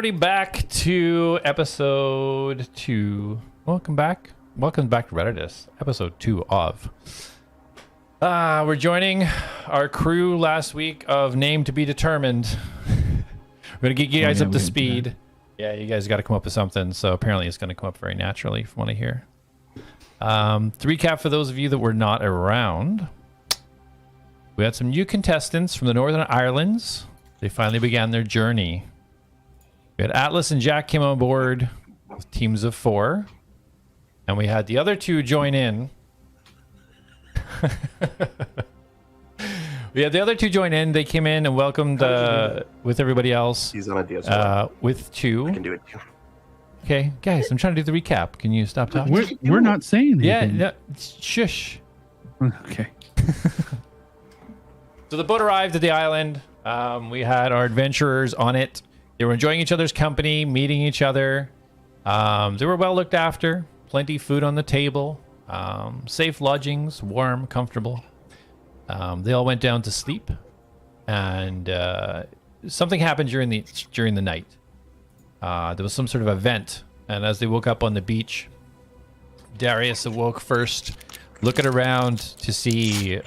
everybody back to episode 2. Welcome back to Reditus, episode 2 of. We're joining our crew last week of name to be determined. We're gonna get you guys up to speed. Yeah, you guys got to come up with something. So apparently it's going to come up very naturally from what I hear. To recap for those of you that were not around, we had some new contestants from the Northern Islands. They finally began their journey. We had A.T.L.A.S and Jak came on board with teams of 4. And we had the other 2 join in. We had the other 2 join in. They came in and welcomed with everybody else. He's on a deal. With 2. I can do it too. Okay, guys, I'm trying to do the recap. Can you stop talking? We're not saying anything. Yeah, no, shush. Okay. So the boat arrived at the island. We had our adventurers on it. They were enjoying each other's company, meeting each other. They were well looked after. Plenty of food on the table. Safe lodgings, warm, comfortable. They all went down to sleep, and something happened during the night. There was some sort of event, and as they woke up on the beach, Darius awoke first, looking around to see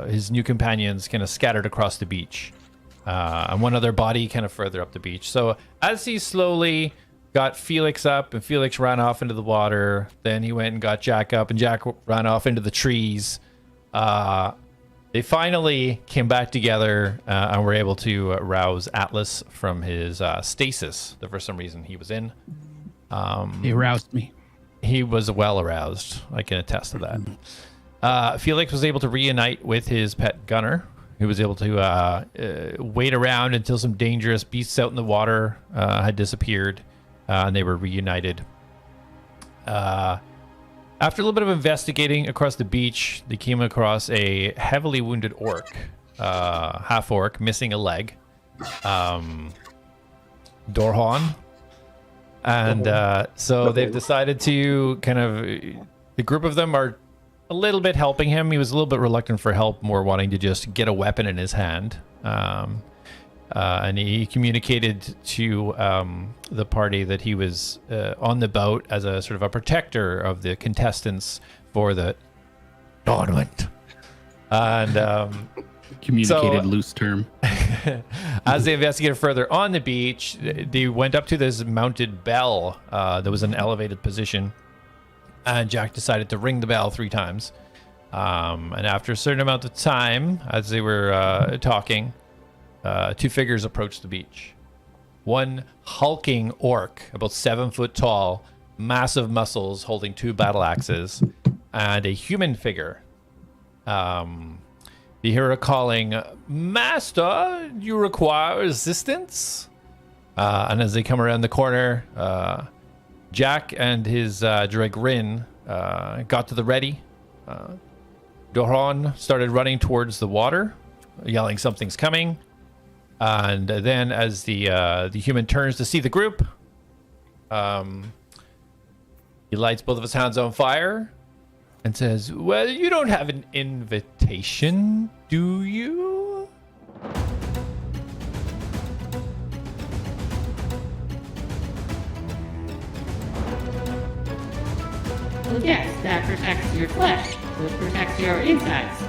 his new companions kind of scattered across the beach, and one other body kind of further up the beach. So as he slowly got Felix up, and Felix ran off into the water, then he went and got Jak up, and Jak ran off into the trees. They finally came back together and were able to rouse A.T.L.A.S from his stasis that for some reason he was in. He aroused me. He was well aroused. I can attest to that. Felix was able to reunite with his pet Gunner, who was able to wait around until some dangerous beasts out in the water had disappeared, and they were reunited. After a little bit of investigating across the beach, they came across a heavily wounded orc, half orc, missing a leg, Dorhan. And so they've decided to the group of them are a little bit helping him. He was a little bit reluctant for help, more wanting to just get a weapon in his hand. And he communicated to the party that he was on the boat as a sort of a protector of the contestants for the tournament. And communicated loose term. As they investigated further on the beach, they went up to this mounted bell that was an elevated position. And Jak decided to ring the bell 3 times. And after a certain amount of time, as they were talking, 2 figures approached the beach. One hulking orc, about 7 foot tall, massive muscles, holding 2 battle axes, and a human figure. You hear a calling, "Master, do you require assistance?" And as they come around the corner, Jak and his Dragrin got to the ready. Dorhan started running towards the water, yelling something's coming. And then as the human turns to see the group, he lights both of his hands on fire and says, "Well, you don't have an invitation, do you?" Well, yes, that protects your flesh. It protects your insides.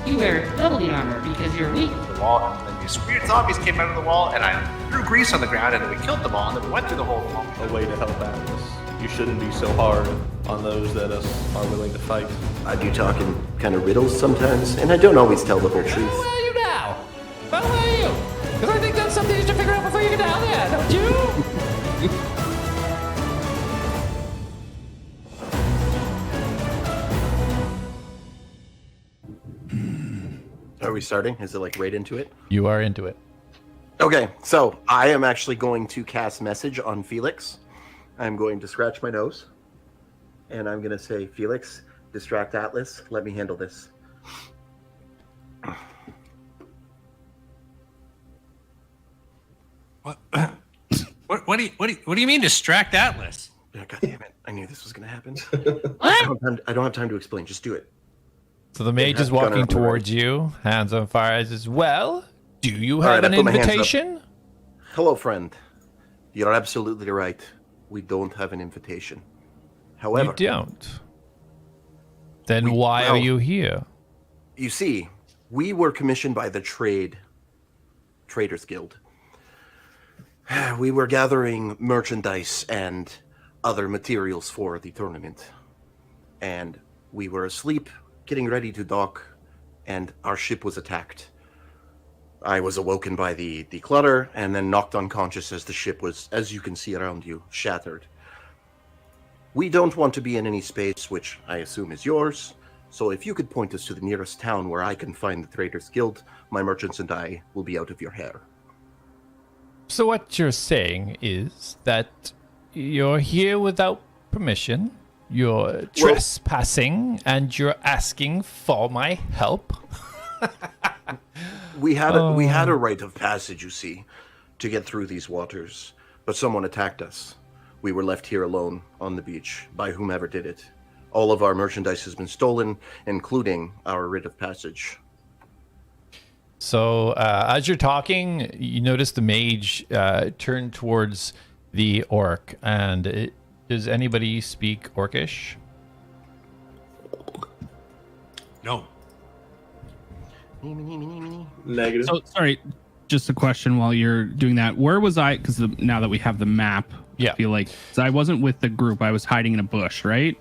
You wear double armor because you're weak. The wall, and then these weird zombies came out of the wall, and I threw grease on the ground, and then we killed them all, and then we went through the whole wall. A way to help A.T.L.A.S. You shouldn't be so hard on those that are willing to fight. I do talk in kind of riddles sometimes, and I don't always tell the whole How truth. are you now? How are you? Because I think that's something you should figure out before you get down there, don't you? Are we starting? Is it like right into it? You are into it. Okay, so I am actually going to cast message on Felix. I'm going to scratch my nose, and I'm going to say, "Felix, distract A.T.L.A.S. Let me handle this." What do you mean distract A.T.L.A.S? Oh, God damn it! I knew this was going to happen. What? I don't have time to explain. Just do it. So the mage is walking towards you, hands on fire, says, "Well, do you have All right, an I put my hands up. invitation?" Hello, friend. You're absolutely right. We don't have an invitation. However, You don't. Then why are you here? You see, we were commissioned by the Traders Guild. We were gathering merchandise and other materials for the tournament. And we were asleep, getting ready to dock, and our ship was attacked. I was awoken by the clutter and then knocked unconscious as the ship was, as you can see around you, shattered. We don't want to be in any space, which I assume is yours, so if you could point us to the nearest town where I can find the Traders Guild, my merchants and I will be out of your hair. So what you're saying is that you're here without permission, you're trespassing, and you're asking for my help? We had a rite of passage, you see, to get through these waters, but someone attacked us. We were left here alone on the beach by whomever did it. All of our merchandise has been stolen, including our rite of passage. So as you're talking, you notice the mage turn towards the orc. And does anybody speak Orcish? No. Negative. So sorry, just a question while you're doing that. Where was I? Because now that we have the map, Yeah. I feel like so I wasn't with the group. I was hiding in a bush, right?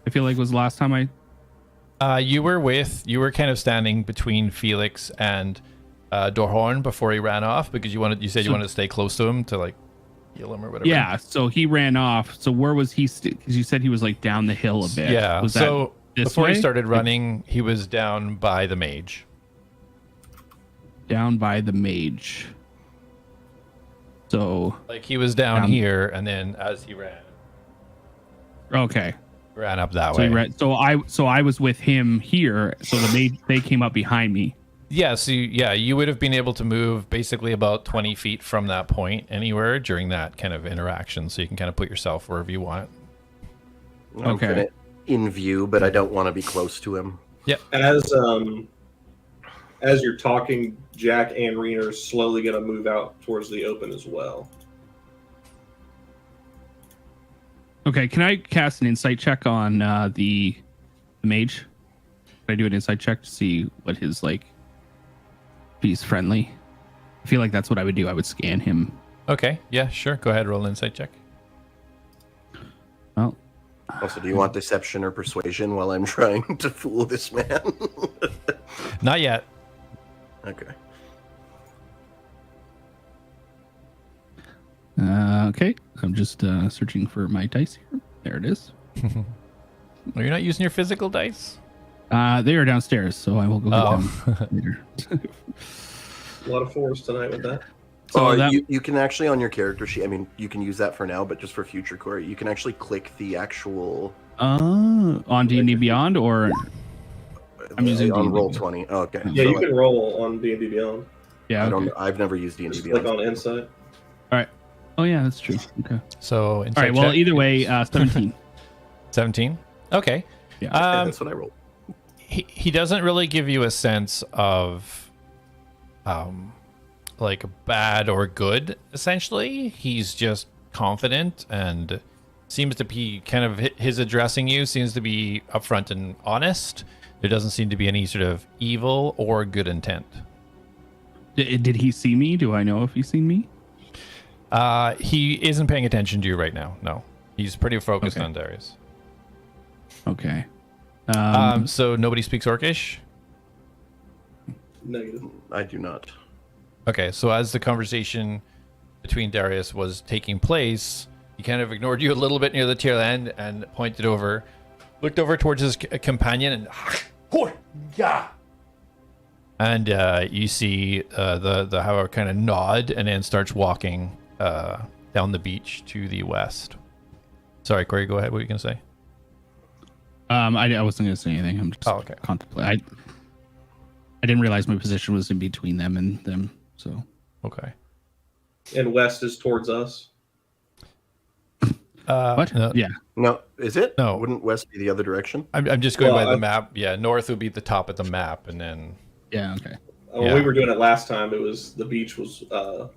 I feel like it was the last time You were kind of standing between Felix and Dorhorn before he ran off because you said you wanted to stay close to him to like heal him or whatever. Yeah, so he ran off. So where was he? Because you said he was like down the hill a bit. Yeah. Was So that before way? he started running, he was down by the mage. Down by the mage. So Like he was down here, and then as he ran up that so way. he ran, so I was with him here. So the mage they came up behind me. Yeah, so you would have been able to move basically about 20 feet from that point anywhere during that kind of interaction. So you can kind of put yourself wherever you want. I'm kinda in view, but I don't want to be close to him. Yep. As you're talking, Jak and Rena are slowly going to move out towards the open as well. Okay, can I cast an insight check on the mage? Can I do an insight check to see what his like? If he's friendly. I feel like that's what I would do. I would scan him. Okay. Yeah, sure. Go ahead. Roll an insight check. Well, Also, do you want deception or persuasion while I'm trying to fool this man? Not yet. Okay. Okay, I'm just searching for my dice here. There it is. Oh, you're not using your physical dice? They are downstairs, so I will go get them later. A lot of fours tonight with that. So you can actually on your character sheet. I mean, you can use that for now, but just for future Corey, you can actually click the actual. On D&D Beyond, or I'm using on D&D Roll20. Oh, okay. Yeah, So, you can roll on D&D Beyond. Yeah, okay. I've never used D&D Just Beyond. click on Insight. All right. Oh yeah, that's true. Okay. So, All right. Well, either way, 17. 17. Okay. Yeah. That's what I rolled. He doesn't really give you a sense of like bad or good, essentially. He's just confident and seems to be kind of his addressing you seems to be upfront and honest. There doesn't seem to be any sort of evil or good intent. Did he see me? Do I know if he's seen me? He isn't paying attention to you right now. No, he's pretty focused on Darius. Okay. So nobody speaks Orcish? Negative. I do not. Okay, so as the conversation between Darius was taking place, he kind of ignored you a little bit near the tail end and pointed over, looked over towards his companion, and you see the Howler kind of nod and then starts walking down the beach to the west. Sorry, Corey, go ahead. What were you going to say? I wasn't going to say anything. I'm just contemplating. I didn't realize my position was in between them and them. So Okay. And west is towards us. what? No, Yeah. No, is it? No. Wouldn't west be the other direction? I'm just going by the map. Yeah, north would be the top of the map, and then Yeah. Okay. When we were doing it last time, it was the beach was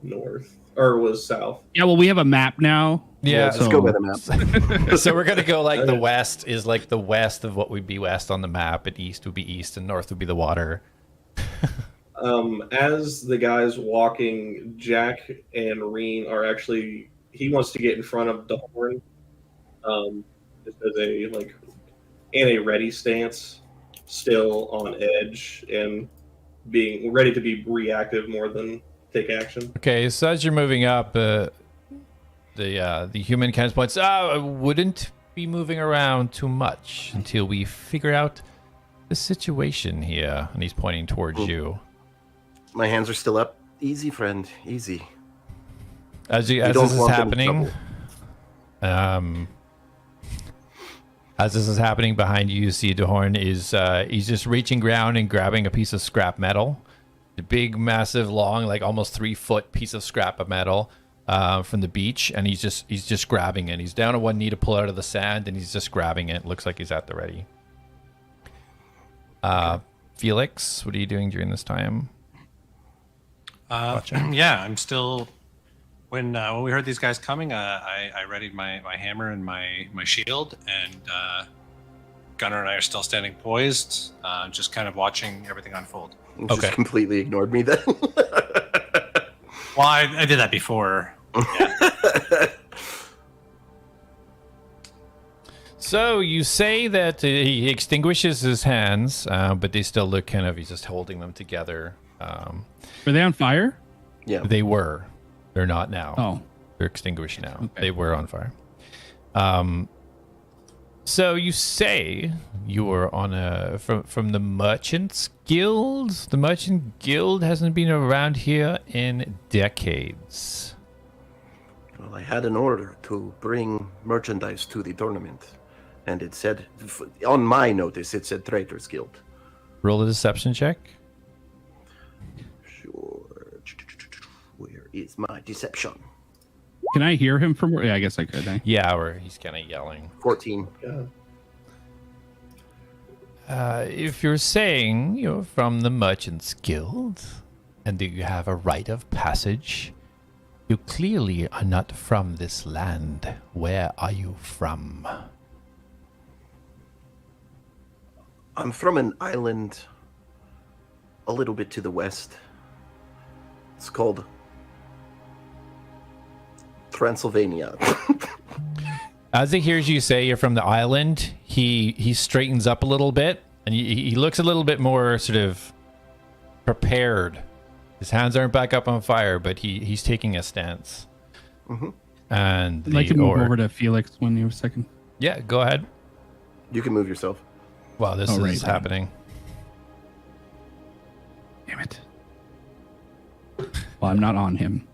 north or was south. Yeah, well, we have a map now. Yeah, Let's go by the map. So we're gonna go like the west is like the west of what would be west on the map, and east would be east, and north would be the water. As the guys walking, Jak and Reen are actually. He wants to get in front of the horn, just as a in a ready stance, still on edge and being ready to be reactive more than take action. Okay, so as you're moving up, the human kind of points. I wouldn't be moving around too much until we figure out the situation here. And he's pointing towards you. My hands are still up. Easy, friend. Easy. As this is happening, as this is happening behind you, you see Dahorn is he's just reaching around and grabbing a piece of scrap metal, a big, massive, long, like almost 3-foot piece of scrap of metal from the beach, and he's just grabbing it. He's down on one knee to pull it out of the sand, and he's just grabbing it. Looks like he's at the ready. Felix, what are you doing during this time? Yeah, I'm still. When we heard these guys coming, I readied my hammer and my shield, and Gunnar and I are still standing poised, just kind of watching everything unfold. Just completely ignored me then. Well, I did that before. Yeah. So you say that he extinguishes his hands, but they still look kind of, he's just holding them together. Were they on fire? Yeah. They were. They're not now. Oh. They're extinguished now. Okay. They were on fire. So you say you were on from the Merchants Guild. The Merchant Guild hasn't been around here in decades. Well, I had an order to bring merchandise to the tournament, and it said, on my notice, it said Traitors Guild. Roll a deception check. Sure. Where is my deception? Can I hear him from where? Yeah, I guess I could. Yeah, or he's kind of yelling. 14. If you're saying you're from the Merchants Guild and that you have a rite of passage, you clearly are not from this land. Where are you from? I'm from an island a little bit to the west. It's called Transylvania. As he hears you say you're from the island, he straightens up a little bit, and he looks a little bit more sort of prepared. His hands aren't back up on fire, but he's taking a stance. Mm-hmm. And I'd like to move over to Felix when you have a second. Yeah, go ahead. You can move yourself. Wow, this is happening. Damn it. Well, I'm not on him.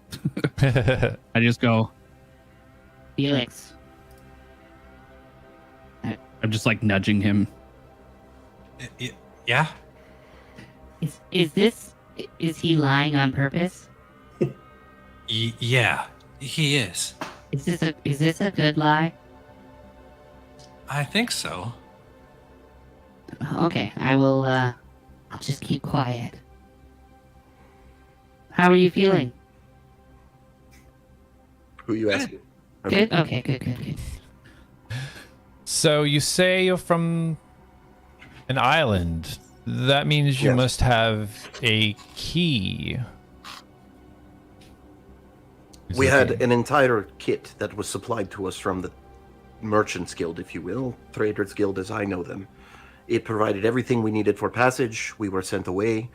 I just go. Felix. I'm just like nudging him. Yeah. Is he lying on purpose? Yeah, he is. Is this a good lie? I think so. Okay, I'll just keep quiet. How are you feeling? Who are you asking? Good? Okay, good. So you say you're from an island. That means you must have a key. We had an entire kit that was supplied to us from the Merchants Guild, if you will. Traders Guild as I know them. It provided everything we needed for passage. We were sent away.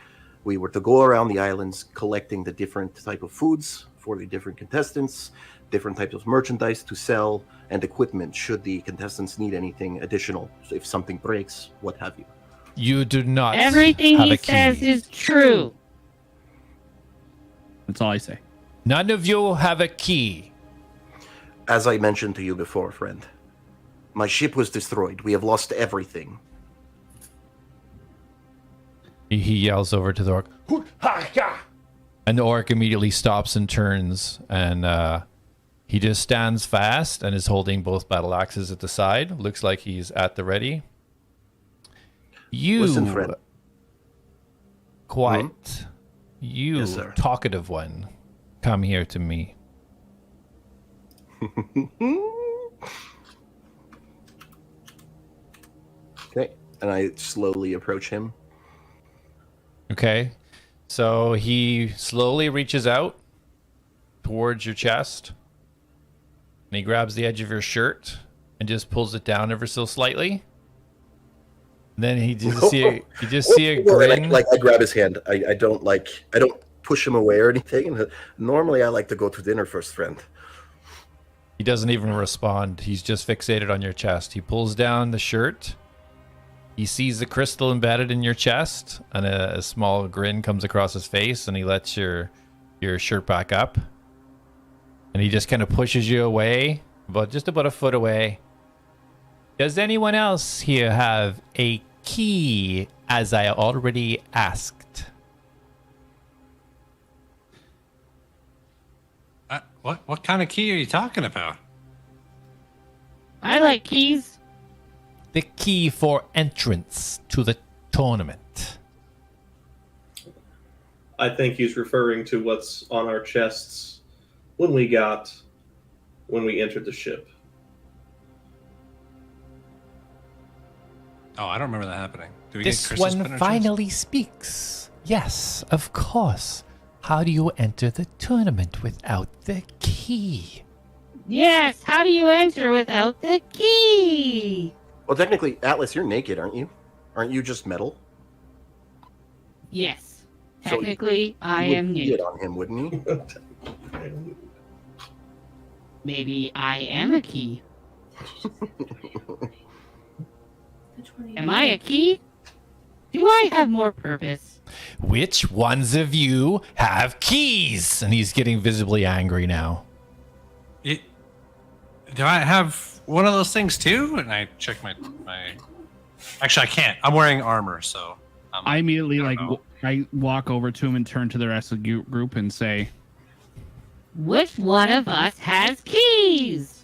We were to go around the islands collecting the different type of foods for the different contestants, different types of merchandise to sell, and equipment should the contestants need anything additional. So if something breaks, what have you. You do not Everything have he a key. says is true. That's all I say. None of you have a key. As I mentioned to you before, friend, my ship was destroyed. We have lost everything. He yells over to the orc. And the orc immediately stops and turns, and he just stands fast and is holding both battle axes at the side. Looks like he's at the ready. You Listen, friend. quiet. You, Yes, sir. talkative one, come here to me. Okay, and I slowly approach him. Okay. So he slowly reaches out towards your chest. And he grabs the edge of your shirt and just pulls it down ever so slightly. Then you just see a Well, and grin. I grab his hand. I don't push him away or anything. And normally, I like to go to dinner first, friend. He doesn't even respond. He's just fixated on your chest. He pulls down the shirt. He sees the crystal embedded in your chest, and a small grin comes across his face, and he lets your shirt back up. And he just kind of pushes you away, just about a foot away. Does anyone else here have a key, as I already asked? What kind of key are you talking about? I like keys. The key for entrance to the tournament. I think he's referring to what's on our chests when we entered the ship. Oh, I don't remember that happening. Do we get This crystals put one in our chest? finally speaks. Yes, of course. How do you enter the tournament without the key? Yes, how do you enter without the key? Well, technically, Atlas, you're naked, aren't you? Aren't you just metal? Yes. So Technically, I You am would see new. it on him, wouldn't you? Maybe I am a key. Am I a key? Do I have more purpose? Which ones of you have keys? And he's getting visibly angry now. Do I have one of those things too? And I check my. Actually, I can't. I'm wearing armor, so. I immediately I don't know. I walk over to him and turn to the rest of the group and say, Which one of us has keys?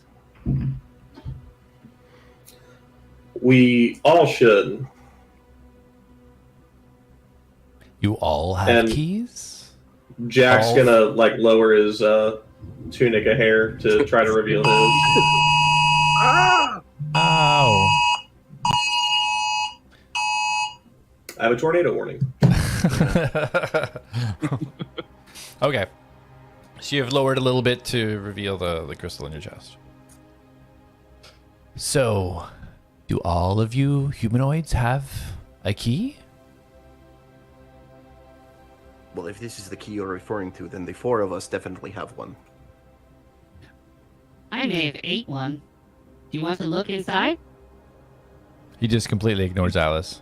We all should. You all have And- keys? Jack's All- gonna lower his tunic a hair to try to reveal his. Ow. I have a tornado warning. Okay. So you have lowered a little bit to reveal the crystal in your chest. So, do all of you humanoids have a key? Well, if this is the key you're referring to, then the four of us definitely have one. I may have ate one. Do you want to look inside? He just completely ignores Alice.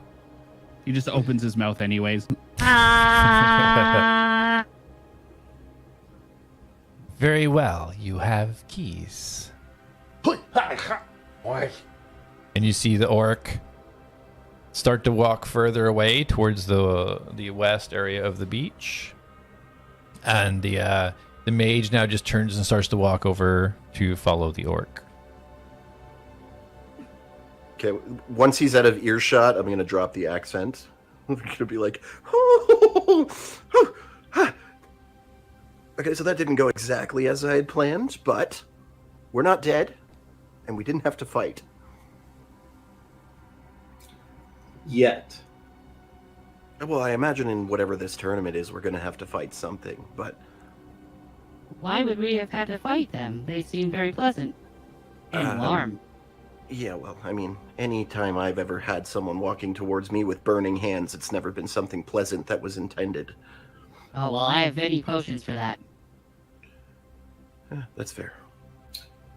he just opens his mouth anyways. Ah. Very well, you have keys. And you see the orc start to walk further away towards the west area of the beach. And the mage now just turns and starts to walk over to follow the orc. Okay, once he's out of earshot, I'm gonna drop the accent. I'm gonna be like, okay, so that didn't go exactly as I had planned, but we're not dead, and we didn't have to fight. Yet. Well, I imagine in whatever this tournament is, we're gonna have to fight something, but Why would we have had to fight them? They seem very pleasant. And warm. yeah, well, I mean, any time I've ever had someone walking towards me with burning hands, it's never been something pleasant that was intended. Oh, well, I have many potions for that. That's fair.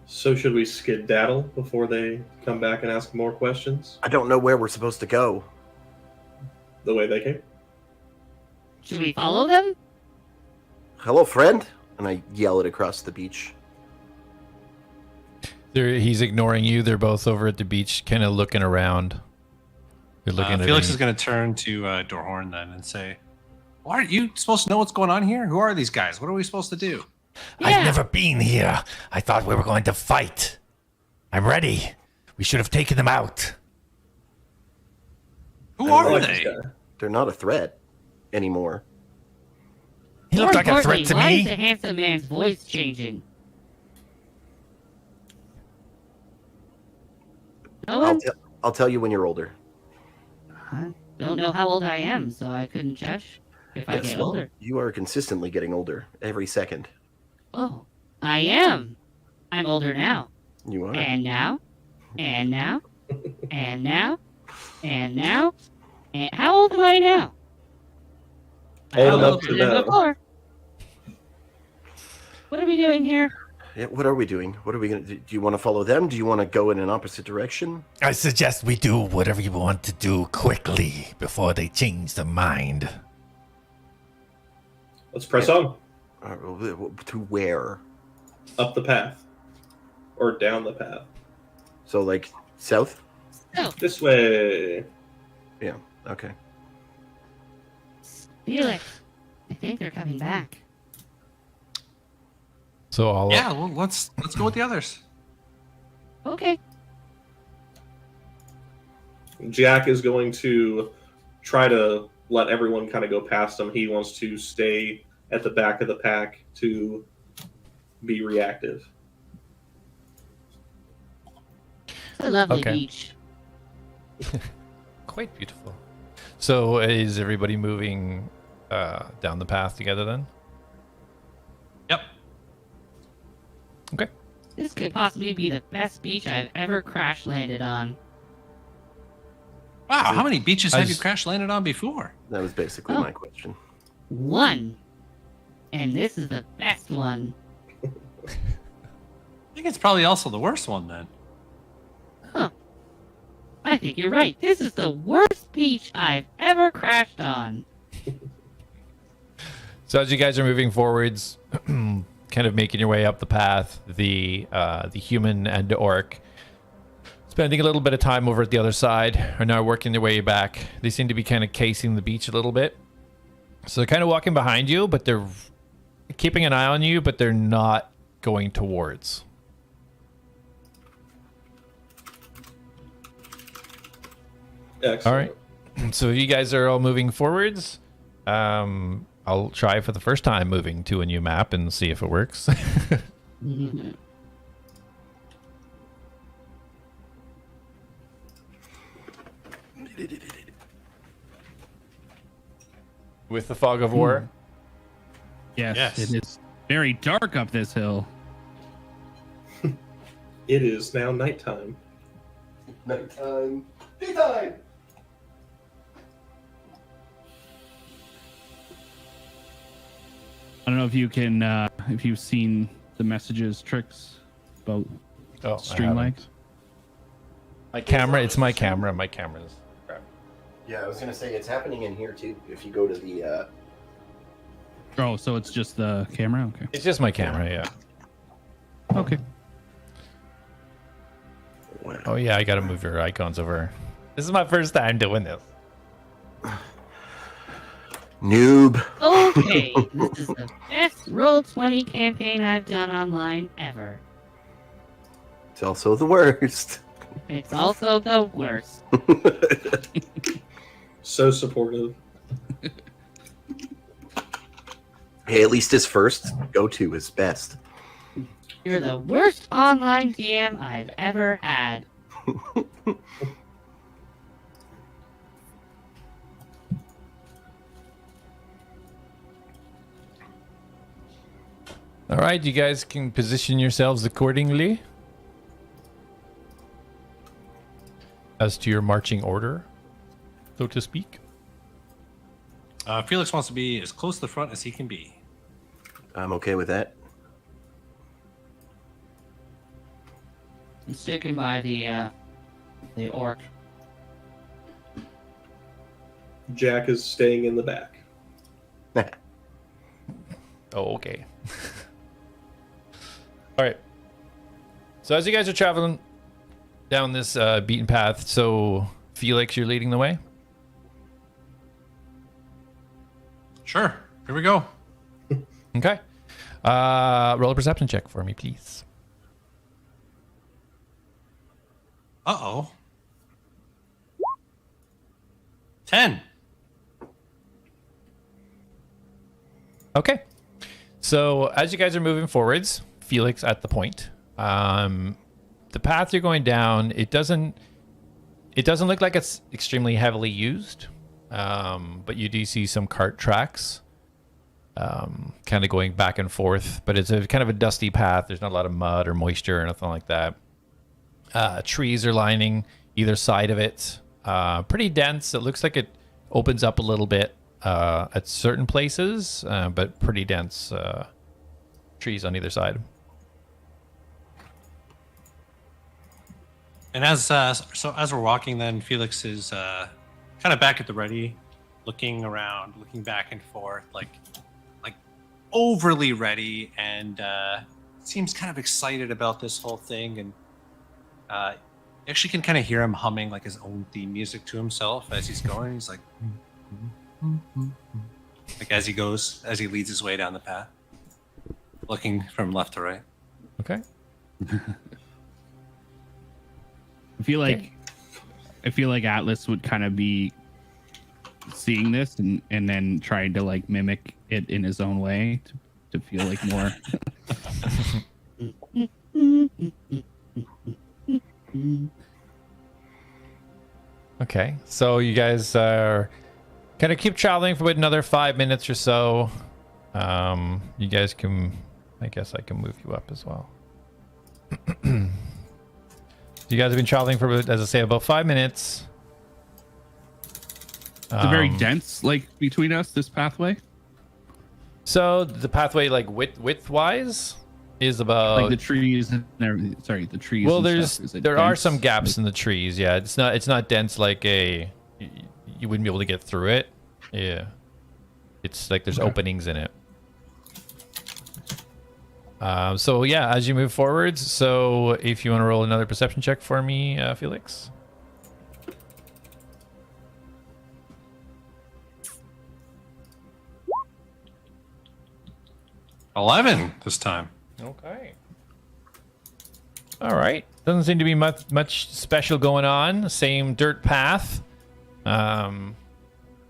So should we skedaddle before they come back and ask more questions? I don't know where we're supposed to go. The way they came? Should we follow them? Hello, friend? And I yell it across the beach. He's ignoring you. They're both over at the beach, kind of looking around. They're looking at Felix him. is going to turn to Dorhorn then and say, "Why aren't you supposed to know what's going on here? Who are these guys? What are we supposed to do?" Yeah. I've never been here. I thought we were going to fight. I'm ready. We should have taken them out. Who I are like they? this guy. They're not a threat anymore. He More looked like a threat importantly, to why is me. the handsome man's voice changing? No one? I'll tell you when you're older. I don't know how old I am, so I couldn't judge if I get well, older. you are consistently getting older every second. Oh, I am. I'm older now. You are. And now, and now, and now, and now, and how old am I now? Old I'm enough older to than know. before. What are we doing here? Yeah, what are we doing? What are we going to do? Do you want to follow them? Do you want to go in an opposite direction? I suggest we do whatever you want to do quickly before they change their mind. Let's press on To where? up the path or down the path. So, like, south? Oh, This way. Yeah, okay. Felix. I think they're coming back. So I'll Yeah, well, let's go with the others. Okay. Jack is going to try to let everyone kind of go past him. He wants to stay at the back of the pack to be reactive. It's a lovely Okay. beach. quite beautiful. So is everybody moving down the path together then? Yep. Okay. This could possibly be the best beach I've ever crash landed on. Wow, how many beaches I have you just- crash landed on before? That was basically Oh. my question. One. And this is the best one. I think it's probably also the worst one then. Huh. I think you're right. This is the worst beach I've ever crashed on. So as you guys are moving forwards, kind of making your way up the path, the human and the orc, spending a little bit of time over at the other side, are now working their way back. They seem to be kind of casing the beach a little bit. So they're kind of walking behind you, but they're keeping an eye on you, but they're not going towards. Excellent. All right. So you guys are all moving forwards. I'll try for the first time moving to a new map and see if it works. With the fog of war. Yes, Yes. it is very dark up this hill. It is now nighttime. Nighttime. Daytime! I don't know if you can, if you've seen the messages tricks about Oh, stream lag. My camera, it's my camera. My camera's crap. Yeah, I was going to say, it's happening in here, too. If you go to the... Oh, so it's just the camera? Okay. It's just my camera, yeah. Okay. Oh yeah, I gotta move your icons over. This is my first time doing this. Noob. Okay, this is the best Roll20 campaign I've done online ever. It's also the worst. It's also the worst. So supportive. Hey, at least his first go-to is best. You're the worst online DM I've ever had. All right, you guys can position yourselves accordingly as to your marching order, so to speak. Felix wants to be as close to the front as he can be. I'm okay with that. I'm sticking by the orc. Jack is staying in the back. Oh, okay. All right. So as you guys are traveling down this beaten path, so Felix, you're leading the way. Sure. Here we go. Okay. Roll a perception check for me, please. Uh-oh. 10. Okay. So as you guys are moving forwards, Felix at the point, the path you're going down, it doesn't look like it's extremely heavily used, but you do see some cart tracks kind of going back and forth, but it's a kind of a dusty path. There's not a lot of mud or moisture or nothing like that. Trees are lining either side of it. Pretty dense. It looks like it opens up a little bit at certain places, but pretty dense trees on either side. And as we're walking, then Felix is kind of back at the ready, looking around, looking back and forth, like overly ready, and seems kind of excited about this whole thing. And you actually can kind of hear him humming like his own theme music to himself as he's going. He's like, like as he leads his way down the path, looking from left to right. Okay. I feel like AT.L.A.S would kind of be seeing this and then trying to like mimic it in his own way to feel like more. Okay, so you guys are kind of keep traveling for about another 5 minutes or so. You guys can, I guess I can move you up as well. You guys have been traveling for, as I say, about 5 minutes. It's very dense, like between us, this pathway. So the pathway, like width wise, is about Like the trees and everything. Sorry, the trees. well, and stuff. Is it there are dense? some gaps in the trees. Yeah, it's not dense like you wouldn't be able to get through it. Yeah, it's like there's openings in it. So yeah, as you move forwards, so if you want to roll another perception check for me, Felix. 11 this time. Okay. All right. Doesn't seem to be much special going on. Same dirt path.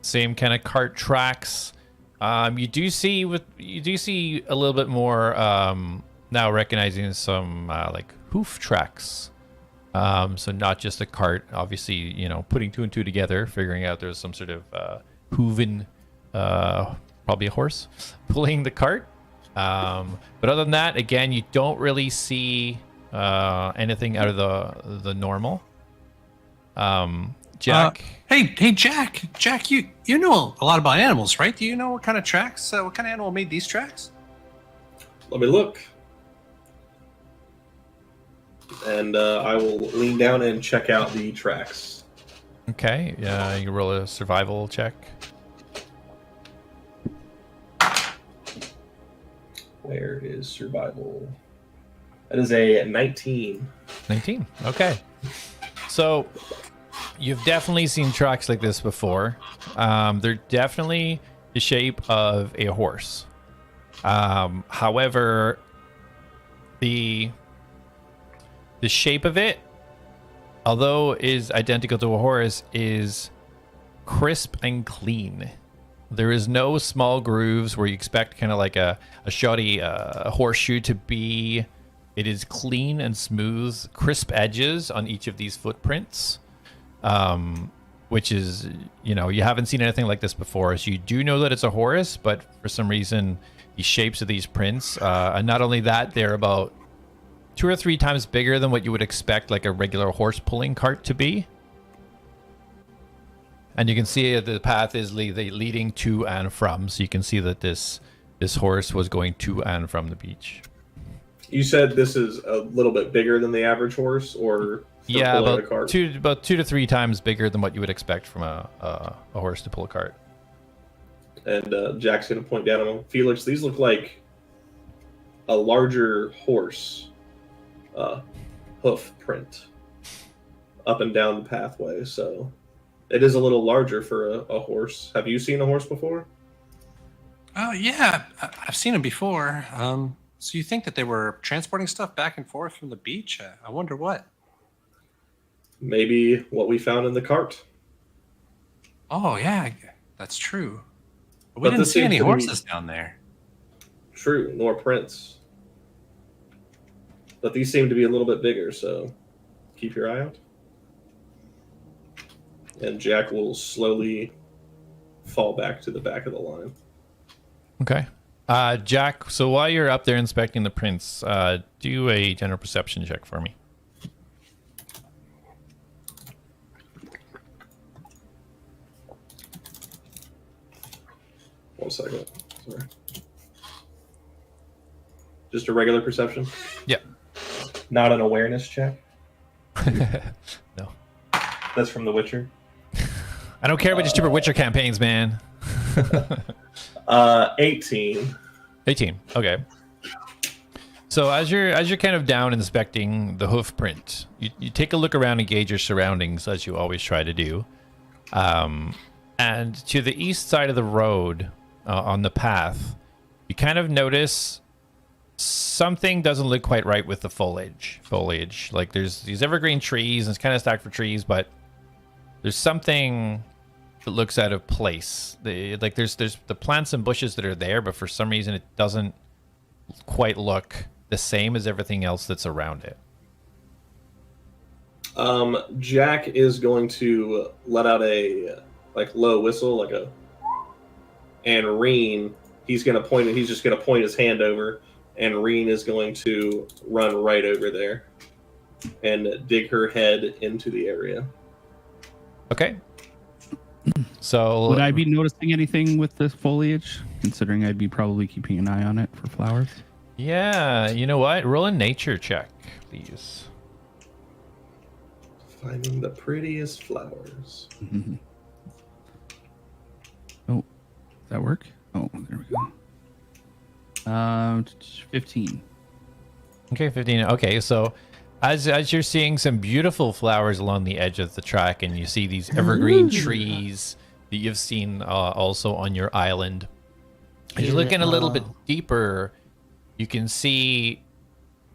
Same kind of cart tracks. You do see a little bit more now, recognizing some like hoof tracks. So not just a cart. Obviously, you know, putting two and two together, figuring out there's some sort of hooven, probably a horse, pulling the cart. But other than that, again, you don't really see anything out of the normal. Jak. Hey, Jack, you know a lot about animals, right? Do you know what kind of tracks? What kind of animal made these tracks? Let me look. And I will lean down and check out the tracks. Okay. Yeah, you roll a survival check. Where is survival? That is a 19. 19. Okay. So you've definitely seen tracks like this before. They're definitely the shape of a horse. However, the shape of it, although is identical to a horse, is crisp and clean. There is no small grooves where you expect kind of like a shoddy horseshoe to be. It is clean and smooth, crisp edges on each of these footprints, which is, you know, you haven't seen anything like this before. So you do know that it's a horse, but for some reason, the shapes of these prints, and not only that, they're about 2 or 3 times bigger than what you would expect like a regular horse pulling cart to be. And you can see the path is leading to and from. So you can see that this horse was going to and from the beach. You said this is a little bit bigger than the average horse, or Yeah, pulling a about cart? 2 to 3 times bigger than what you would expect from a horse to pull a cart. And Jack's going to point down at him. Felix, these look like a larger horse hoof print up and down the pathway. So it is a little larger for a horse. Have you seen a horse before? Oh yeah, I've seen them before. So you think that they were transporting stuff back and forth from the beach? I wonder what. Maybe what we found in the cart. Oh yeah, that's true. But we But didn't this see seems any to be- horses down there. True, nor prints. But these seem to be a little bit bigger, so keep your eye out. And Jak will slowly fall back to the back of the line. Okay. Jak, so while you're up there inspecting the prints, do a general perception check for me. One second. Sorry. Just a regular perception? Yeah. Not an awareness check? No. That's from The Witcher? I don't care about your stupid Witcher campaigns, man. 18. 18. Okay. So as you're kind of down inspecting the hoof print, you take a look around and gauge your surroundings as you always try to do. And to the east side of the road, on the path, you kind of notice something doesn't look quite right with the foliage. Like there's these evergreen trees, and it's kind of stacked for trees, but there's something that looks out of place. Like there's the plants and bushes that are there, but for some reason it doesn't quite look the same as everything else that's around it. Jak is going to let out a low whistle, and Reen, he's just gonna point his hand over, and Reen is going to run right over there and dig her head into the area. Okay. So would I be noticing anything with this foliage, considering I'd be probably keeping an eye on it for flowers? Yeah, you know what? Roll a nature check, please. Finding the prettiest flowers. Mm-hmm. Oh, does that work? Oh, there we go. 15. Okay, 15. Okay, so as you're seeing some beautiful flowers along the edge of the track, and you see these evergreen trees that you've seen also on your island, as you're looking a little bit deeper, you can see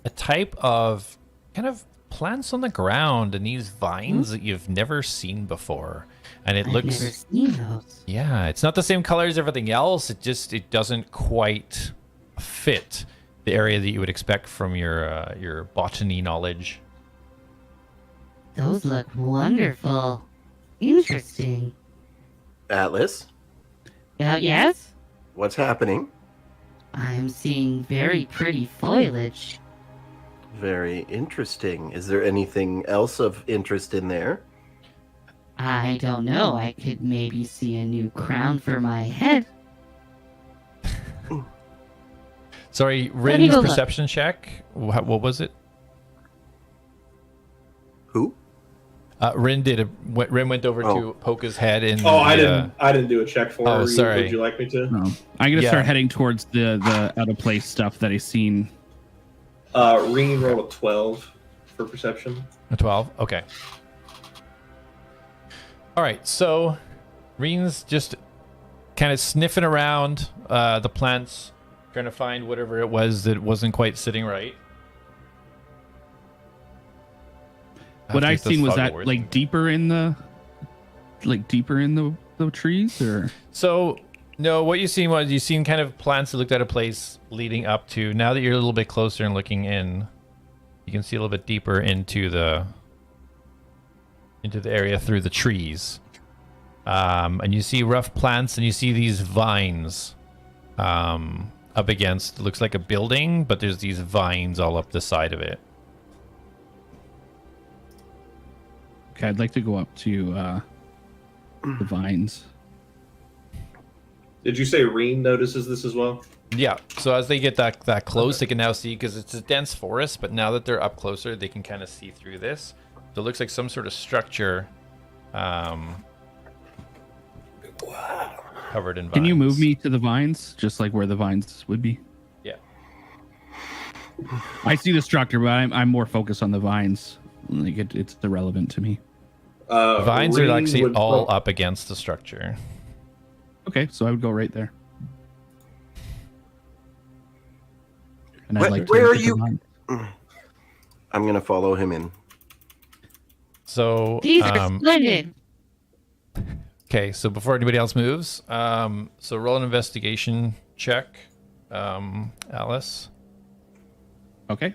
a type of kind of plants on the ground and these vines that you've never seen before. And it looks, never seen those. yeah, it's not the same color as everything else. It doesn't quite fit the area that you would expect from your botany knowledge. Those look wonderful. Interesting. Atlas, Yes? what's happening? I'm seeing very pretty foliage. Very interesting. Is there anything else of interest in there? I don't know. I could maybe see a new crown for my head. Sorry, Let me Rin's go look. perception check. What was it? Who? Rin went over to poke his head in. I didn't do a check for her. Sorry. Would you like me to? No, I'm gonna Yeah. start heading towards the out of place stuff that I seen. Reen rolled a 12 for perception. A 12? Okay. All right, so Rin's just kind of sniffing around the plants, trying to find whatever it was that wasn't quite sitting right. What I Have to get seen those was that fog like deeper in the trees, or So, no, what you seen kind of plants that looked out of place leading up to. Now that you're a little bit closer and looking in, you can see a little bit deeper into the area through the trees. And you see rough plants, and you see these vines up against, it looks like a building, but there's these vines all up the side of it. okay, I'd like to go up to the vines. Did you say Reen notices this as well? Yeah, so as they get that close, they can now see, because it's a dense forest, but now that they're up closer, they can kind of see through this. So it looks like some sort of structure covered in vines. Can you move me to the vines, just like where the vines would be? Yeah. I see the structure, but I'm more focused on the vines. Like it's irrelevant to me. Vines are Reen actually would all pro- up against the structure. Okay, so I would go right there. And Where- to where look are at the you- vines. I'm gonna follow him in. So, These are splendid. okay, so before anybody else moves, so roll an investigation check. Alice. Okay.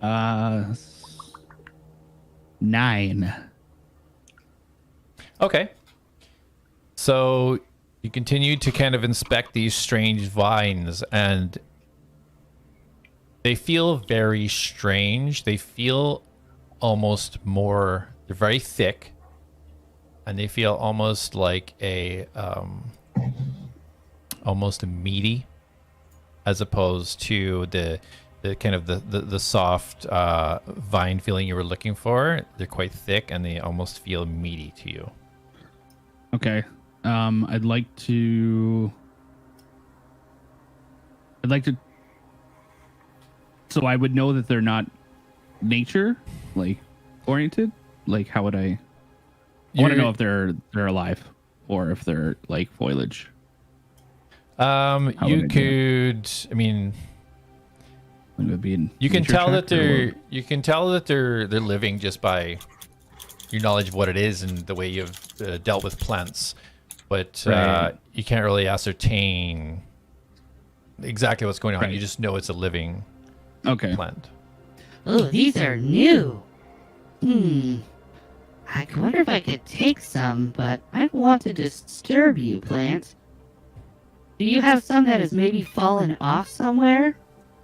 Uh, 9. Okay. So you continue to kind of inspect these strange vines, and they feel very strange. They feel almost more, they're very thick, and they feel almost like almost a meaty, as opposed to the kind of the soft vine feeling you were looking for. They're quite thick, and they almost feel meaty to you. Okay. I'd like to. So I would know that they're not nature like oriented. Like, how would I? I want to know if they're alive or if they're like foliage. You could. I mean, It would be in you can nature tell check, that or they're. what? You can tell that they're living just by your knowledge of what it is and the way you've dealt with plants, but Right. you can't really ascertain exactly what's going on. Right. You just know it's a living Okay. plant. Oh, these are new. I wonder if I could take some, but I don't want to disturb you, plant. Do you have some that has maybe fallen off somewhere?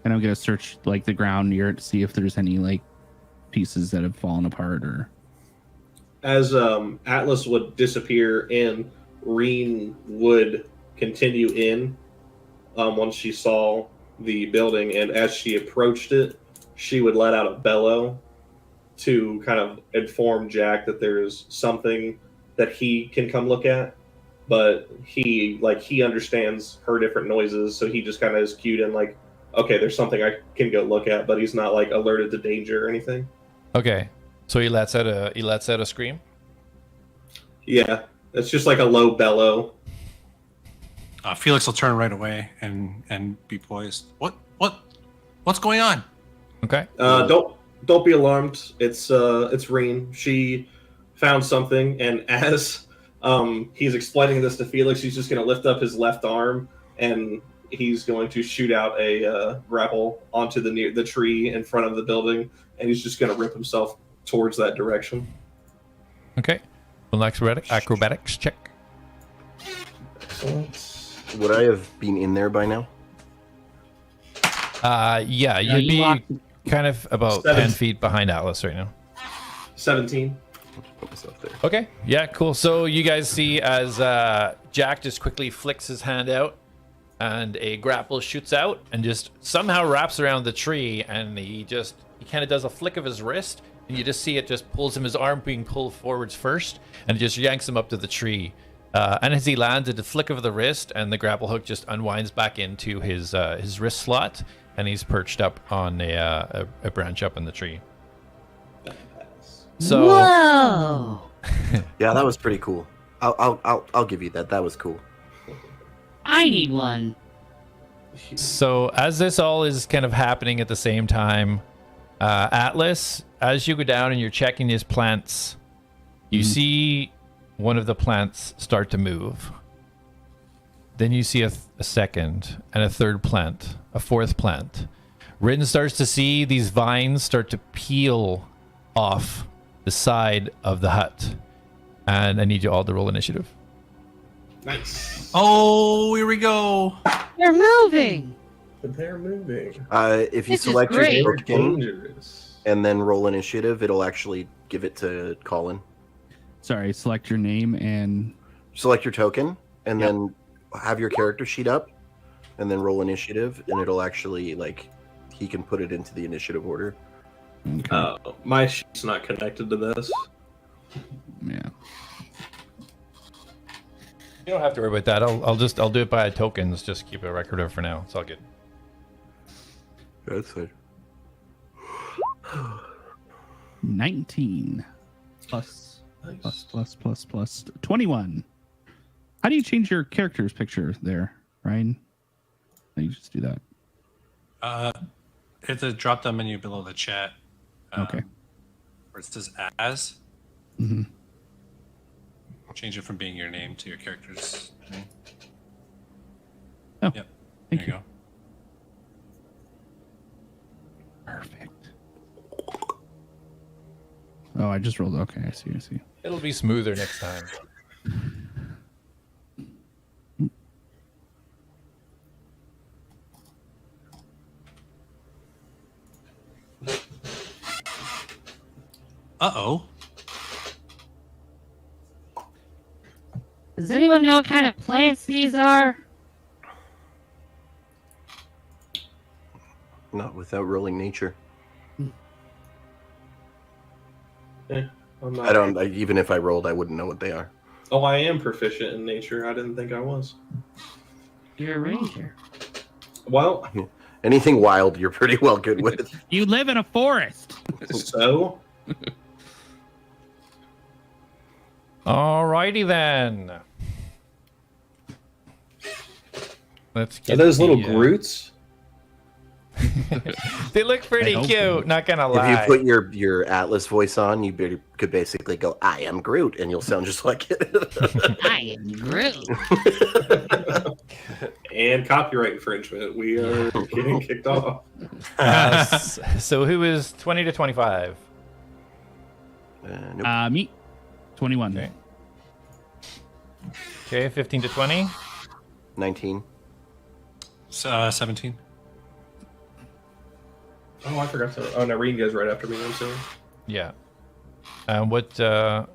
And I'm gonna search like the ground near it to see if there's any like pieces that have fallen apart or. As Atlas would disappear in, Reen would continue in once she saw the building, and as she approached it, she would let out a bellow to kind of inform Jak that there's something that he can come look at. But he understands her different noises, so he just kind of is cued in like, okay, there's something I can go look at, but he's not like alerted to danger or anything. Okay, so he lets out a scream. Yeah, it's just like a low bellow. Felix will turn right away and be poised. What's going on? Okay. Don't be alarmed. It's Reen. She found something, and as he's explaining this to Felix, he's just going to lift up his left arm, and he's going to shoot out a grapple onto the tree in front of the building, and he's just going to rip himself towards that direction. Okay. Well, acrobatics check. Excellent. Would I have been in there by now? Yeah, you'd you be walked- kind of about 7. 10 feet behind Atlas right now. 17. Put myself there. Okay. Yeah, cool. So you guys see as Jak just quickly flicks his hand out, and a grapple shoots out and just somehow wraps around the tree, and he kind of does a flick of his wrist, and you just see it just pulls him, his arm being pulled forwards first, and it just yanks him up to the tree. And as he lands, at the flick of the wrist, and the grapple hook just unwinds back into his wrist slot, and he's perched up on a branch up in the tree. So Whoa! Yeah, that was pretty cool. I'll give you that. That was cool. I need one. So as this all is kind of happening at the same time, Atlas, as you go down and you're checking his plants, you see one of the plants start to move. Then you see a second and a third plant, a fourth plant. Rin starts to see these vines start to peel off the side of the hut. And I need you all to roll initiative. Nice. Oh, here we go. They're moving. They're moving. If you This is select your great. token Dangerous. and then roll initiative, it'll actually give it to Colin. Sorry, select your name and. Select your token and Yep. then have your character sheet up and then roll initiative, and it'll actually, he can put it into the initiative order. Okay. My sheet's not connected to this. Yeah. You don't have to worry about that. I'll do it by tokens. Just keep a record of it for now. It's all good. That's fine. 19 plus 21. How do you change your character's picture there, Ryan? No, you just do that. Hit the drop down menu below the chat. Okay. Where it says as. Mhm. Change it from being your name to your character's name. Oh, Yep. thank There you. you go. Perfect. Oh, I just rolled. Okay, I see. It'll be smoother next time. Uh-oh. Does anyone know what kind of plants these are? Not without rolling nature. I'm not. I don't. Even if I rolled, I wouldn't know what they are. Oh, I am proficient in nature. I didn't think I was. You're a ranger. Well, Anything wild, you're pretty well good with. You live in a forest. so Alrighty then. Let's are get those little the, Groots? They look pretty I hope cute. so. Not gonna If lie. you put your Atlas voice on, could basically go, "I am Groot," and you'll sound just like it. I am Groot. And copyright infringement. We are getting kicked off. So who is 20 to 25? Nope. Me, 21. Okay. Okay, 15 to 20. 19. 17. Oh, I forgot to. Oh, no, Reen goes right after me. I'm sorry. Yeah. What are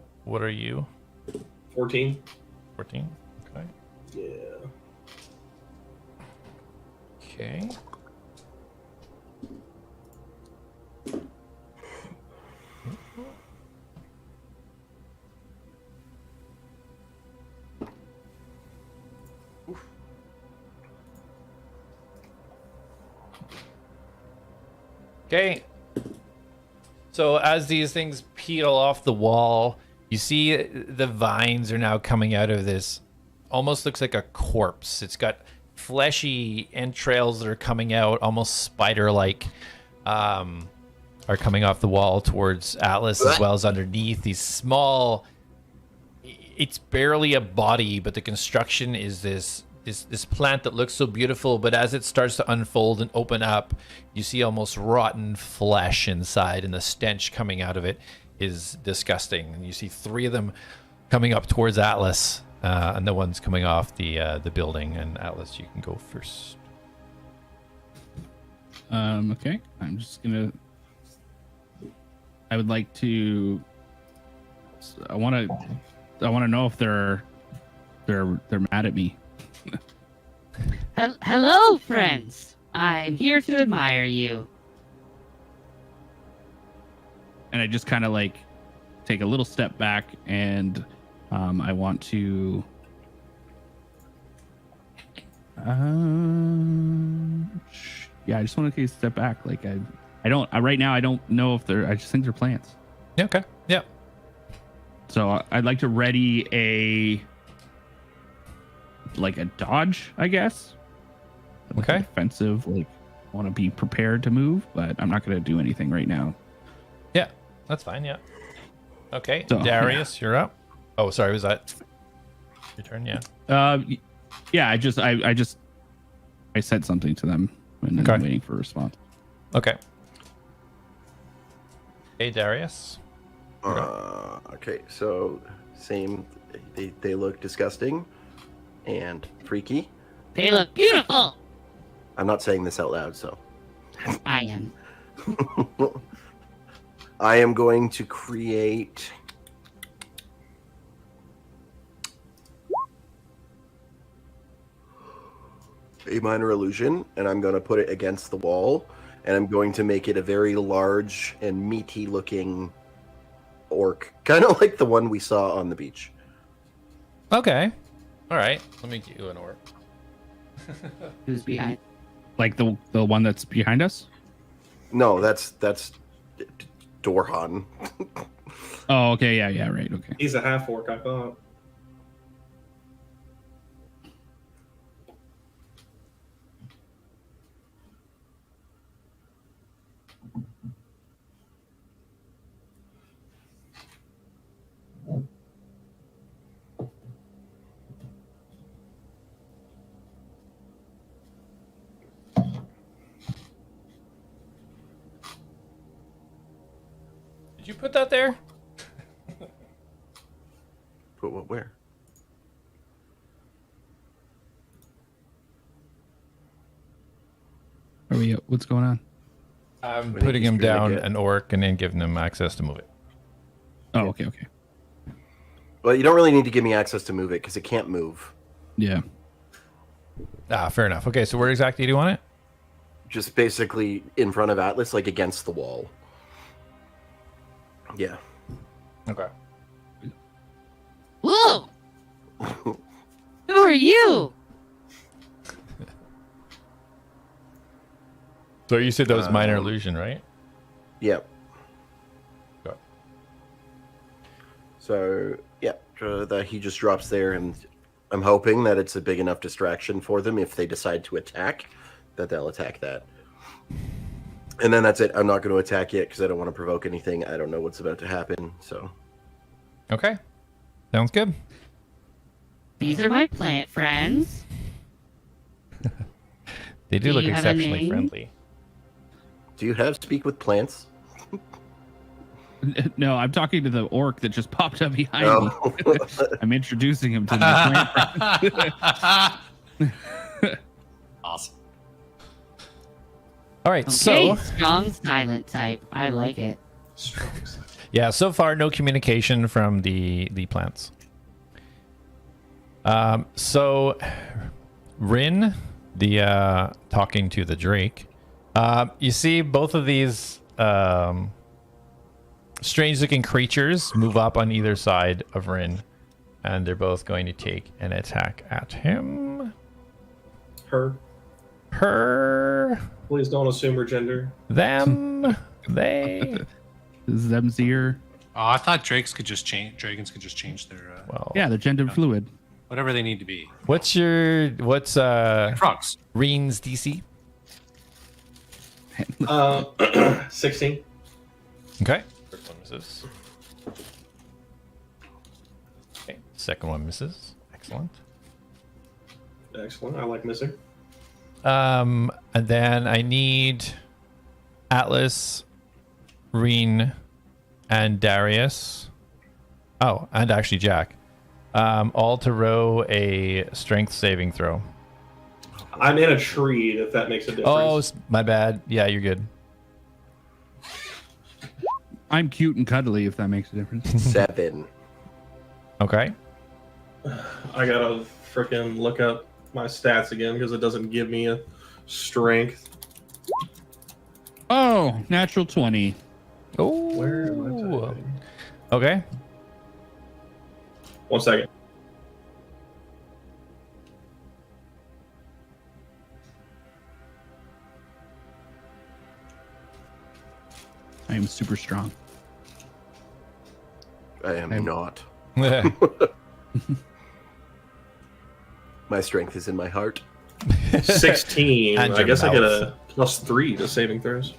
you? 14. 14. Okay. Yeah. Okay. Okay. So as these things peel off the wall, you see the vines are now coming out of this. Almost looks like a corpse. It's got fleshy entrails that are coming out, almost spider-like, are coming off the wall towards Atlas as well as underneath. These small. It's barely a body, but the construction is this plant that looks so beautiful, but as it starts to unfold and open up, you see almost rotten flesh inside, and the stench coming out of it is disgusting. And you see 3 of them coming up towards Atlas, and the one's coming off the building. And Atlas, you can go first. Okay. I'm just gonna. I would like to. I want to know if they're mad at me. Hello, friends. I'm here to admire you. And I just kind of like take a little step back, and I want to. Yeah, I just want to take a step back. Like I don't right now. I don't know if they're. I just think they're plants. Yeah, okay. Yeah. So I'd like to ready a dodge, I guess. Like Okay. a defensive, like I want to be prepared to move, but I'm not going to do anything right now. Yeah, that's fine. Yeah. Okay, So, Darius, you're up. Oh, sorry, was that your turn? Yeah. Yeah. I said something to them, and then Okay. I'm waiting for a response. Okay. Hey, Darius. Okay, so same. They look disgusting and freaky. They look beautiful. I'm not saying this out loud, so I am. I am going to create a minor illusion, and I'm going to put it against the wall, and I'm going to make it a very large and meaty looking orc, kind of like the one we saw on the beach. Okay. All right. Let me get you an orc. Who's behind? Like the one that's behind us. No, that's Dorhan. Oh, okay. Yeah. Right. Okay. He's a half orc, I thought. Did you put that there? Put what where? Are we? What's going on? I'm think putting he's him gonna down get- an orc and then giving him access to move it. Oh, okay, okay. Well, you don't really need to give me access to move it because it can't move. Yeah. Ah, fair enough. Okay, so where exactly do you want it? Just basically in front of Atlas, like against the wall. Yeah. Okay. Whoa! Who are you? So you said that was minor illusion, right? Yeah. Okay. So yeah, that he just drops there, and I'm hoping that it's a big enough distraction for them if they decide to attack, that they'll attack that. And then that's it. I'm not going to attack yet because I don't want to provoke anything. I don't know what's about to happen. So Okay. Sounds good. These are my plant friends. They do Do look you have a exceptionally name? friendly. do you have speak with plants? No, I'm talking to the orc that just popped up behind No. me. I'm introducing him to my plant friend. Awesome. All right, Okay, so strong silent type. I like it. yeah, so far no communication from the plants. So Rin, the talking to the Drake, you see both of these strange-looking creatures move up on either side of Rin, and they're both going to take an attack at him. Her. Please don't assume her gender. Them, they. Zemzir. Oh, I thought Dragons could just change their Well, Yeah, they're gender fluid. whatever they need to be. what's Frogs. Rin's DC? 16. Okay. First one misses. Okay. Second one misses. Excellent. Excellent. I like missing. And then I need Atlas, Rin, and Darius. Oh, and actually Jak. All to row a strength saving throw. I'm in a tree, if that makes a difference. Oh, my bad. Yeah, you're good. I'm cute and cuddly, if that makes a difference. 7. Okay. I gotta freaking look up my stats again because it doesn't give me a strength. Oh, natural 20. Oh. Where am I typing? Okay. 1 second. I am super strong. I am not. Okay. My strength is in my heart. 16. And I your guess I get mouth. a +3 to saving throws.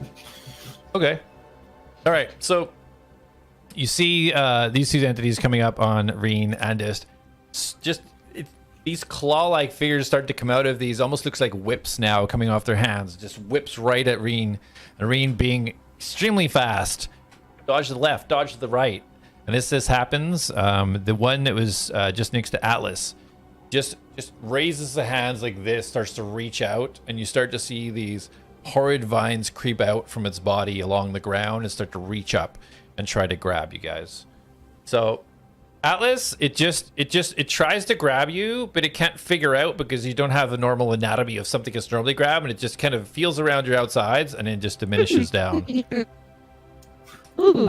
Okay. All right. So you see these two entities coming up on Reen and these claw-like figures start to come out of these. Almost looks like whips now coming off their hands. Just whips right at Reen. And Reen being extremely fast. Dodge to the left, dodge to the right. And as this happens, the one that was just next to Atlas just raises the hands like this, starts to reach out, and you start to see these horrid vines creep out from its body along the ground and start to reach up and try to grab you guys. So Atlas, it tries to grab you, but it can't figure out because you don't have the normal anatomy of something it's normally grab, and it just kind of feels around your outsides and then just diminishes down. Ooh.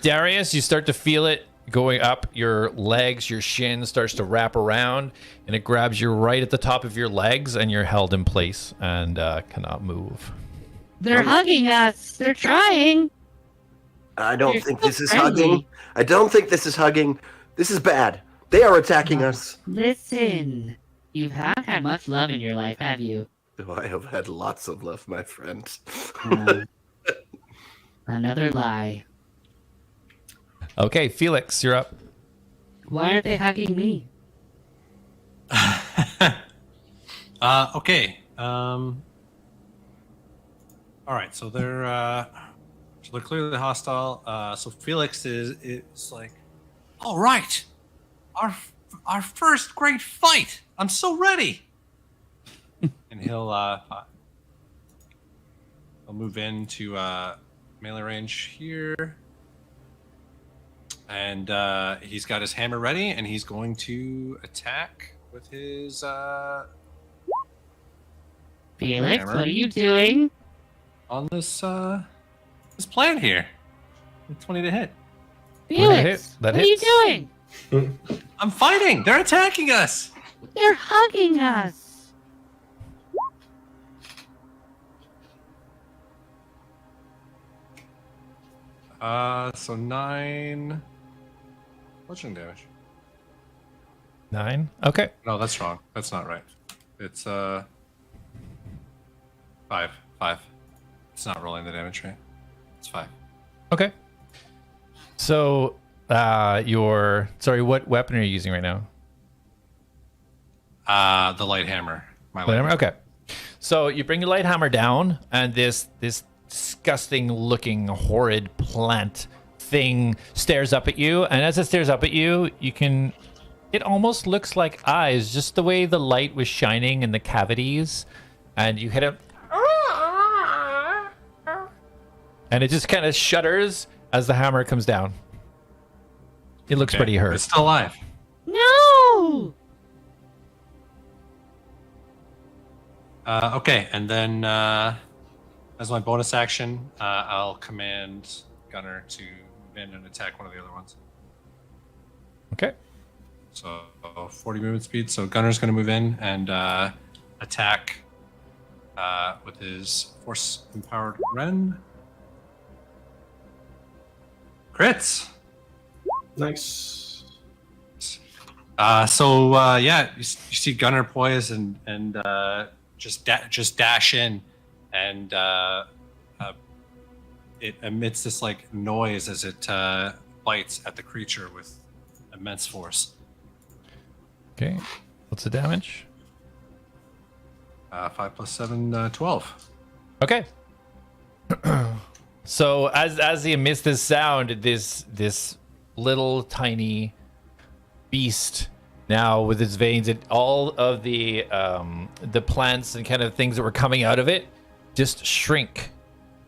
Darius, you start to feel it going up your legs, your shin starts to wrap around, and it grabs you right at the top of your legs, and you're held in place and cannot move. They're hugging us. They're trying. I don't You're think so this is friendly. hugging. I don't think this is hugging. This is bad. They are attacking us. Listen, you haven't had much love in your life, have you? Oh, I have had lots of love, my friend. Another lie. Okay, Felix, you're up. Why aren't they hugging me? Okay. All right. So they're So they're clearly hostile. So Felix is like, all right, our first great fight. I'm so ready. And he'll move into melee range here, and he's got his hammer ready, and he's going to attack with his Felix, hammer what are you doing? on this plan here. 20 to hit. Felix, That what are you hits. doing? I'm fighting. They're attacking us. They're hugging us. So 9 bludgeoning damage. 9. Okay. No, that's wrong. That's not right. It's 5. 5. It's not rolling the damage, right? It's 5. Okay. So, sorry, what weapon are you using right now? The light hammer. My Light hammer? Okay. So you bring your light hammer down, and this disgusting looking horrid plant thing stares up at you, and as it stares up at you, it almost looks like eyes, just the way the light was shining in the cavities, and you hit it, and it just kind of shudders as the hammer comes down. It looks pretty hurt. It's still alive. No! Okay, and then as my bonus action, I'll command Gunner to move in and attack one of the other ones. Okay. So 40 movement speed. So Gunner's going to move in and attack with his force empowered Ren. Crits. Nice. You see Gunner poise and just dash in, and it emits this like noise as it bites at the creature with immense force. Okay. What's the damage? 5 + 7, 12. Okay. So as he emits this sound, this little tiny beast now with its veins and all of the plants and kind of things that were coming out of it just shrink,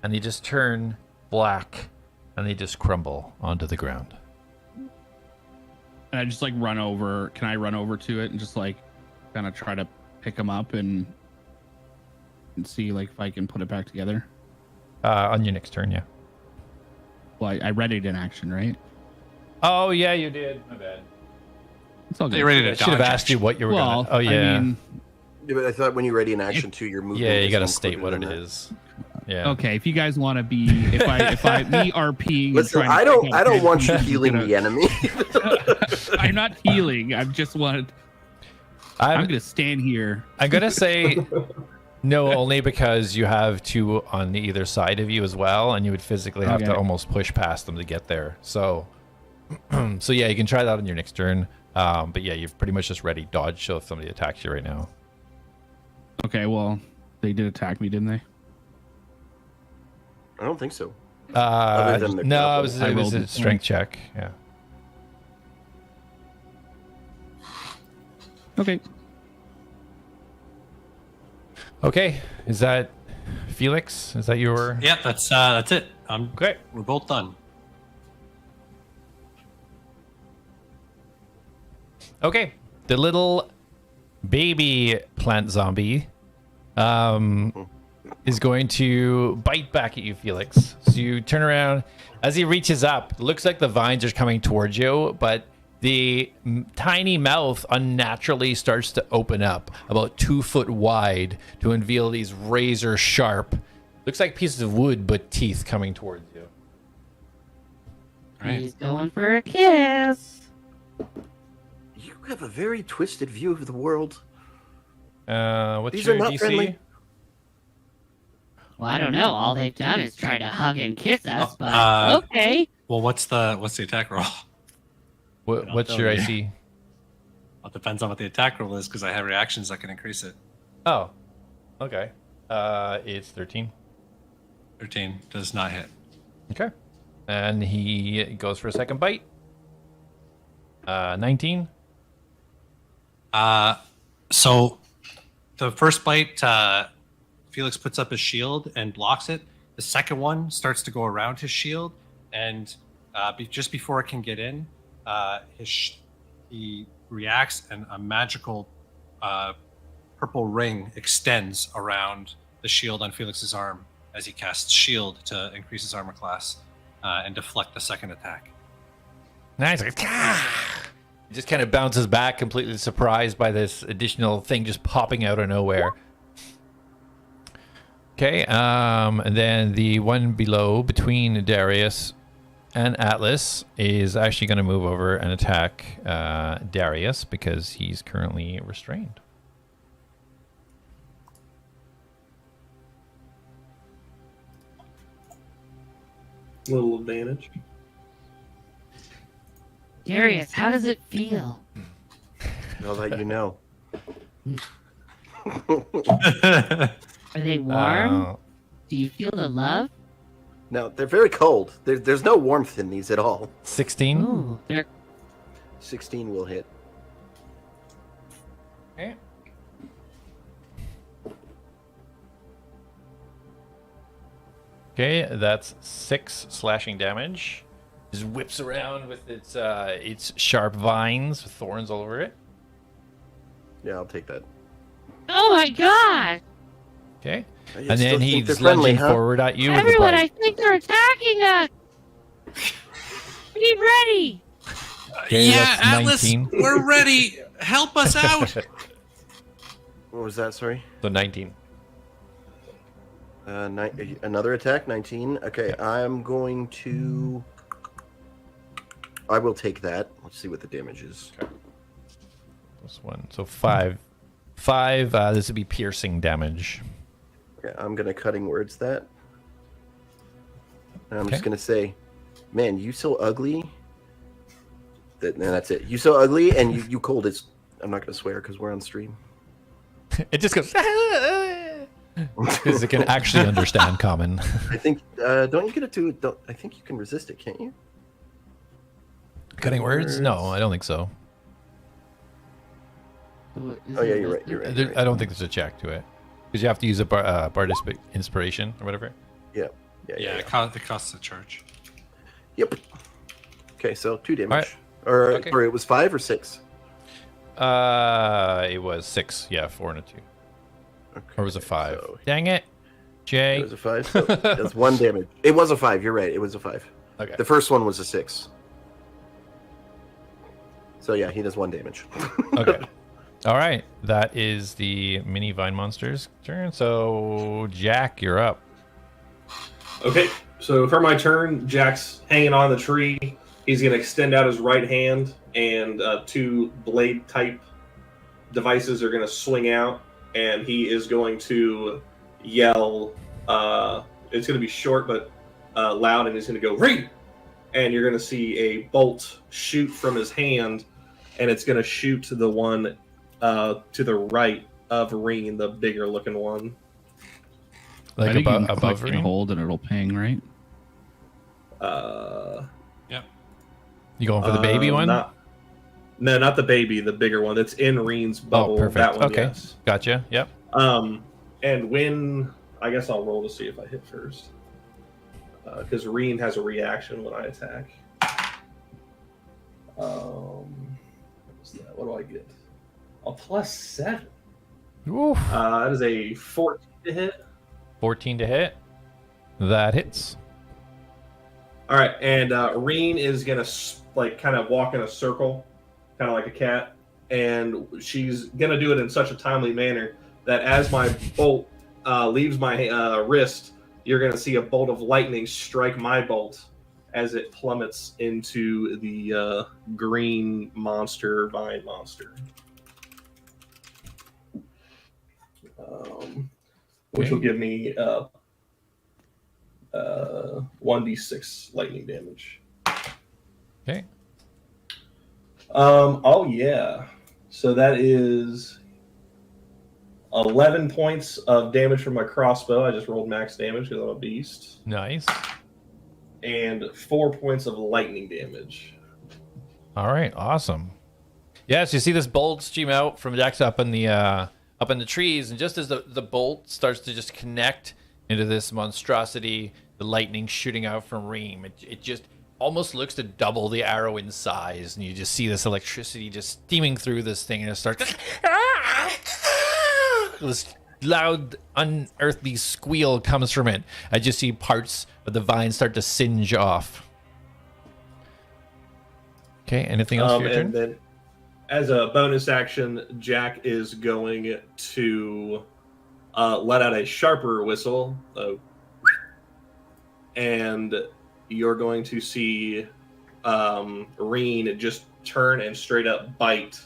and they just turn black, and they just crumble onto the ground. And I just like run over. Can I run over to it and just like kind of try to pick him up and see like if I can put it back together? On your next turn, yeah. Well, I read it in action, right? Oh yeah, you did. My bad. It's all good. You're ready to I should have dodge asked you what you were Well, gonna. Oh yeah. I mean, Yeah, but I thought when you're ready in action too, your movement. Yeah, you is got to state what included it in that. is. Yeah. okay, if you guys want to be, if I me RPing. and Listen, trying to I don't pick up want you heads, healing gonna- the enemy. I'm not healing. I'm just wanted. I'm gonna stand here. I'm gonna say no, only because you have two on either side of you as well, and you would physically have to Okay. almost push past them to get there. So, so yeah, you can try that on your next turn. But yeah, you're pretty much just ready dodge. So if somebody attacks you right now, Okay, well, they did attack me, didn't they? I don't think so. Other than the no, grapple. it was I a rolled- strength check. Yeah. Okay. Okay, is that Felix? Is that your? Yeah, that's it. Great. We're both done. Okay, the little baby plant zombie is going to bite back at you, Felix. So you turn around. As he reaches up, it looks like the vines are coming towards you, but the tiny mouth unnaturally starts to open up about 2 foot wide to unveil these razor sharp, looks like pieces of wood, but teeth coming towards you. Right. He's going for a kiss. You have a very twisted view of the world. What's These your are not DC? friendly. Well, I don't know. All they've done is try to hug and kiss us, but okay. Well, what's the attack roll? What's tell your you. IC? Well, it depends on what the attack roll is because I have reactions that can increase it. Oh, okay. It's 13. 13 does not hit. Okay. And he goes for a second bite. 19. So the first bite, Felix puts up his shield and blocks it. The second one starts to go around his shield, and just before it can get in, he reacts, and a magical purple ring extends around the shield on Felix's arm as he casts shield to increase his armor class and deflect the second attack. Nice. Like, ah! He just kind of bounces back, completely surprised by this additional thing just popping out of nowhere. Okay, and then the one below, between Darius and A.T.L.A.S, is actually going to move over and attack Darius because he's currently restrained. Little advantage. Darius, how does it feel? Now that you know. Are they warm? Do you feel the love? No, they're very cold. There's no warmth in these at all. 16. Ooh, they're 16 will hit. Okay. Okay, that's 6 slashing damage. Just whips around with its sharp vines with thorns all over it. Yeah, I'll take that. Oh my god! Okay. You And still then think he's they're friendly, lunging huh? forward at you with a Everyone, I bite. think they're attacking us! Be ready! Okay, Yeah, that's Atlas, 19. we're ready. Help us out. What was that? Sorry. So 19. Another attack, 19. Okay, I'm going to. I will take that. Let's see what the damage is. Plus 1. So 5. 5, this would be piercing damage. Okay, I'm gonna cutting words that. And I'm Okay. just gonna say, man, you so ugly. And that's it. You so ugly, and you cold as. I'm not gonna swear because we're on stream. It just goes because it can actually understand common. I think. Don't you get it to? I think you can resist it, can't you? Cutting words? No, I don't think so. Oh yeah, you're right. You're right. You're right. I don't think there's a check to it because you have to use a Bard's inspiration or whatever. Yeah. Yeah, it costs a charge. Yep. Okay, so 2 damage. Alright. Or Okay. sorry, it was 5 or 6. It was 6. Yeah, 4 and a 2. Okay, Or was it 5? so Dang it, Jay. it was a 5. So that's 1 damage. It was a 5. You're right. It was a 5. Okay. The first one was a 6. So yeah, he does 1 damage. Okay. All right. That is the mini vine monster's turn. So Jak, you're up. Okay, so for my turn, Jack's hanging on the tree. He's going to extend out his right hand, and 2 blade-type devices are going to swing out, and he is going to yell. It's going to be short but loud, and he's going to go, "Read!" And you're going to see a bolt shoot from his hand, and it's going to shoot the one to the right of Reen, the bigger-looking one. Like I think you can above click and ring? hold and it'll ping, right? You going for the baby one? No, not the baby. The bigger one. That's in Reen's bubble. Oh, perfect. That one, Okay. yes. Gotcha. Yep. And when I guess I'll roll to see if I hit first, because Reen has a reaction when I attack. What's that? What do I get? A +7. Oof. That is a 14 to hit. 14 to hit. That hits. All right, and Reen is gonna kind of walk in a circle, kind of like a cat, and she's gonna do it in such a timely manner that as my bolt leaves my wrist, you're gonna see a bolt of lightning strike my bolt as it plummets into the green monster, vine monster, which will give me 1d6 lightning damage. Okay. Oh yeah. So that is 11 points of damage from my crossbow. I just rolled max damage because I'm a beast. Nice. and 4 points of lightning damage. All right, awesome. Yes, you see this bolt stream out from Jack's up in the trees, and just as the bolt starts to just connect into this monstrosity, the lightning shooting out from Reem, it just almost looks to double the arrow in size, and you just see this electricity just steaming through this thing, and it starts this loud, unearthly squeal comes from it. I just see parts of the vine start to singe off. Okay, anything else for your turn? And then, as a bonus action, Jak is going to let out a sharper whistle, and you're going to see Reen just turn and straight up bite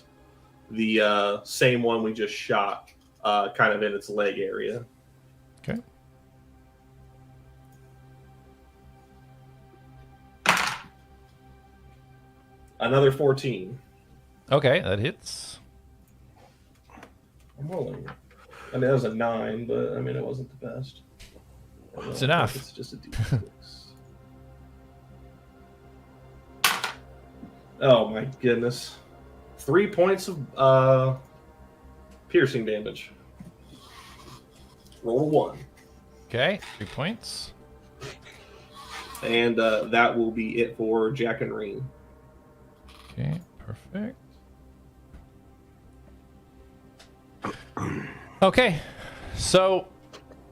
the same one we just shot, kind of in its leg area. Okay. Another 14. Okay, that hits. I'm rolling. I mean, that was a 9, but I mean, it wasn't the best. It's enough. It's just a D6. Oh my goodness. 3 points of piercing damage. Roll 1. Okay, 3 points. And that will be it for Jak and Reen. Okay, perfect. Okay, so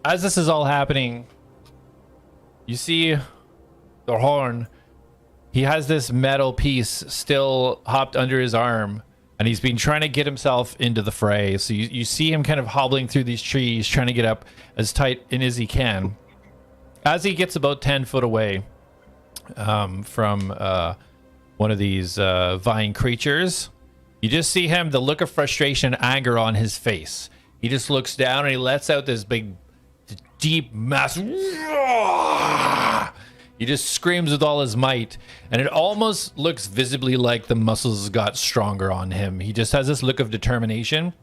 as this is all happening, you see the horn. He has this metal piece still hopped under his arm, and he's been trying to get himself into the fray. So you see him kind of hobbling through these trees, trying to get up as tight in as he can. As he gets about 10 foot away from one of these vine creatures, you just see him, the look of frustration and anger on his face. He just looks down and he lets out this big, deep, massive... He just screams with all his might, and it almost looks visibly like the muscles got stronger on him. He just has this look of determination.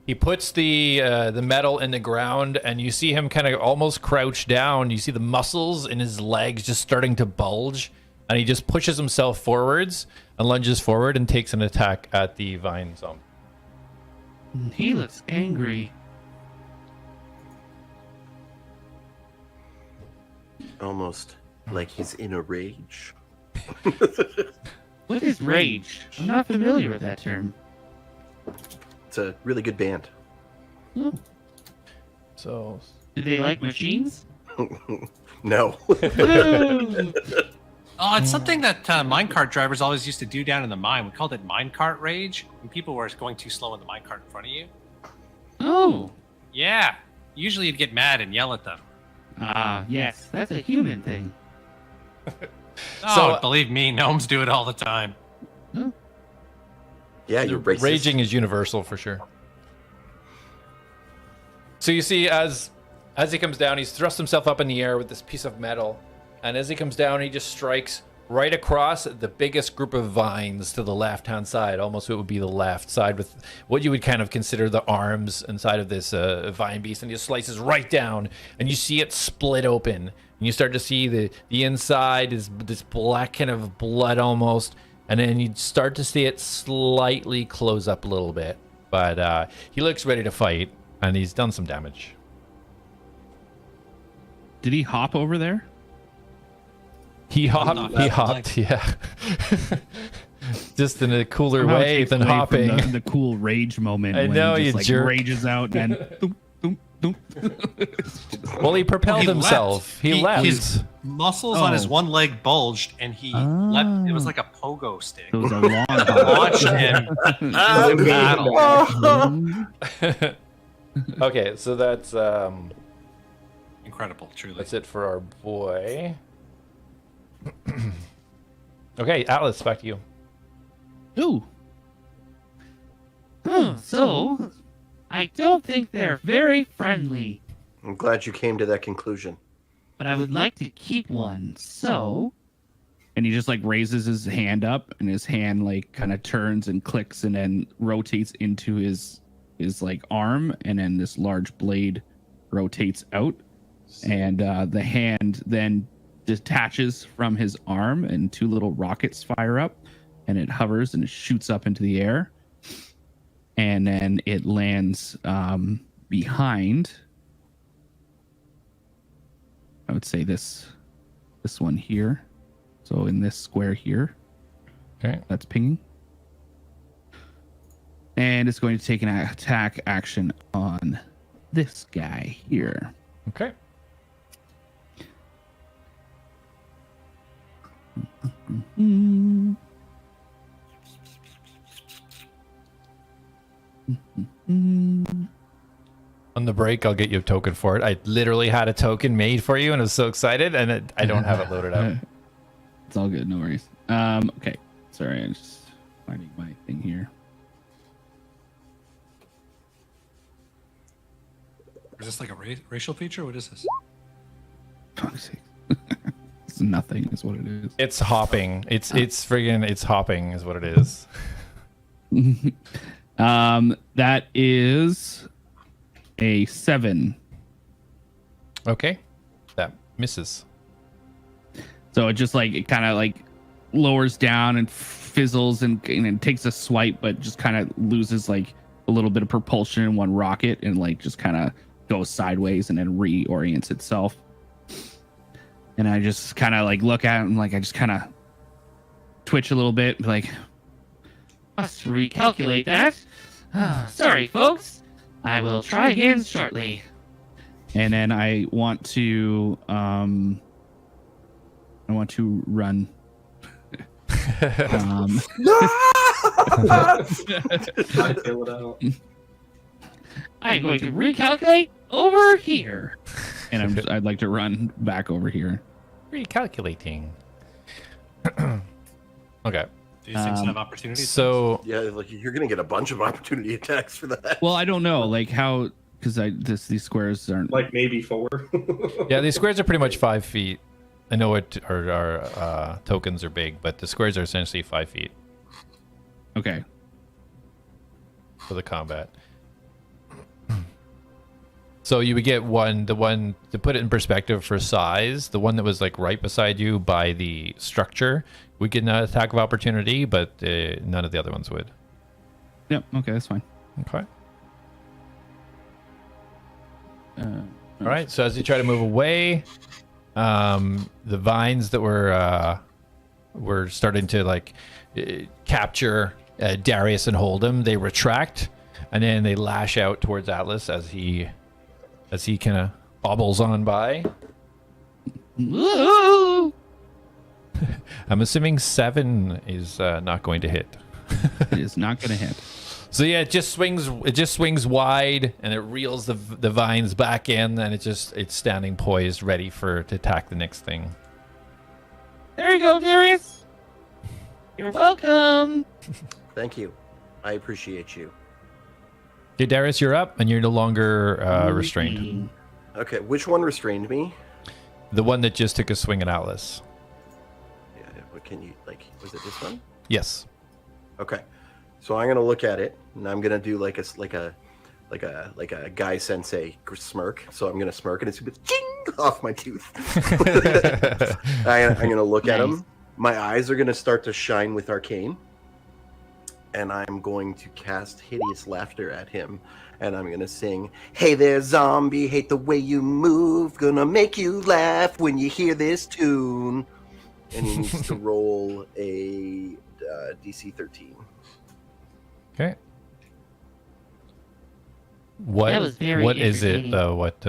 He puts the metal in the ground, and you see him kind of almost crouch down. You see the muscles in his legs just starting to bulge, and he just pushes himself forwards and lunges forward and takes an attack at the vine zombie. He looks angry. Almost like he's in a rage. What is rage? I'm not familiar with that term. It's a really good band. Oh. So, Do they like machines? No. Oh, it's something that minecart drivers always used to do down in the mine. We called it minecart rage. When people were going too slow in the minecart in front of you. Oh. Yeah. Usually you'd get mad and yell at them. Ah, yes. That's a human thing. Oh, believe me, gnomes do it all the time. Huh? Yeah, you're racist. raging is universal for sure. So you see, as he comes down, he's thrust himself up in the air with this piece of metal, and as he comes down, he just strikes right across the biggest group of vines to the left-hand side. Almost it would be the left side with what you would kind of consider the arms inside of this vine beast, and he just slices right down, and you see it split open, and you start to see the inside is this black kind of blood almost, and then you start to see it slightly close up a little bit, but he looks ready to fight, and he's done some damage. Did he hop over there? He hopped, yeah. Just in a cooler Somehow it way takes than away from hopping. the cool rage moment. I when know, he you just, like, jerk. rages out and then doom, doom, doom. Well, he propelled He himself. leapt. He left. His muscles on his Oh. one leg bulged, and he leapt. It was like a pogo stick. It was a long hop. Watched him battle. Okay, so that's Incredible, truly. it for our boy. Okay, Atlas, back to you. Ooh. So, I don't think they're very friendly, I'm glad you came to that conclusion. but I would like to keep one. So, And he just like raises his hand up, and his hand like kind of turns and clicks and then rotates into his like arm, and then this large blade rotates out, and the hand then detaches from his arm, and 2 little rockets fire up, and it hovers and it shoots up into the air, and then it lands behind. I would say this one here. So in this square here. Okay. That's pinging. And it's going to take an attack action on this guy here. Okay. On the break, I'll get you a token for it. I literally had a token made for you and I was so excited, and I don't have it loaded up. It's all good, no worries. Okay. Sorry, I'm just finding my thing here. Is this like a racial feature? What is this? Fuck's sake. It's nothing is what it is. It's hopping. It's friggin' it's hopping is what it is. That is a 7. Okay. That misses. So it just like it kind of like lowers down and fizzles and takes a swipe, but just kind of loses like a little bit of propulsion in one rocket and like just kind of goes sideways and then reorients itself. And I just kind of like look at it and like I just kind of twitch a little bit, like Must recalculate that. Sorry, folks. I will try again shortly. and then I want to run. I fill it out. I'm going to recalculate over here. And I'd like to run back over here. Recalculating. Okay. These things have opportunities. So Yeah, like you're gonna get a bunch of opportunity attacks for that. Well, I don't know, like how, because these squares aren't. Like maybe 4. yeah, these squares are pretty much 5 feet. I know our tokens are big, but the squares are essentially 5 feet Okay. for the combat. So you would get the one to put it in perspective for size, the one that was like right beside you by the structure would get an attack of opportunity, but none of the other ones would. Yep. Okay, that's fine. Okay. All right. So as you try to move away, the vines that were starting to like capture Darius and hold him, they retract, and then they lash out towards Atlas as he kind of bobbles on by. Woo! I'm assuming 7 is not going to hit. It is not going to hit. So yeah, it just swings wide, and it reels the vines back in, and it's standing poised, ready to attack the next thing. There you go, Darius. You're welcome. Thank you. I appreciate you. Okay, Darius, you're up, and you're no longer restrained. Okay, which one restrained me? The one that just took a swing at Atlas. Yeah, what can you was it this one? Yes. Okay. So I'm gonna look at it, and I'm gonna do like a guy sensei smirk. So I'm gonna smirk, and it's gonna be ching off my tooth. I'm gonna look at him. My eyes are gonna start to shine with arcane, and I'm going to cast hideous laughter at him, and I'm gonna sing, "Hey there, zombie, hate the way you move, gonna make you laugh when you hear this tune." And he needs to roll a DC 13. Okay. What That was very what is it entertaining. though? What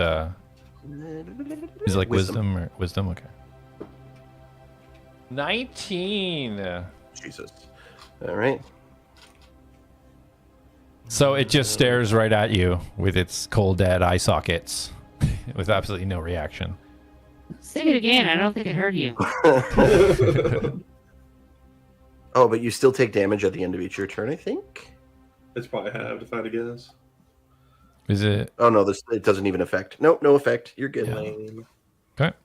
is it like Wisdom. wisdom or wisdom? Okay. 19. Jesus. All right. So it just stares right at you with its cold dead eye sockets with absolutely no reaction. Say it again. I don't think I heard you. Oh, but you still take damage at the end of each your turn, I think? It's probably halved if I had to guess. Is it Oh, no, it doesn't even affect. Nope, no effect. You're good. Yeah. Lame. okay?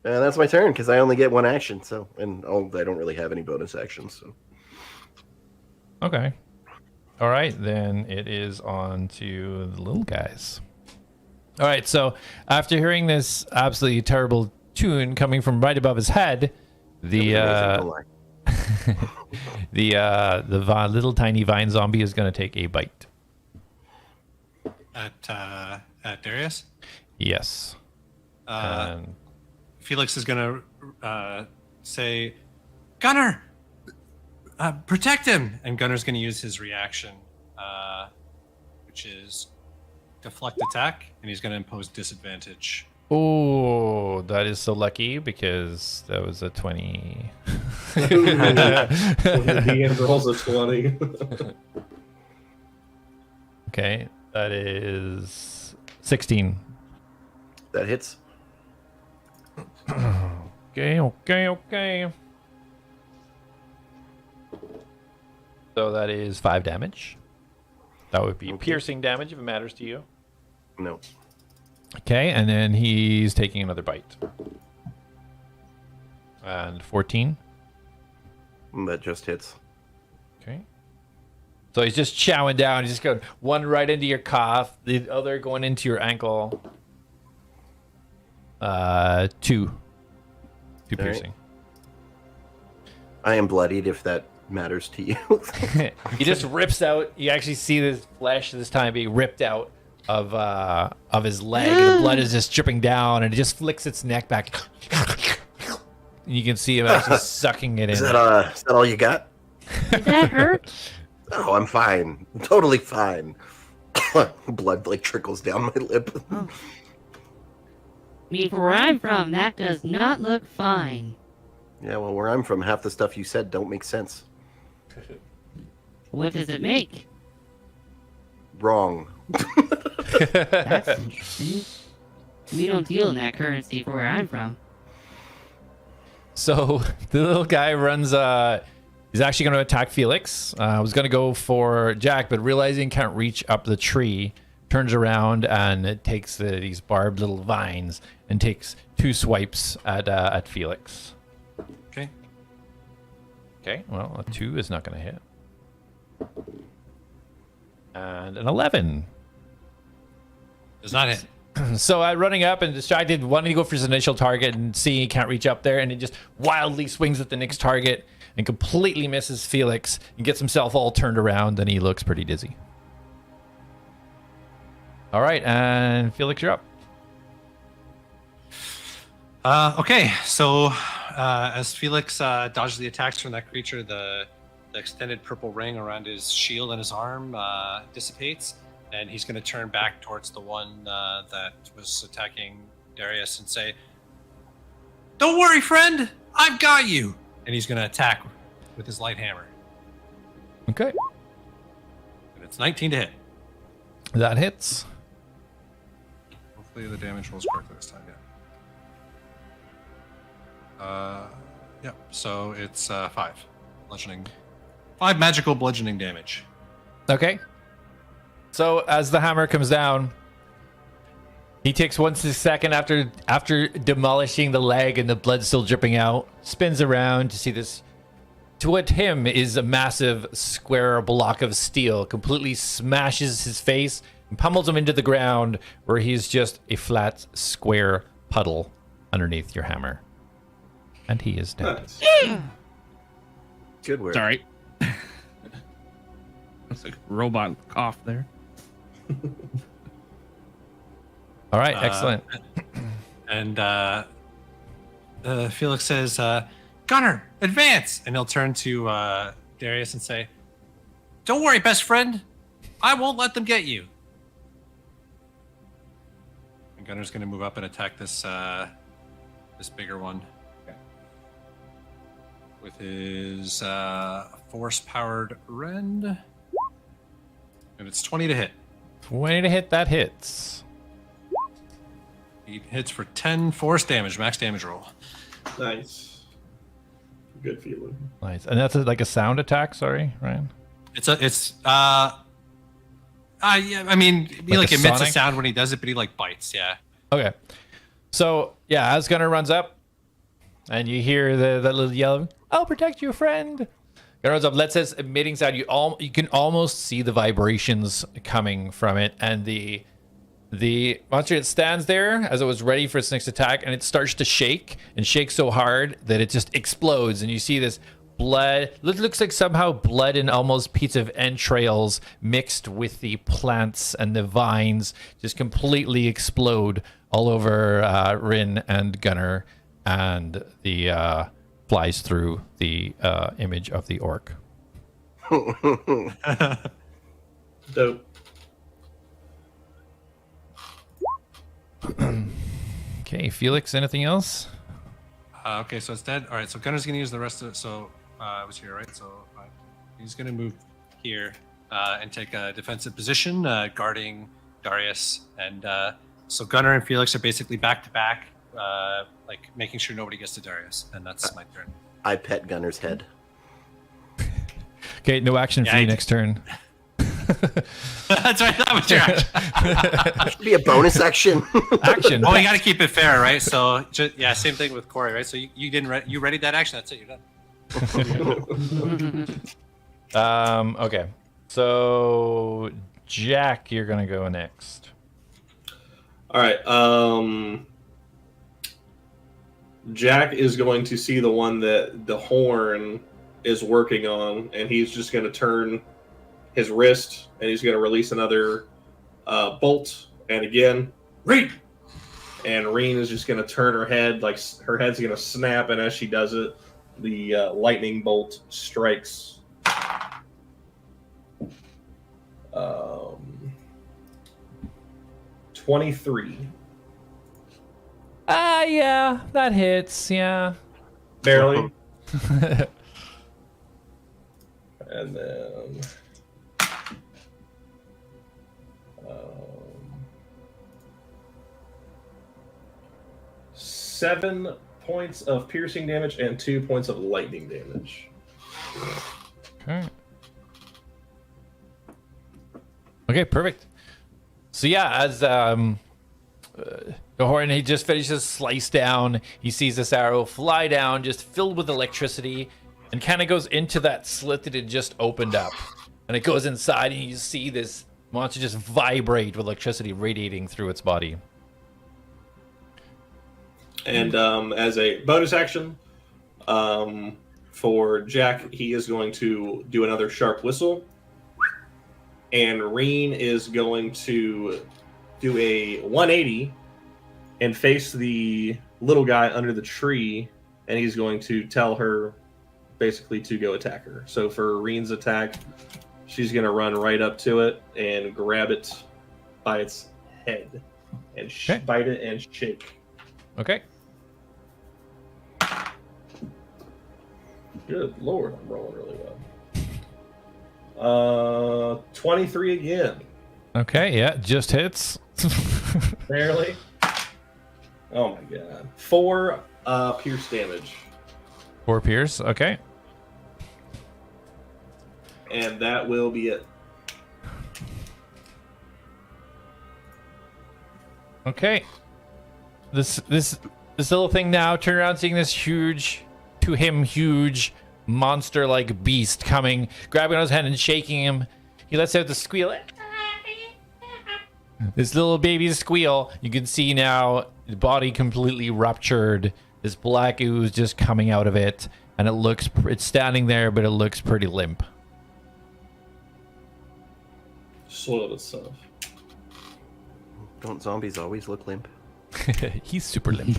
And that's my turn, because I only get one action, so... And I don't really have any bonus actions, so... Okay. All right, then it is on to the little guys. All right, so after hearing this absolutely terrible tune coming from right above his head, the little tiny vine zombie is going to take a bite. At Darius? Yes. And Felix is going to say, Gunner, protect him. And Gunner's going to use his reaction, which is deflect attack, and he's going to impose disadvantage. oh, that is so lucky because that was a 20. When the DM rolls a 20. Okay, that is 16. That hits. Okay. So that is 5 damage. That would be piercing damage if it matters to you. No. Okay, and then he's taking another bite. And 14. That just hits. Okay. So he's just chowing down. He's just going one right into your calf, the other going into your ankle. 2 piercing. I am bloodied if that matters to you. He just rips out. You actually see this flesh this time being ripped out of his leg, and the blood is just dripping down, and it just flicks its neck back. And you can see him actually sucking it in. Is that all you got? Did that hurt? Oh, I'm fine. Totally fine. Blood like trickles down my lip. I mean, where I'm from, that does not look fine. Yeah, well, where I'm from, half the stuff you said don't make sense. What does it make? Wrong. That's interesting. We don't deal in that currency for where I'm from. So the little guy runs. He's actually going to attack Felix. Was going to go for Jak, but realizing he can't reach up the tree, turns around and it takes these barbed little vines and takes 2 swipes at Felix. Okay. Okay, well, a 2 is not going to hit. And an 11. Does not hit. So running up and distracted, wanting to go for his initial target and seeing he can't reach up there, and he just wildly swings at the next target and completely misses Felix and gets himself all turned around, and he looks pretty dizzy. All right, and Felix, you're up. Okay, so as Felix dodges the attacks from that creature, the extended purple ring around his shield and his arm dissipates, and he's going to turn back towards the one that was attacking Darius and say, "Don't worry, friend, I've got you!" And he's going to attack with his light hammer. Okay. And it's 19 to hit. That hits. Hopefully the damage rolls correctly this time, yeah. Yep, so it's 5 bludgeoning. 5 magical bludgeoning damage. Okay. So as the hammer comes down, he takes 1 second after demolishing the leg and the blood still dripping out, spins around to see this. To what him is a massive square block of steel, completely smashes his face and pummels him into the ground, where he's just a flat square puddle underneath your hammer. And he is dead. Nice. Good work. Sorry. That's like a robot cough there. All right, excellent. And Felix says, "Gunner, advance!" And he'll turn to Darius and say, "Don't worry, best friend. I won't let them get you." And Gunner's going to move up and attack this bigger one with his force-powered rend. And it's 20 to hit. 20 to hit, that hits. He hits for 10 force damage, max damage roll. Nice. Good feeling. Nice. And that's like a sound attack, sorry, Ryan? Yeah, I mean, he Like like a emits a sonic? sound when he does it, but he like bites, yeah. Okay. So, yeah, as Gunner runs up, and you hear that little yell, "I'll protect you, friend." Gunner runs up, lets us emitting sound. You can almost see the vibrations coming from it, and the The monster, it stands there as it was ready for its next attack, and it starts to shake and shake so hard that it just explodes. And you see this blood. It looks like somehow blood and almost pieces of entrails mixed with the plants and the vines just completely explode all over Rin and Gunnar, and the flies through the image of the orc. Dope. Okay, Felix, anything else? Okay, so it's dead. All right, so Gunnar's gonna use the rest of it. So I was here, right? So he's gonna move here and take a defensive position, guarding Darius. And so Gunnar and Felix are basically back to back, like making sure nobody gets to Darius. And that's my turn. I pet Gunner's head. Okay, no action for you next turn. That's right. That was your action. Should be a bonus action. Action. Oh, you got to keep it fair, right? So, yeah, same thing with Corey, right? So you didn't you readied that action. That's it. You're done. Okay. So, Jak, you're gonna go next. All right. Jak is going to see the one that the horn is working on, and he's just going to turn his wrist, and he's going to release another bolt, and again, Reen! And Reen is just going to turn her head, like her head's going to snap, and as she does it, the lightning bolt strikes 23. Yeah, that hits, yeah. Barely. And then 7 points of piercing damage and 2 points of lightning damage. Okay. Okay, perfect. So yeah, as the horn, he just finishes slice down. He sees this arrow fly down, just filled with electricity, and kind of goes into that slit that had just opened up. And it goes inside, and you see this monster just vibrate with electricity radiating through its body. And as a bonus action, for Jak, he is going to do another sharp whistle. And Reen is going to do a 180 and face the little guy under the tree, and he's going to tell her basically to go attack her. So for Reen's attack, she's going to run right up to it and grab it by its head and bite it and shake. Okay. Good Lord, I'm rolling really well. 23 again. Okay, yeah, just hits. Barely. Oh my god. 4 pierce damage. 4 pierce, okay. And that will be it. Okay. This little thing now, turn around seeing this huge, to him huge, monster-like beast coming, grabbing on his head and shaking him. He lets out the squeal. This little baby's squeal. You can see now the body completely ruptured. This black ooze just coming out of it, and it's standing there, but it looks pretty limp. Soiled itself. Don't zombies always look limp? He's super limp.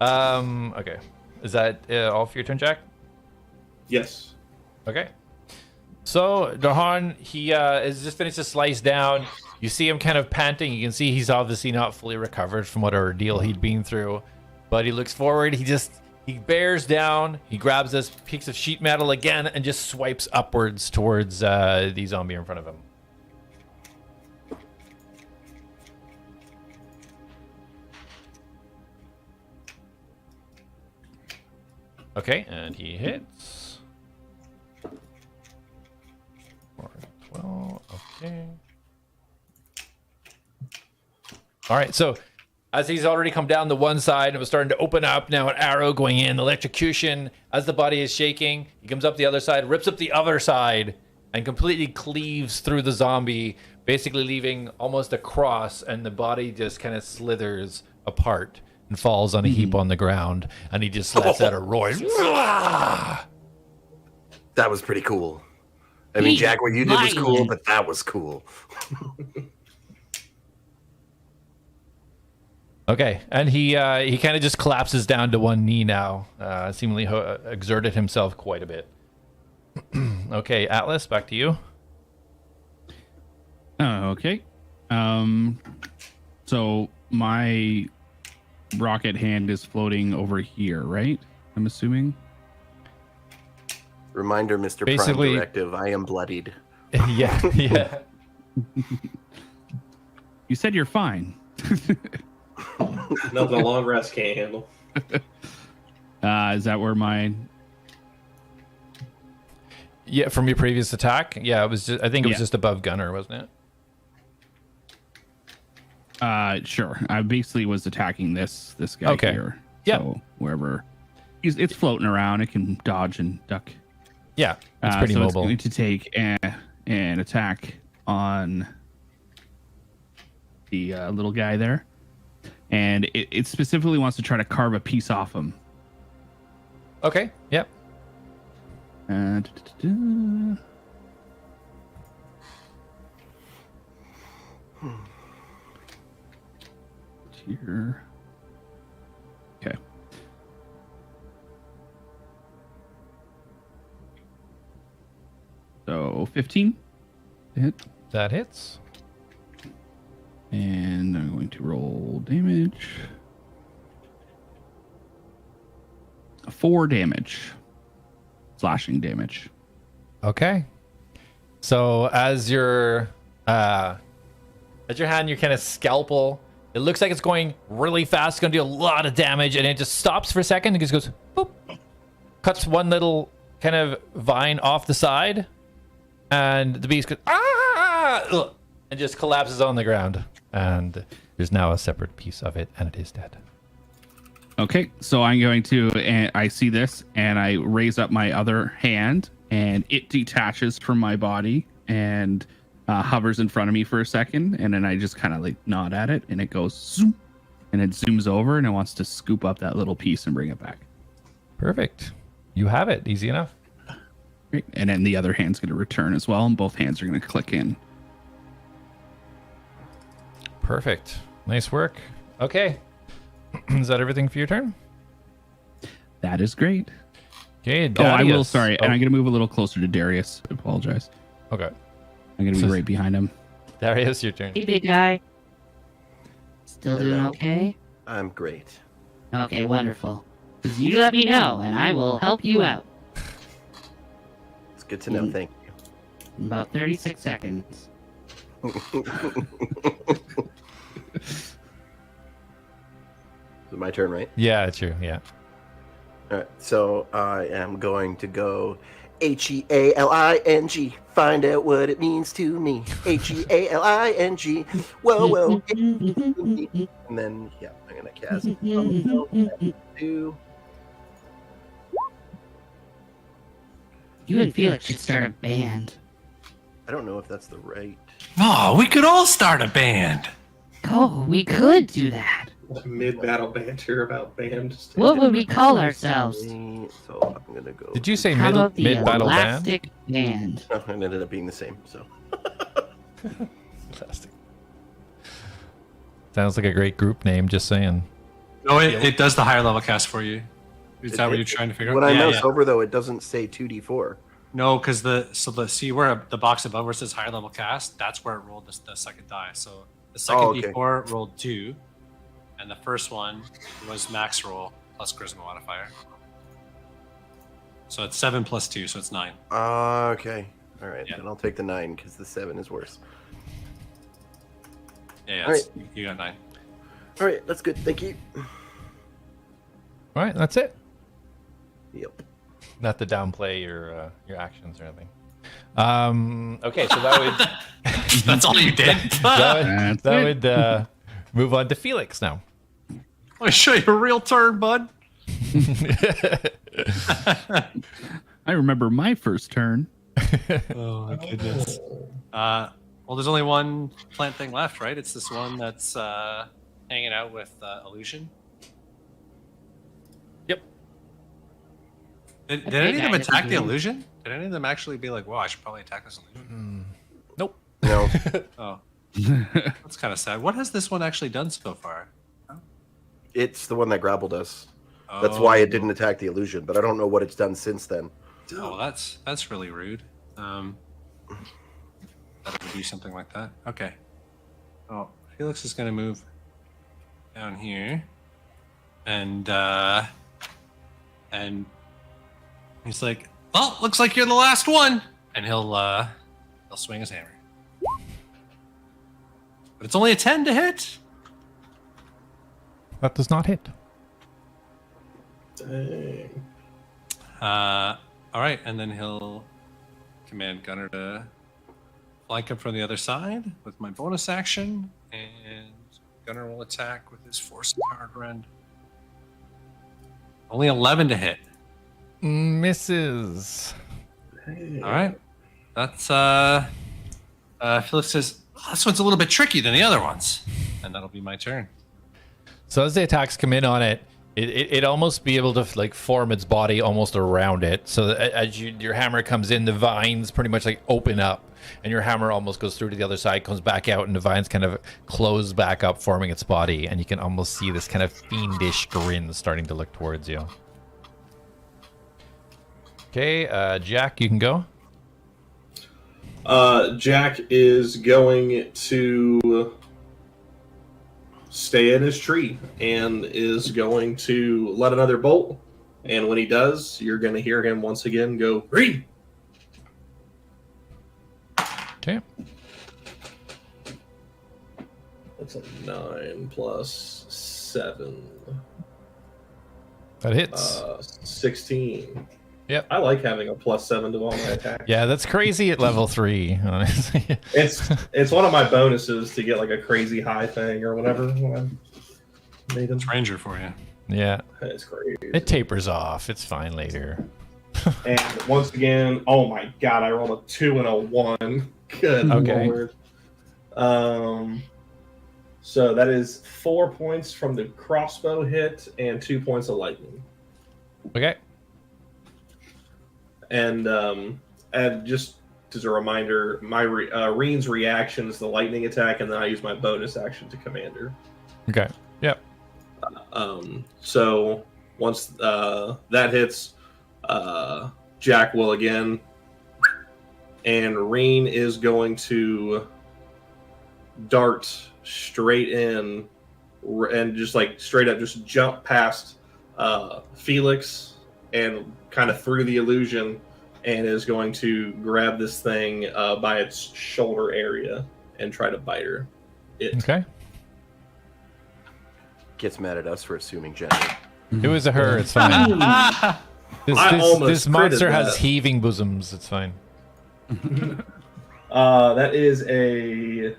Okay. Is that all for your turn, Jak? Yes. Okay. So Dahan, he has just finished to slice down. You see him kind of panting. You can see he's obviously not fully recovered from what ordeal he'd been through. But he looks forward. He bears down. He grabs this piece of sheet metal again and just swipes upwards towards the zombie in front of him. Okay, and he hits. 4, 12, okay. All right, so as he's already come down the one side, it was starting to open up. Now an arrow going in, electrocution. As the body is shaking, he comes up the other side, rips up the other side, and completely cleaves through the zombie, basically leaving almost a cross, and the body just kind of slithers apart and falls on a heap on the ground, and he just lets out a roar. That was pretty cool. I mean, Jack, what you did was cool, but that was cool. Okay, and he kind of just collapses down to one knee now, seemingly exerted himself quite a bit. Okay, Atlas, back to you. Okay. So my rocket hand is floating over here, right? I'm assuming. Reminder, Mr. Basically- Prime Directive, I am bloodied. Yeah. You said you're fine. Nothing a long rest can't handle. Is that where my... Yeah, from your previous attack. Yeah, it was just, I think it was just above Gunner, wasn't it? Sure. I basically was attacking this guy here. Yep. So wherever it's floating around, it can dodge and duck. Yeah, it's pretty so mobile. It's going to take an attack on the little guy there, and it specifically wants to try to carve a piece off him. Okay, yep. Here. Okay. So 15 to hit. That hits. And I'm going to roll damage. 4 damage. Slashing damage. Okay. So as your hand, your kind of scalpel, it looks like it's going really fast. It's going to do a lot of damage, and it just stops for a second and just goes boop, cuts one little kind of vine off the side, and the beast goes and just collapses on the ground. And there's now a separate piece of it, and it is dead. Okay, so I'm going to, and I see this, and I raise up my other hand, and it detaches from my body and hovers in front of me for a second, and then I just kind of like nod at it, and it goes zoom, and it zooms over, and it wants to scoop up that little piece and bring it back. Perfect. You have it. Easy enough. Great. And then the other hand's going to return as well, and both hands are going to click in. Perfect. Nice work. Okay. Is that everything for your turn? That is great. Okay. Oh, I will. Darius. Sorry, and I'm going to move a little closer to Darius. I apologize. Okay. I'm going to be right behind him. Darius, your turn. Hey, big guy. Still doing Hello. okay? I'm great. Okay, wonderful. Because you let me know, and I will help you out. It's good to know. Thank In about 36 seconds. you. Is it my turn, right? Yeah, it's you. Yeah. All right. So I am going to go HEALING. Find out what it means to me. HEALING. Whoa, whoa. And then, yeah, I'm going to cast. Two. You and Felix should start a band. I don't know if that's the right. Oh, we could all start a band. Oh, we could do that. Mid-battle banter about band. What would we call ourselves? So I'm going to go. Did you say How about the mid-battle band? Elastic Band? Oh, it ended up being the same. So Fantastic. Sounds like a great group name, just saying. No, it does the higher level cast for you. Is that what you're trying to figure out? when I Yeah, mouse yeah. over, though, it doesn't say 2d4. No, because see where the box above where it says higher level cast, that's where it rolled the second die. So the second okay. D4 rolled 2, and the first one was max roll plus charisma modifier. So it's 7 plus 2, so it's 9. Okay. All right. Yeah. Then I'll take the 9 because the 7 is worse. Yeah, All right. you got 9. All right. That's good. Thank you. All right, that's it. Yep. Not to downplay your actions or anything. Okay, so that would That's all you did. That's that it. would move on to Felix now. I'll show you a real turn, bud. I remember my first turn. Oh my goodness. Well, there's only one plant thing left, right? It's this one that's hanging out with Illusion. Yep. Did Okay, any of them guys, attack the again. illusion? Did any of them actually be like, "Wow, I should probably attack this illusion"? Nope. No, Oh, that's kind of sad. What has this one actually done so far? it's the one that grappled us. That's why Oh. it didn't attack the illusion, but I don't know what it's done since then. Oh, that's really rude. That it would do something like that. Okay. Oh, Felix is gonna move down here, and he's like, "Well, looks like you're the last one," and he'll swing his hammer. But it's only a 10 to hit. That does not hit. Dang. All right, and then he'll command Gunner to flank him from the other side with my bonus action, and Gunner will attack with his force powered rend. Only 11 to hit. Misses. All right, that's Felix says, "Oh, this one's a little bit tricky than the other ones," and that'll be my turn. So as the attacks come in on it, it almost be able to like form its body almost around it. So that as your hammer comes in, the vines pretty much like open up, and your hammer almost goes through to the other side, comes back out, and the vines kind of close back up, forming its body, and you can almost see this kind of fiendish grin starting to look towards you. Okay, Jak, you can go. Jak is going to stay in his tree and is going to let another bolt. And when he does, you're going to hear him once again go, "Read!" Okay. That's a 9 plus 7. That hits. 16. Yep. I like having a +7 to all my attacks. Yeah, that's crazy at level 3, honestly. It's one of my bonuses to get like a crazy high thing or whatever. When I made them. It's Ranger for you. Yeah. It's crazy. It tapers off. It's fine later. And once again, oh my god, I rolled a 2 and a 1. Good Okay. lord. So that is 4 points from the crossbow hit and 2 points of lightning. Okay. And just as a reminder, my Reen's reaction is the lightning attack, and then I use my bonus action to commander. Okay. Yep. So once that hits, Jak will again, and Reen is going to dart straight in and just like straight up just jump past Felix and kind of through the illusion, and is going to grab this thing by its shoulder area and try to bite her. Okay. Gets mad at us for assuming gender. It was a her. It's fine. This, I this, almost this monster critted has that. heaving bosoms. It's fine. That is a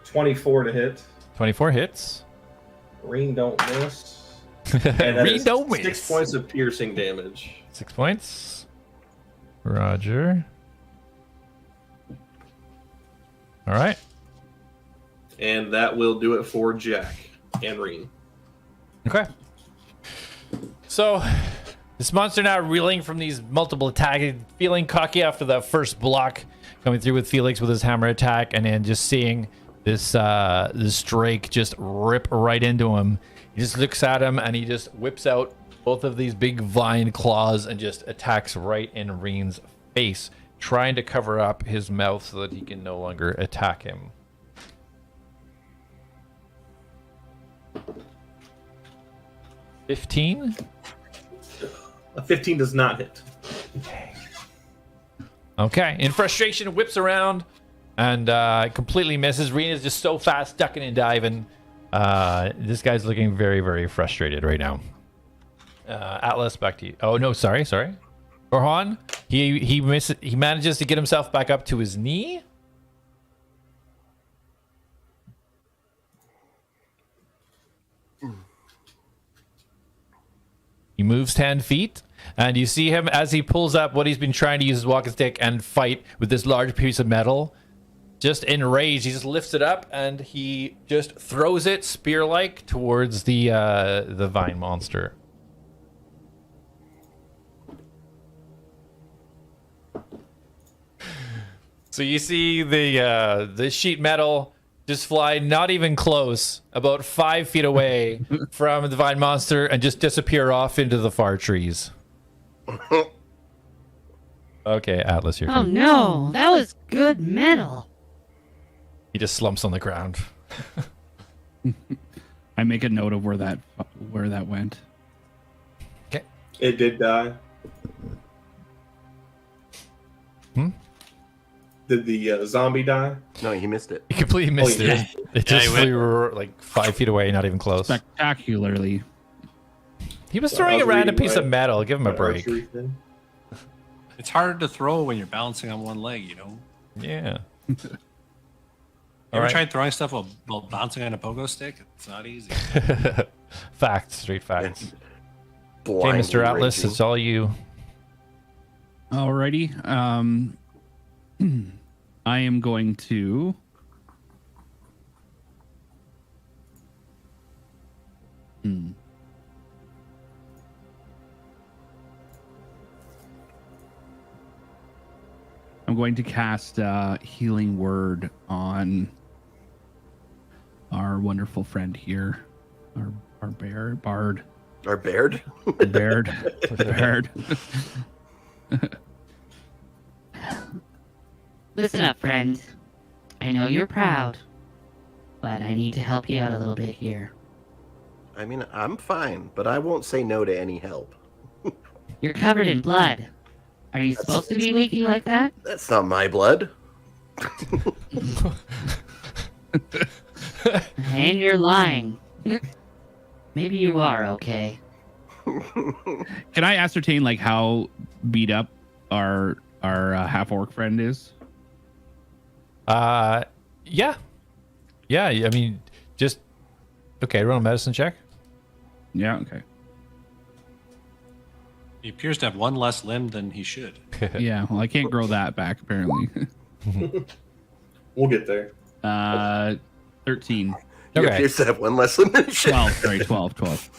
24 to hit. 24 hits. Reen don't miss. And that Reed is don't 6 miss. points of piercing damage. 6 points. Roger. All right. And that will do it for Jak and Reen. Okay. So, this monster now reeling from these multiple attacks, feeling cocky after the first block, coming through with Felix with his hammer attack, and then just seeing this this Drake just rip right into him. He just looks at him and he just whips out both of these big vine claws and just attacks right in Reen's face, trying to cover up his mouth so that he can no longer attack him. $15? A 15 does not hit. Okay. In frustration, whips around and completely misses. Rena's just so fast, ducking and diving. This guy's looking very, very frustrated right now. Atlas, back to you. Oh no, sorry. Orhan, he manages to get himself back up to his knee. He moves 10 feet. And you see him as he pulls up what he's been trying to use his walking stick and fight with this large piece of metal. Just enraged, he just lifts it up and he just throws it spear-like towards the vine monster. So you see the sheet metal just fly not even close, about 5 feet away from the vine monster and just disappear off into the far trees. Okay, Atlas, you're Oh good. no, that was good metal. He just slumps on the ground. I make a note of where that went. Okay. It did die. Did the zombie die? No, he missed it. You completely missed Oh, yeah. it. It just he went- flew like 5 feet away, not even close. Spectacularly. He was I throwing was a random reading piece my- of metal. Give him a My break. archery thing. It's hard to throw when you're balancing on one leg, you know? Yeah. You All ever right. tried throwing stuff while bouncing on a pogo stick? It's not easy. Facts, straight facts. It's Okay, blindly Mr. Atlas, raging. it's all you. Alrighty. I am going to. I'm going to cast Healing Word on our wonderful friend here, our bard. Our Baird? Baird. Listen up, friend. I know you're proud, but I need to help you out a little bit here. I mean, I'm fine, but I won't say no to any help. You're covered in blood. Are you supposed to be leaking like that? That's not my blood. And you're lying. Maybe you are okay. Can I ascertain like how beat up our half orc friend is? Yeah. Yeah, I mean, just... Okay, roll a medicine check. Yeah. Okay. He appears to have one less limb than he should. Yeah. Well, I can't grow that back apparently. We'll get there. 13. He Okay. appears to have one less elimination. 12. Sorry. 12.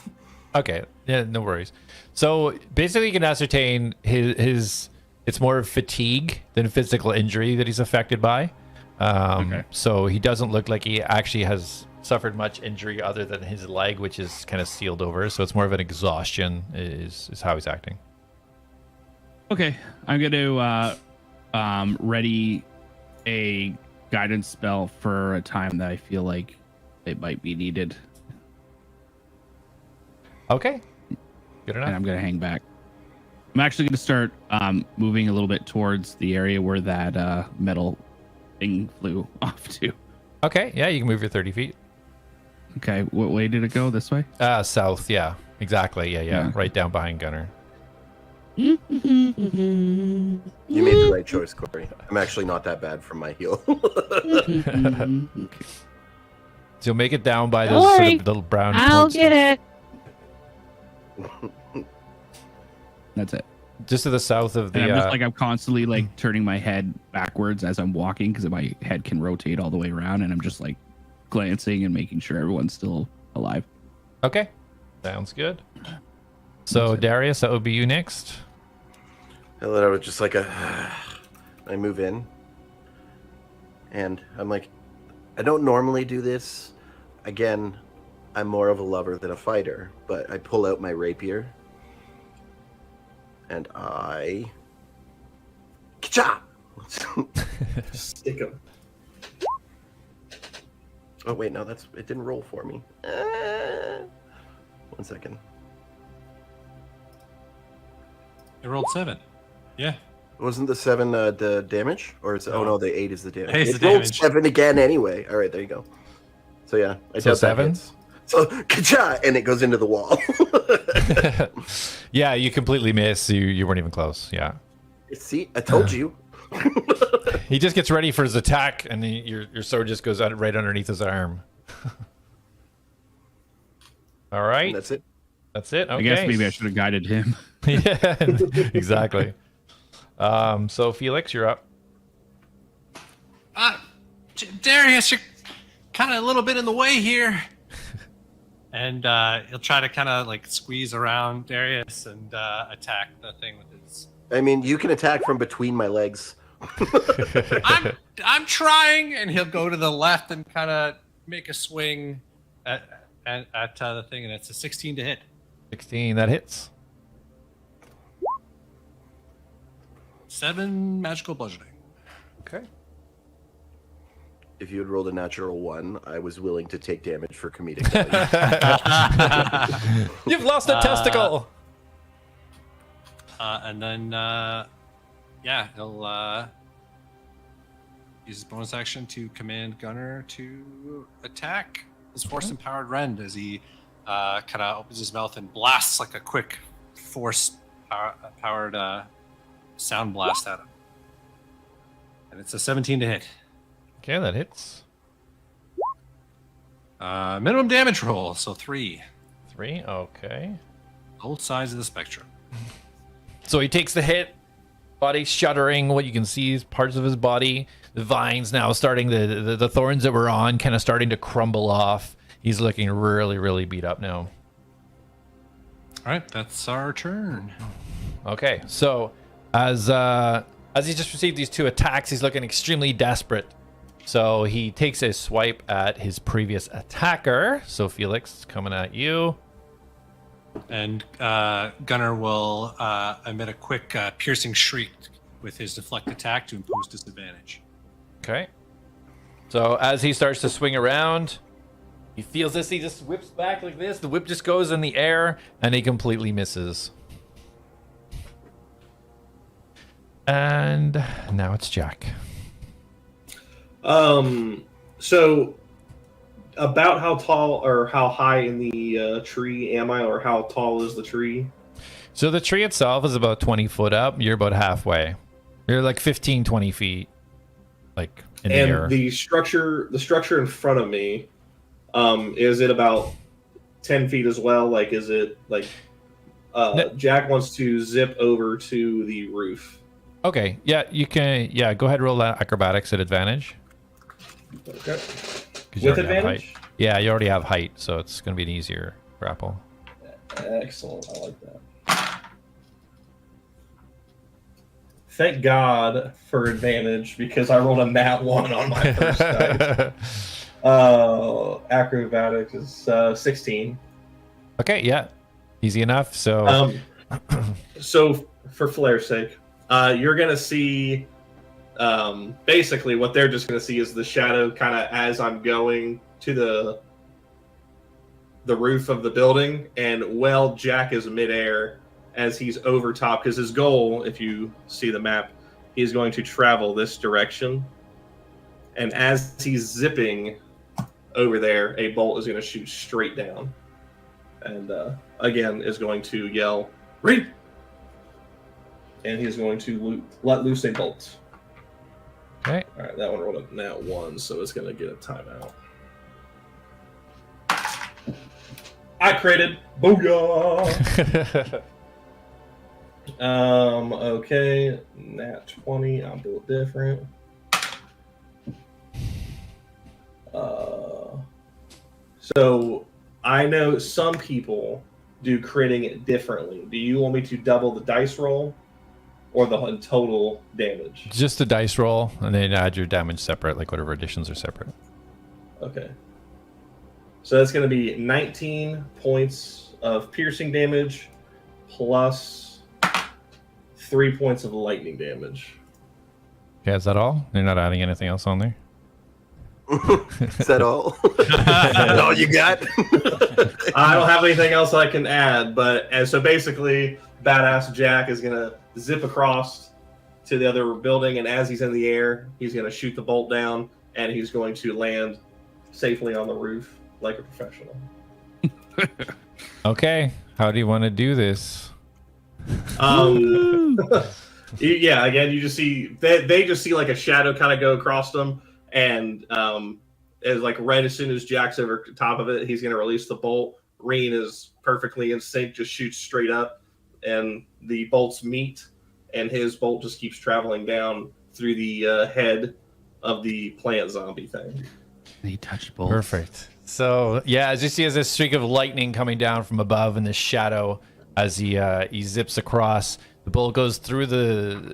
Okay, yeah, no worries. So basically, you can ascertain his it's more of fatigue than physical injury that he's affected by. Okay. So he doesn't look like he actually has suffered much injury other than his leg, which is kind of sealed over. So it's more of an exhaustion is how he's acting. Okay. I'm going to ready a guidance spell for a time that I feel like it might be needed, Okay, good and enough. I'm going to hang back. I'm actually going to start moving a little bit towards the area where that metal thing flew off to. Okay, yeah, you can move your 30 feet. Okay. What way did it go? This way? South, yeah, exactly, yeah, Yeah. right down behind Gunner. You made the right choice, Corey. I'm actually not that bad from my heal. So you'll make it down by Don't those sort worry, of little brown. I'll points. get it. That's it. Just to the south of the. And I'm constantly like turning my head backwards as I'm walking because my head can rotate all the way around, and I'm just like glancing and making sure everyone's still alive. Okay, sounds good. So Darius, that would be you next. And then I was just like I move in, and I'm like, I don't normally do this. Again, I'm more of a lover than a fighter, but I pull out my rapier, and I... Ka-cha! Stick him. Oh wait, no, it didn't roll for me. 1 second. It rolled 7. Yeah. Wasn't the 7 the damage? Or it's oh no, the 8 is the damage. 8 is It the rolled damage. 7 again anyway. All right, there you go. So yeah, I So doubt that 7? hits. So ka-cha! And it goes into the wall. Yeah, you completely miss. You weren't even close. Yeah. See, I told you. He just gets ready for his attack, and your sword just goes out right underneath his arm. All right. And that's it. That's it. Okay. I guess maybe I should have guided him. Yeah, exactly. So Felix, you're up. Darius, you're kind of a little bit in the way here. And he'll try to kind of like squeeze around Darius and attack the thing with his. I mean, you can attack from between my legs. I'm trying, and he'll go to the left and kind of make a swing at the thing, and it's a 16 to hit. 16, that hits. 7 magical bludgeoning. Okay. If you had rolled a natural 1, I was willing to take damage for comedic value. You've lost a testicle. And then, he'll use his bonus action to command Gunner to attack his force-empowered rend as he kind of opens his mouth and blasts like a quick force-powered sound blast at him. And it's a 17 to hit. Okay, that hits. Minimum damage roll, so 3. 3, okay. Both sides of the spectrum. So he takes the hit, body shuddering. What you can see is parts of his body. The vines now starting, the thorns that were on kind of starting to crumble off. He's looking really, really beat up now. All right, that's our turn. Okay, so as he just received these 2 attacks, he's looking extremely desperate. So he takes a swipe at his previous attacker. So Felix, coming at you. And Gunner will emit a quick piercing shriek with his deflect attack to impose disadvantage. Okay. So as he starts to swing around, he feels this. He just whips back like this. The whip just goes in the air, and he completely misses. And now it's Jak. So about how tall or how high in the tree am I, or how tall is the tree? So the tree itself is about 20 foot up. You're about halfway. You're like 15, 20 feet, like in the air. And the structure in front of me, is it about 10 feet as well? Like, is it like Jak wants to zip over to the roof? Okay, yeah, you can. Yeah, go ahead and roll that acrobatics at advantage. Okay. 'Cause you With already have advantage? height. Yeah, you already have height, so it's going to be an easier grapple. Excellent. I like that. Thank God for advantage, because I rolled a nat 1 on my first dice. Acrobatics is 16. Okay, yeah, easy enough. So, So for flair's sake, you're gonna see. Basically, what they're just gonna see is the shadow, kind of as I'm going to the roof of the building, and Jak is midair as he's over top, because his goal, if you see the map, he's going to travel this direction, and as he's zipping over there, a bolt is going to shoot straight down, and again is going to yell "Read!" and he's going to let loose a bolt. okay. All right, that one rolled a nat 1, so it's going to get a timeout. I created booyah. Okay, nat 20. I'll do it different. So I know some people do critting it differently. Do you want me to double the dice roll, or the total damage? Just the dice roll, and then add your damage separate, like whatever additions are separate. Okay. So that's going to be 19 points of piercing damage plus 3 points of lightning damage. Okay, is that all? You're not adding anything else on there? Is that all? Is that all you got? I don't have anything else I can add, so basically, badass Jak is going to zip across to the other building, and as he's in the air, he's going to shoot the bolt down, and he's going to land safely on the roof like a professional. Okay, how do you want to do this? Yeah, again, you just see they just see like a shadow kind of go across them, and as like right as soon as Jak's over top of it, he's going to release the bolt Reen is perfectly in sync, just shoots straight up, and the bolts meet, and his bolt just keeps traveling down through the head of the plant zombie thing. He touched both. Perfect. So yeah, as you see, as a streak of lightning coming down from above in the shadow, as he zips across, the bullet goes through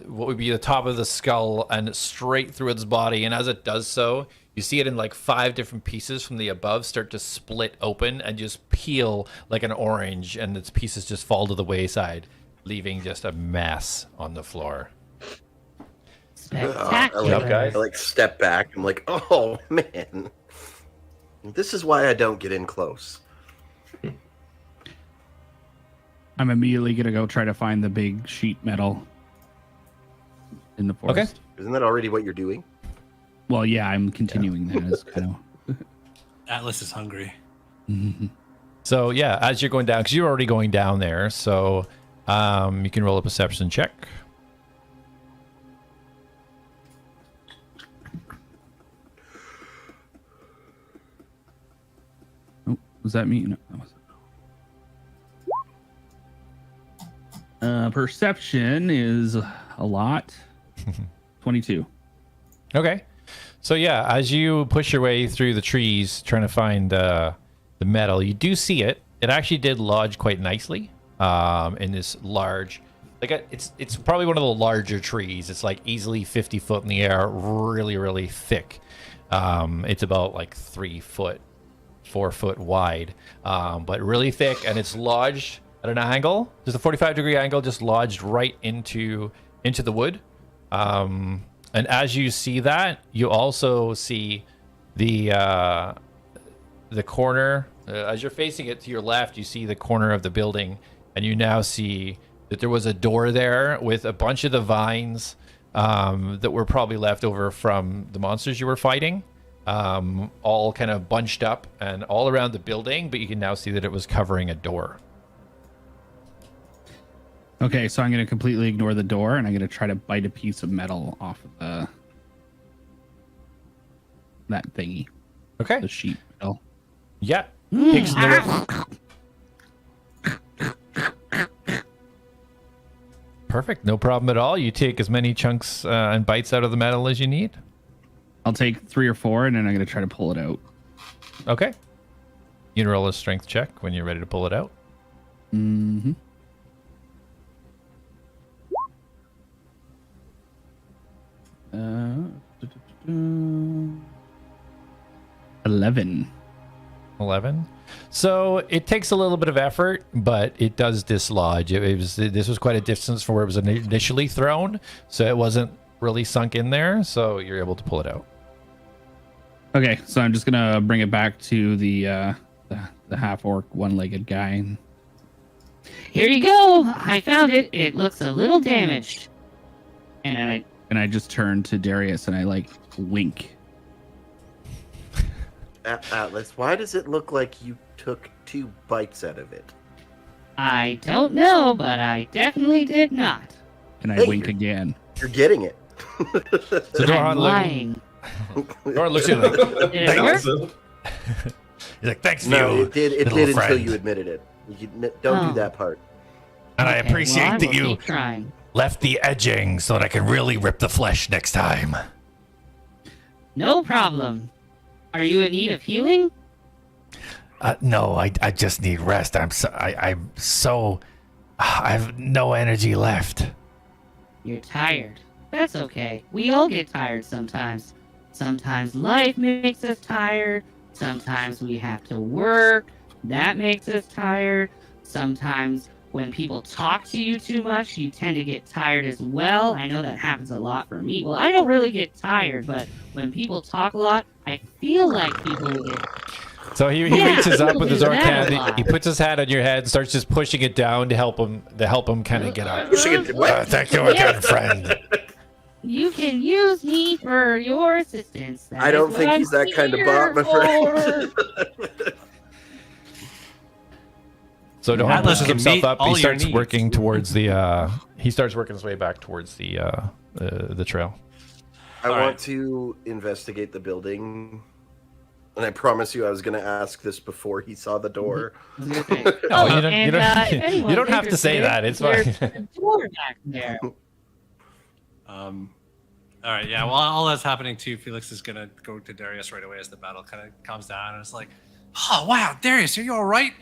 what would be the top of the skull and straight through its body. And as it does so, you see it in like 5 different pieces from the above start to split open and just peel like an orange, and its pieces just fall to the wayside, leaving just a mess on the floor. Spectacular. Up, guys? I like step back. I'm like, oh man, this is why I don't get in close. I'm immediately gonna go try to find the big sheet metal in the forest. Okay. Isn't that already what you're doing? Well, yeah, I'm continuing that as kind of. Atlas is hungry. So yeah, as you're going down, because you're already going down there, so you can roll a perception check. Oh, was that me? No, that wasn't. Perception is a lot. 22. Okay. So yeah, as you push your way through the trees trying to find the metal, you do see it. It actually did lodge quite nicely in this large, it's probably one of the larger trees. It's like easily 50 foot in the air, really, really thick. It's about like 3 foot, 4 foot wide, but really thick, and it's lodged at an angle, just a 45-degree angle, just lodged right into the wood. And as you see that, you also see the corner. As you're facing it to your left, you see the corner of the building, and you now see that there was a door there with a bunch of the vines that were probably left over from the monsters you were fighting, all kind of bunched up and all around the building, but you can now see that it was covering a door. Okay, so I'm going to completely ignore the door, and I'm going to try to bite a piece of metal off of that thingy, Okay. the sheet metal. Yeah. Takes Perfect. No problem at all. You take as many chunks and bites out of the metal as you need. I'll take 3 or 4, and then I'm going to try to pull it out. Okay. You can roll a strength check when you're ready to pull it out. Mm-hmm. Uh, 11. 11. So it takes a little bit of effort, but it does dislodge. This was quite a distance from where it was initially thrown, so it wasn't really sunk in there, so you're able to pull it out. Okay, so I'm just gonna bring it back to the half-orc, one-legged guy. Here you go. I found it. It looks a little damaged. And I just turn to Darius and I like wink. Atlas, why does it look like you took 2 bites out of it? I don't know, but I definitely did not. And I Hey, wink again. You're getting it. So I'm lying. Doran looks at you like, Did it work? Awesome. he's like, thanks, No, you, it did little until friend. you admitted it. Don't Oh. do that part. And I Okay, appreciate well, I that will you keep trying. left the edging so that I can really rip the flesh next time. No problem. Are you in need of healing? No, I just need rest. I have no energy left. You're tired. That's okay. We all get tired sometimes. Sometimes life makes us tired. Sometimes we have to work. That makes us tired. Sometimes when people talk to you too much, you tend to get tired as well. I know that happens a lot for me. Well, I don't really get tired, but when people talk a lot, I feel like people get... So he Yeah, reaches up with his that orc a hand. lot. He puts his hand on your head and starts just pushing it down to help him kind of get up. Pushing it what? Thank you, good friend. You can use me for your assistance. That I don't is think what he's I'm that kind of here bot, my for. friend. So Doran Atlas pushes can himself meet up. He all your starts needs. working towards the. He starts working his way back towards the trail. I All want right. to investigate the building And I promise you, I was going to ask this before he saw the door. I was gonna say, No, you don't. and, You don't, if anyone's you don't have to say interested, that. It's there's fine. a door back there. All right, yeah. Well, all that's happening too. Felix is gonna go to Darius right away as the battle kind of calms down, and it's like, "Oh wow, Darius, are you all right?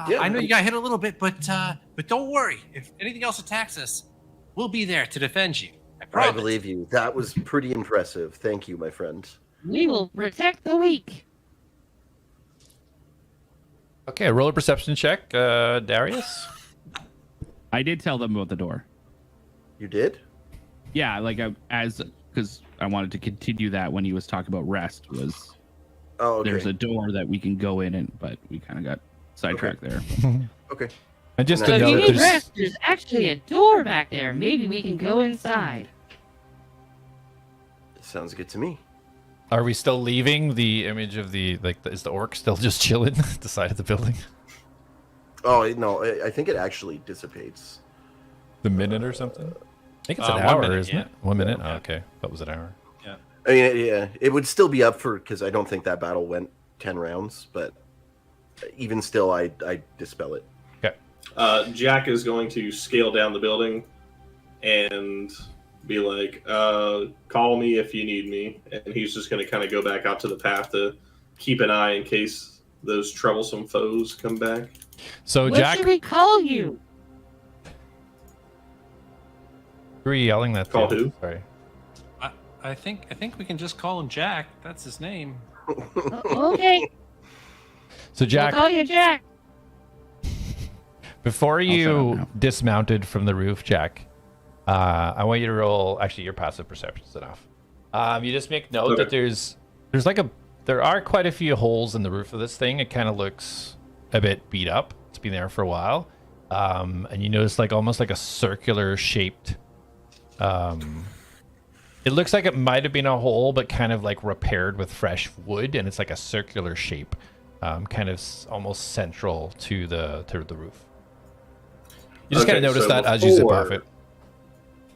Yeah, I know you got hit a little bit, but don't worry. If anything else attacks us, we'll be there to defend you. I I promise." believe you. That was pretty impressive. Thank you, my friend. We will protect the weak. Okay, roll a perception check, Darius. I did tell them about the door. You did? Yeah, like because I wanted to continue that when he was talking about rest. Was Oh, okay. there's a door that we can go in, and but we kind of got sidetracked there. Okay. And just So to So if you note, need there's rest, there's actually a door back there. Maybe we can go inside. Sounds good to me. Are we still leaving the image of the is the orc still just chilling at the side of the building? Oh, no, I think it actually dissipates. The minute or something? I think it's an 1 hour, minute, isn't yeah. it? 1 minute? Yeah. Oh, okay. That was an hour. I mean, yeah, it would still be up for, because I don't think that battle went 10 rounds, but even still, I dispel it. Okay. Jak is going to scale down the building and be like, call me if you need me. And he's just going to kind of go back out to the path to keep an eye in case those troublesome foes come back. So What Jak, should we call you? who are you yelling that to? Call who? Sorry. I think we can just call him Jak. That's his name. Okay, So we'll Jak, call you Jack. before shut up you now. dismounted from the roof, Jak, I want you to roll. Actually, your passive perception's enough. You just make note Okay. that there are quite a few holes in the roof of this thing. It kind of looks a bit beat up. It's been there for a while, and you notice like almost like a circular shaped. It looks like it might have been a hole, but kind of like repaired with fresh wood, and it's like a circular shape, kind of almost central to the roof. You just Okay, kind of notice so that as you zip off before- it.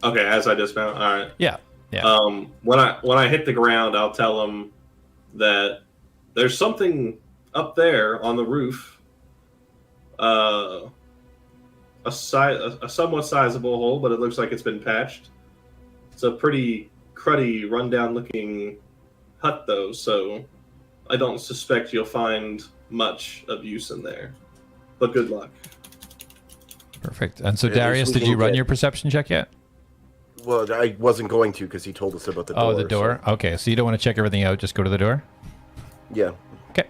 Okay, as I dismount. All right. Yeah, yeah. When I hit the ground, I'll tell him that there's something up there on the roof. A somewhat sizable hole, but it looks like it's been patched. It's a pretty cruddy, rundown-looking hut, though, so I don't suspect you'll find much of use in there. But good luck. Perfect. And so At least Darius, we did can you run get- your perception check yet? Well, I wasn't going to because he told us about the door. Oh, the door. Okay, so you don't want to check everything out. Just go to the door. So, yeah. Okay.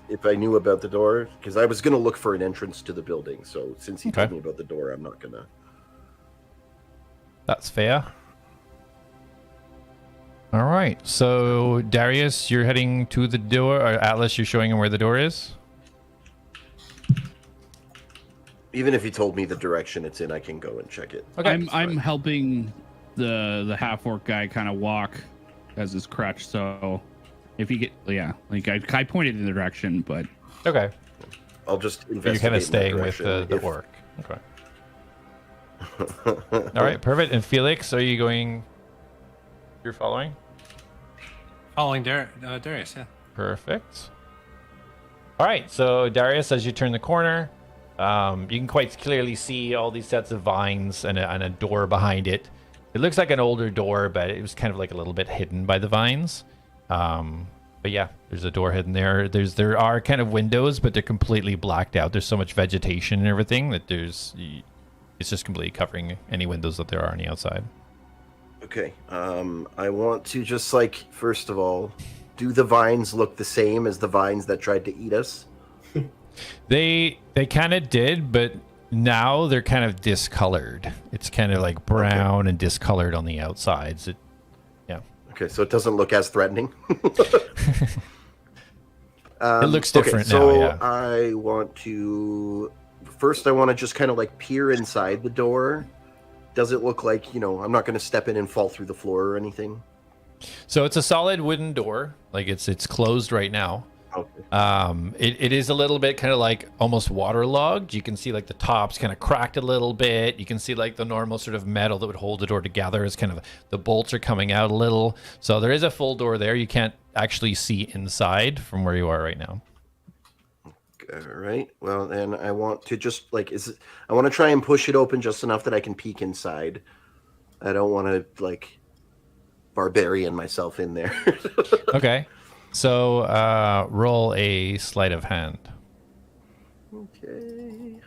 If I knew about the door, because I was going to look for an entrance to the building. So since he told Okay. me about the door, I'm not going to. That's fair. All right. So Darius, you're heading to the door, or Atlas, you're showing him where the door is. Even if he told me the direction it's in, I can go and check it. Okay. I'm helping the half orc guy kind of walk as his crutch. So if he I pointed in the direction, but Okay. I'll just You're investigate. kind in of that staying with direction the if- orc. Okay. All right. Perfect. And Felix, are you going? You're following. Following Darius, yeah. Perfect. All right, so Darius, as you turn the corner, you can quite clearly see all these sets of vines and a door behind it. It looks like an older door, but it was kind of like a little bit hidden by the vines. But yeah, there's a door hidden there. There are kind of windows, but they're completely blacked out. There's so much vegetation and everything that it's just completely covering any windows that there are on the outside. Okay. I want to just first of all, do the vines look the same as the vines that tried to eat us? They kind of did, but now they're kind of discolored. It's kind of like brown and discolored on the outsides. Okay, so it doesn't look as threatening. It looks different so now, yeah. I want to just kind of peer inside the door. Does it look like, I'm not going to step in and fall through the floor or anything? So it's a solid wooden door. Like it's closed right now. Okay. It is a little bit kind of like almost waterlogged. You can see like the tops kind of cracked a little bit. You can see like the normal sort of metal that would hold the door together is kind of the bolts are coming out a little. So there is a full door there. You can't actually see inside from where you are right now. All right. Well, then I want to just I want to try and push it open just enough that I can peek inside. I don't want to like barbarian myself in there. Okay. So roll a sleight of hand. Okay.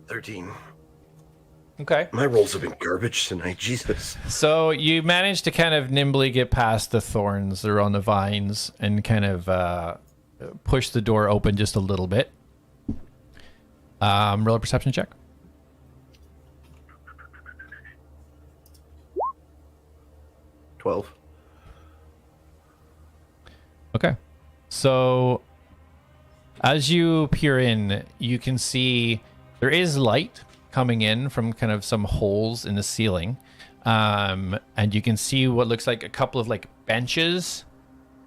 13. Okay. My rolls have been garbage tonight. Jesus. So you managed to kind of nimbly get past the thorns that are on the vines and kind of push the door open just a little bit. Roll a perception check. 12. Okay. So as you peer in, you can see there is light coming in from kind of some holes in the ceiling. And you can see what looks like a couple of like benches.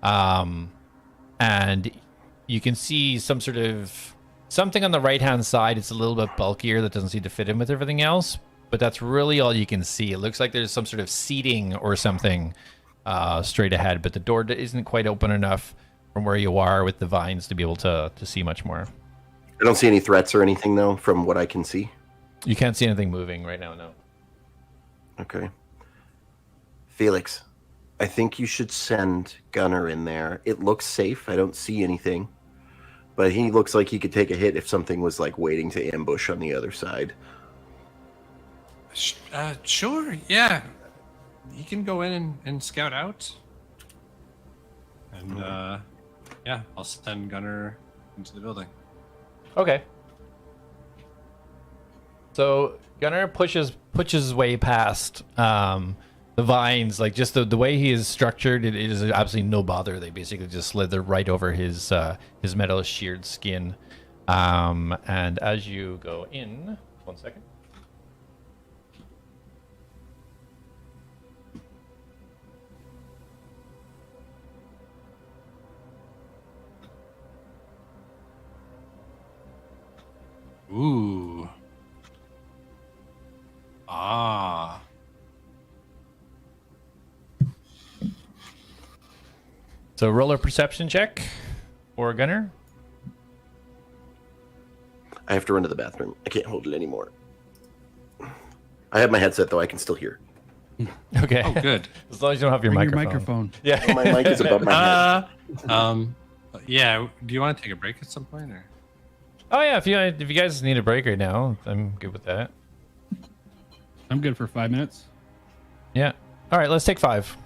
And you can see some sort of something on the right-hand side. It's a little bit bulkier that doesn't seem to fit in with everything else. But that's really all you can see. It looks like there's some sort of seating or something straight ahead. But the door isn't quite open enough from where you are with the vines to be able to see much more. I don't see any threats or anything, though, from what I can see. You can't see anything moving right now, no. Okay. Felix, I think you should send Gunnar in there. It looks safe. I don't see anything. But he looks like he could take a hit if something was like waiting to ambush on the other side. Sure, yeah. He can go in and scout out. And, yeah, I'll send Gunnar into the building. Okay. So Gunnar pushes his way past the vines, like just the way he is structured. It is absolutely no bother. They basically just slither right over his metal sheared skin. And as you go in, 1 second. Ooh. Ah. So roll a perception check for Gunnar. I have to run to the bathroom. I can't hold it anymore. I have my headset, though. I can still hear. Okay. Oh, good. As long as you don't have your Bring microphone. your microphone. Yeah. My mic is above my head. Yeah. Do you want to take a break at some point, or? Oh yeah. If you guys need a break right now, I'm good with that. I'm good for 5 minutes. Yeah. All right. Let's take 5.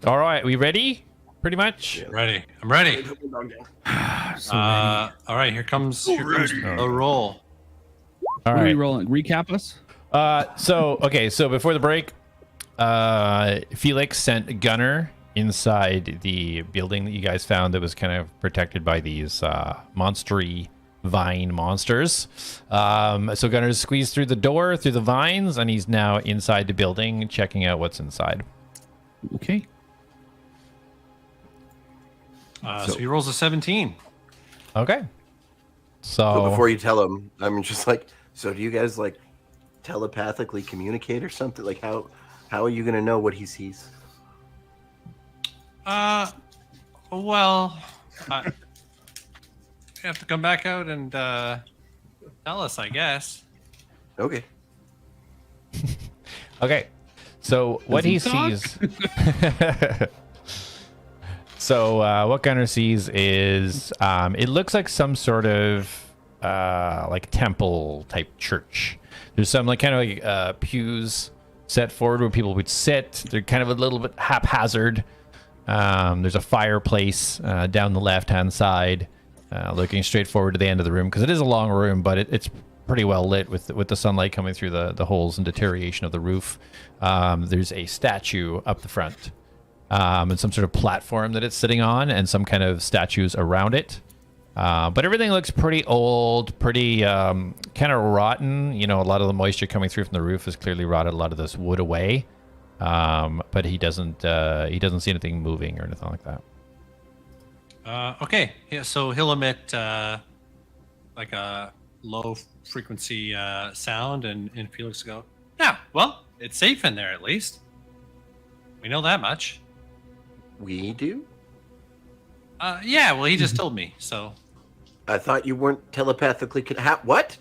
All right, we ready? Pretty much. Ready. I'm ready. So ready. All right, here comes the roll. All What are we right. rolling? Recap us. So before the break, Felix sent Gunner inside the building that you guys found that was kind of protected by these monstery vine monsters. So Gunner's squeezed through the door, through the vines, and he's now inside the building checking out what's inside. Okay. So he rolls a 17. Okay. So before you tell him, I'm just like, so do you guys like telepathically communicate or something? Like how are you gonna know what he sees? Well, you have to come back out and tell us, I guess. Okay. Okay. So what he sees. So what Gunner sees is it looks like some sort of like temple type church. There's some like kind of like pews set forward where people would sit. They're kind of a little bit haphazard. There's a fireplace down the left-hand side, looking straight forward to the end of the room because it is a long room, but it's pretty well lit with the sunlight coming through the holes and deterioration of the roof. There's a statue up the front. And some sort of platform that it's sitting on and some kind of statues around it. But everything looks pretty old, pretty kind of rotten. You know, a lot of the moisture coming through from the roof has clearly rotted a lot of this wood away. But he doesn't see anything moving or anything like that. Okay. Yeah, so he'll emit like a low frequency sound and Felix will go, yeah, well, it's safe in there at least. We know that much. We do? Yeah, well, he just told me, so. I thought you weren't telepathically what?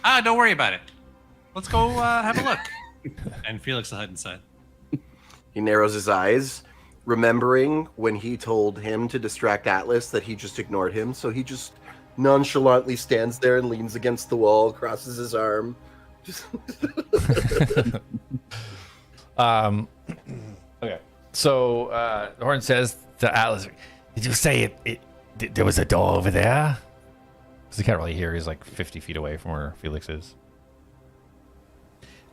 Don't worry about it. Let's go have a look. And Felix will head inside. He narrows his eyes, remembering when he told him to distract Atlas that he just ignored him, so he just nonchalantly stands there and leans against the wall, crosses his arm. Just Okay. So Horn says to Atlas, "Did you say there was a door over there?" Because he can't really hear. He's like 50 feet away from where Felix is.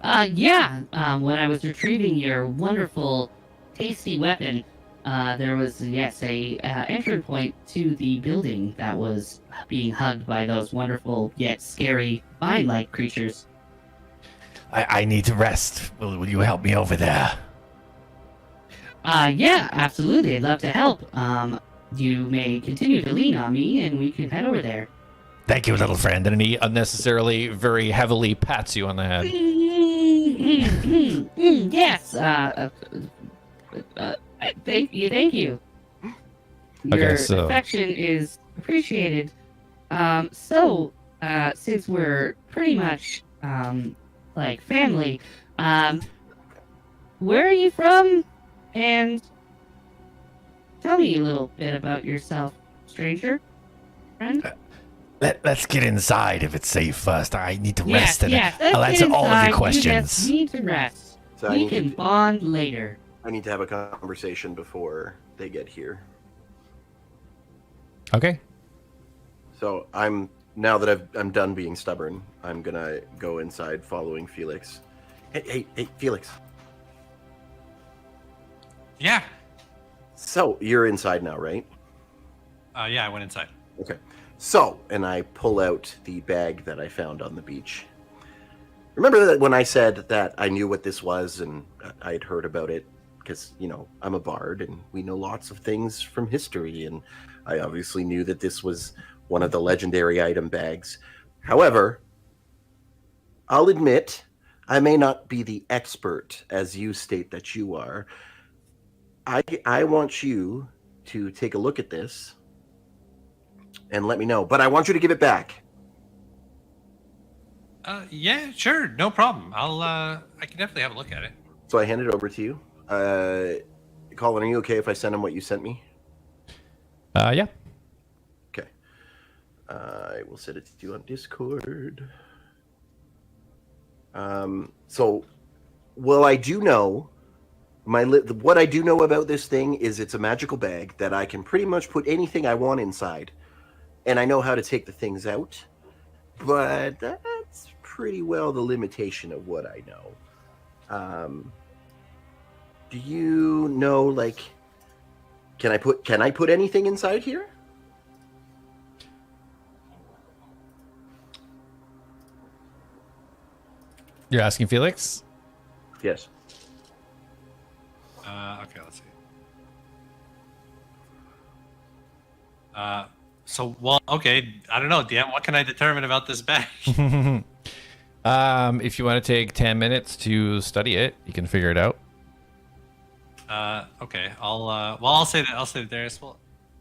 Yeah. When I was retrieving your wonderful, tasty weapon, there was, yes, a entry point to the building that was being hugged by those wonderful yet scary vine-like creatures. I need to rest. Will you help me over there? Yeah, absolutely. I'd love to help. You may continue to lean on me, and we can head over there. Thank you, little friend. And he unnecessarily, very heavily pats you on the head. Yes. Thank you. Your affection is appreciated. Since we're pretty much like family, where are you from? And tell me a little bit about yourself, stranger friend. Let's get inside if it's safe first. I need to rest and Yes, I'll answer all of your questions. You just need to rest. So We can bond later. I need to have a conversation before they get here. Okay. So now that I'm done being stubborn, I'm gonna go inside following Felix. Hey, Felix. Yeah. So you're inside now, right? Yeah, I went inside. Okay. So, and I pull out the bag that I found on the beach. Remember that when I said that I knew what this was and I had heard about it? Because, I'm a bard and we know lots of things from history. And I obviously knew that this was one of the legendary item bags. However, I'll admit I may not be the expert as you state that you are. I want you to take a look at this and let me know. But I want you to give it back. Yeah, sure, no problem. I can definitely have a look at it. So I hand it over to you. Colin, are you okay if I send him what you sent me? Yeah. Okay. I will send it to you on Discord. So, well, I do know what I do know about this thing is it's a magical bag that I can pretty much put anything I want inside, and I know how to take the things out. But that's pretty well the limitation of what I know. Do you know, like, can I put anything inside here? You're asking Felix? Yes. Okay, let's see. Okay, I don't know, DM. What can I determine about this bag? If you want to take 10 minutes to study it, you can figure it out. Okay, I'll say that. I'll say to Darius. Well,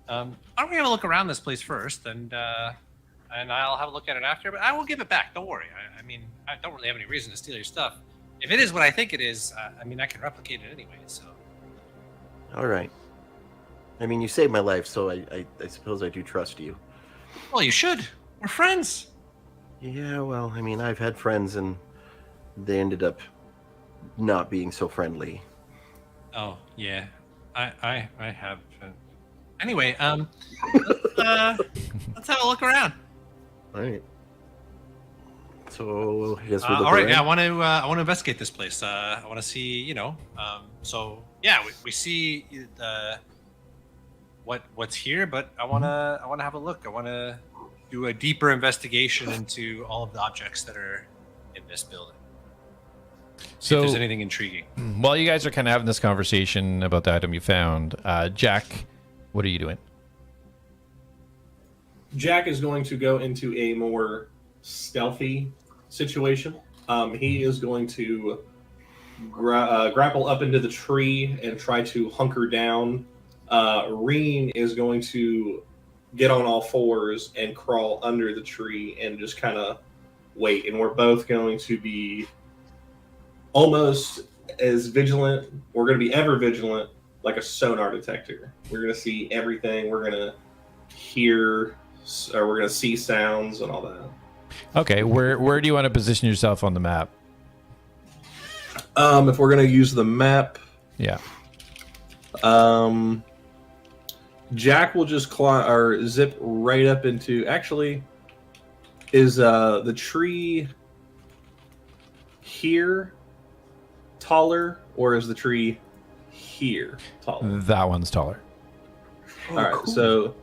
why don't we have a look around this place first, and I'll have a look at it after. But I will give it back. Don't worry. I mean, I don't really have any reason to steal your stuff. If it is what I think it is, I mean, I can replicate it anyway. So. All right. I mean, you saved my life, so I suppose I do trust you. Well, you should. We're friends. Yeah, well, I mean, I've had friends, and they ended up not being so friendly. Oh yeah, I have. Anyway, let's have a look around. All right. So I guess we look all right. around. Yeah, I want to investigate this place. I want to see. You know. So yeah, we see what's here, but I want to have a look. I want to do a deeper investigation into all of the objects that are in this building. See if there's anything intriguing. While you guys are kind of having this conversation about the item you found, Jak, what are you doing? Jak is going to go into a more stealthy situation. He is going to grapple up into the tree and try to hunker down. Reen is going to get on all fours and crawl under the tree and just kind of wait. And we're both going to be almost as vigilant. We're going to be ever vigilant, like a sonar detector. We're going to see everything. We're going to hear, or we're going to see sounds and all that. Okay, where do you want to position yourself on the map? If we're going to use the map, Yeah. Jak will just climb or zip right up into. Actually, is the tree here taller, or is the tree here taller? That one's taller. All right, so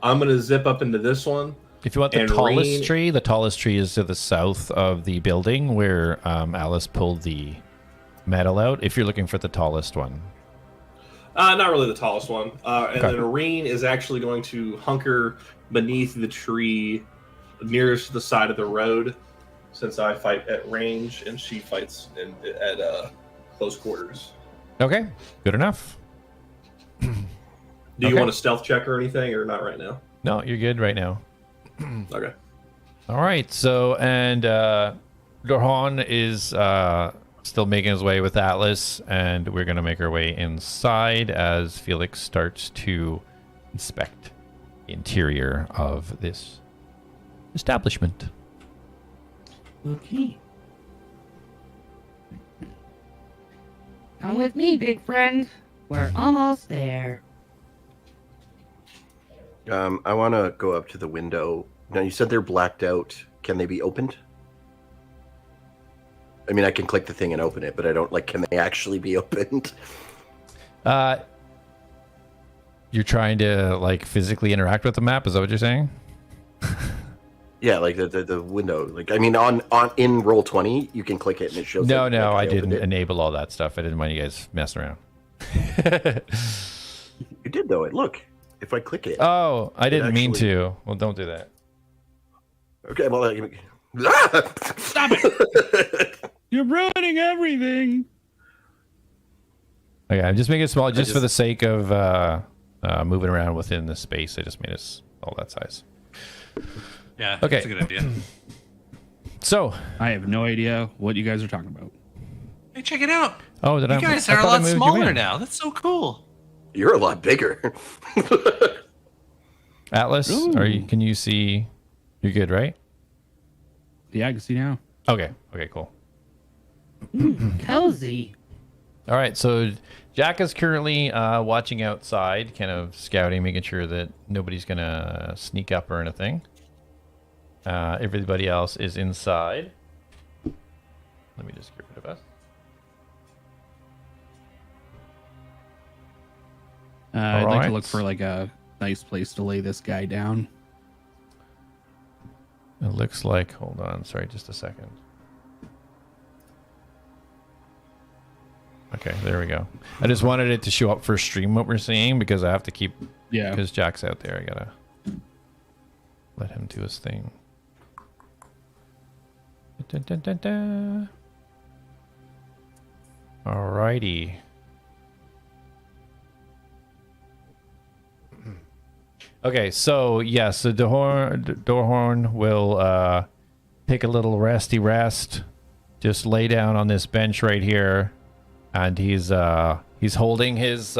I'm gonna zip up into this one. If you want the And tallest Reen- tree, the tallest tree is to the south of the building where Alice pulled the metal out. If you're looking for the tallest one. Not really the tallest one. And Okay. then Reen is actually going to hunker beneath the tree nearest to the side of the road, since I fight at range and she fights at close quarters. Okay, good enough. Do you Okay. want a stealth check or anything, or not right now? No, you're good right now. Okay. All right, so, and Dorhan is still making his way with Atlas, and we're going to make our way inside as Felix starts to inspect the interior of this establishment. Okay. Come with me, big friend. We're almost there. I want to go up to the window. Now, you said they're blacked out. Can they be opened? I mean, I can click the thing and open it, but I don't, like, can they actually be opened? You're trying to, like, physically interact with the map? Is that what you're saying? Yeah, like the window. Like, I mean, on in Roll20, you can click it and it shows. No, that, no, I like, didn't opened it. enable all that stuff. I didn't want you guys messing around. You did, though. Look, if I click it. Oh, I didn't mean actually- to. Well, don't do that. Okay, well, Stop it! You're ruining everything. Okay, I'm just making it small, just for just- the sake of moving around within the space. I just made it all that size. Yeah, Okay. that's a good idea. So, I have no idea what you guys are talking about. Hey, check it out. oh, did You I? guys I are a thought I lot moved you smaller in. now. That's so cool. You're a lot bigger. Atlas, Ooh. can you see? You're good, right? Yeah, I can see now. Okay. Okay. Cool. Cozy. All right, so Jak is currently watching outside, kind of scouting, making sure that nobody's going to sneak up or anything. Everybody else is inside. Let me just get rid of us. I'd like to Alright. look for like a nice place to lay this guy down. It looks like, hold on, sorry, just a second. Okay, there we go. I just wanted it to show up for stream what we're seeing because I have to keep, Yeah. because Jak's out there. I gotta let him do his thing. Dun, dun, dun, dun. Alrighty. Okay, so yes, the Doorhorn will take a little resty rest. Just lay down on this bench right here, and he's holding his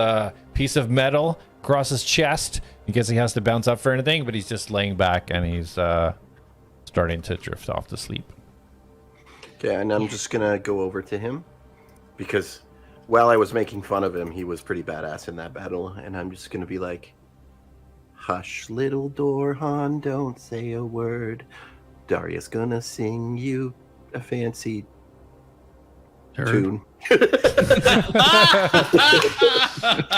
piece of metal across his chest in case he has to bounce up for anything. But he's just laying back and he's starting to drift off to sleep. Okay, and I'm just gonna go over to him because while I was making fun of him, he was pretty badass in that battle, and I'm just gonna be like, "Hush, little Dorhan, don't say a word. Darius gonna sing you a fancy tune."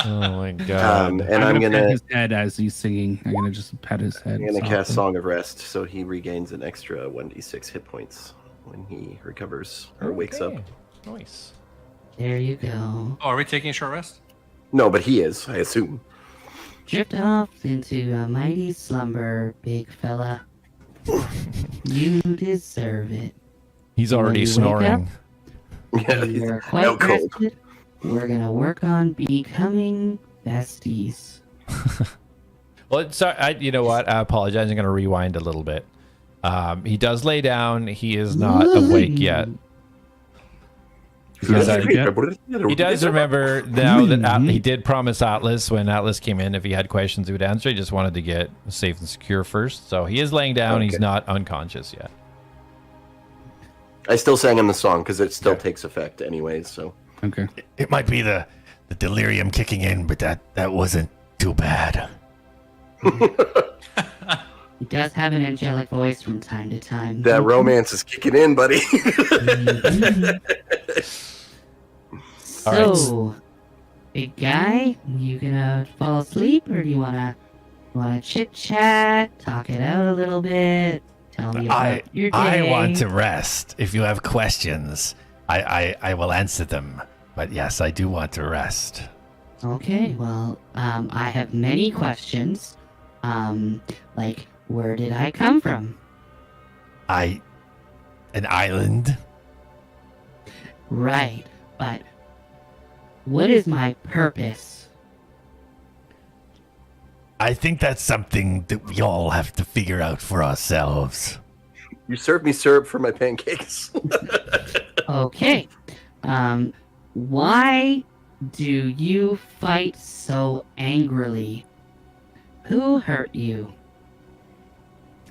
Oh my god! And I'm pet gonna his head as he's singing. I'm gonna just pet his head. I'm gonna cast softly. Song of Rest, so he regains an extra 1d6 hit points when he recovers or wakes up. Okay, nice. There you go. Oh, are we taking a short rest? No, but he is, I assume. Drift off into a mighty slumber, big fella. You deserve it. He's When already you wake snoring. Yeah, When you're out quite cold. rested, we're gonna work on becoming besties. Well, sorry, you know what? I apologize. I'm going to rewind a little bit. He does lay down. He is not awake yet. He's not awake yet? He does remember now that he did promise Atlas when Atlas came in, if he had questions, he would answer. He just wanted to get safe and secure first. So he is laying down. He's Okay. not unconscious yet. I still sang him the song because it still takes effect anyways, so. Okay. It might be the delirium kicking in, but that wasn't too bad. He does have an angelic voice from time to time. That romance is kicking in, buddy. So, big guy, you gonna fall asleep, or do you wanna chit chat, talk it out a little bit, tell me about your day? I want to rest. If you have questions, I will answer them. But yes, I do want to rest. Okay, well, I have many questions. Like, where did I come from? An island? Right, but what is my purpose? I think that's something that we all have to figure out for ourselves. You served me syrup for my pancakes. Okay, why do you fight so angrily? Who hurt you?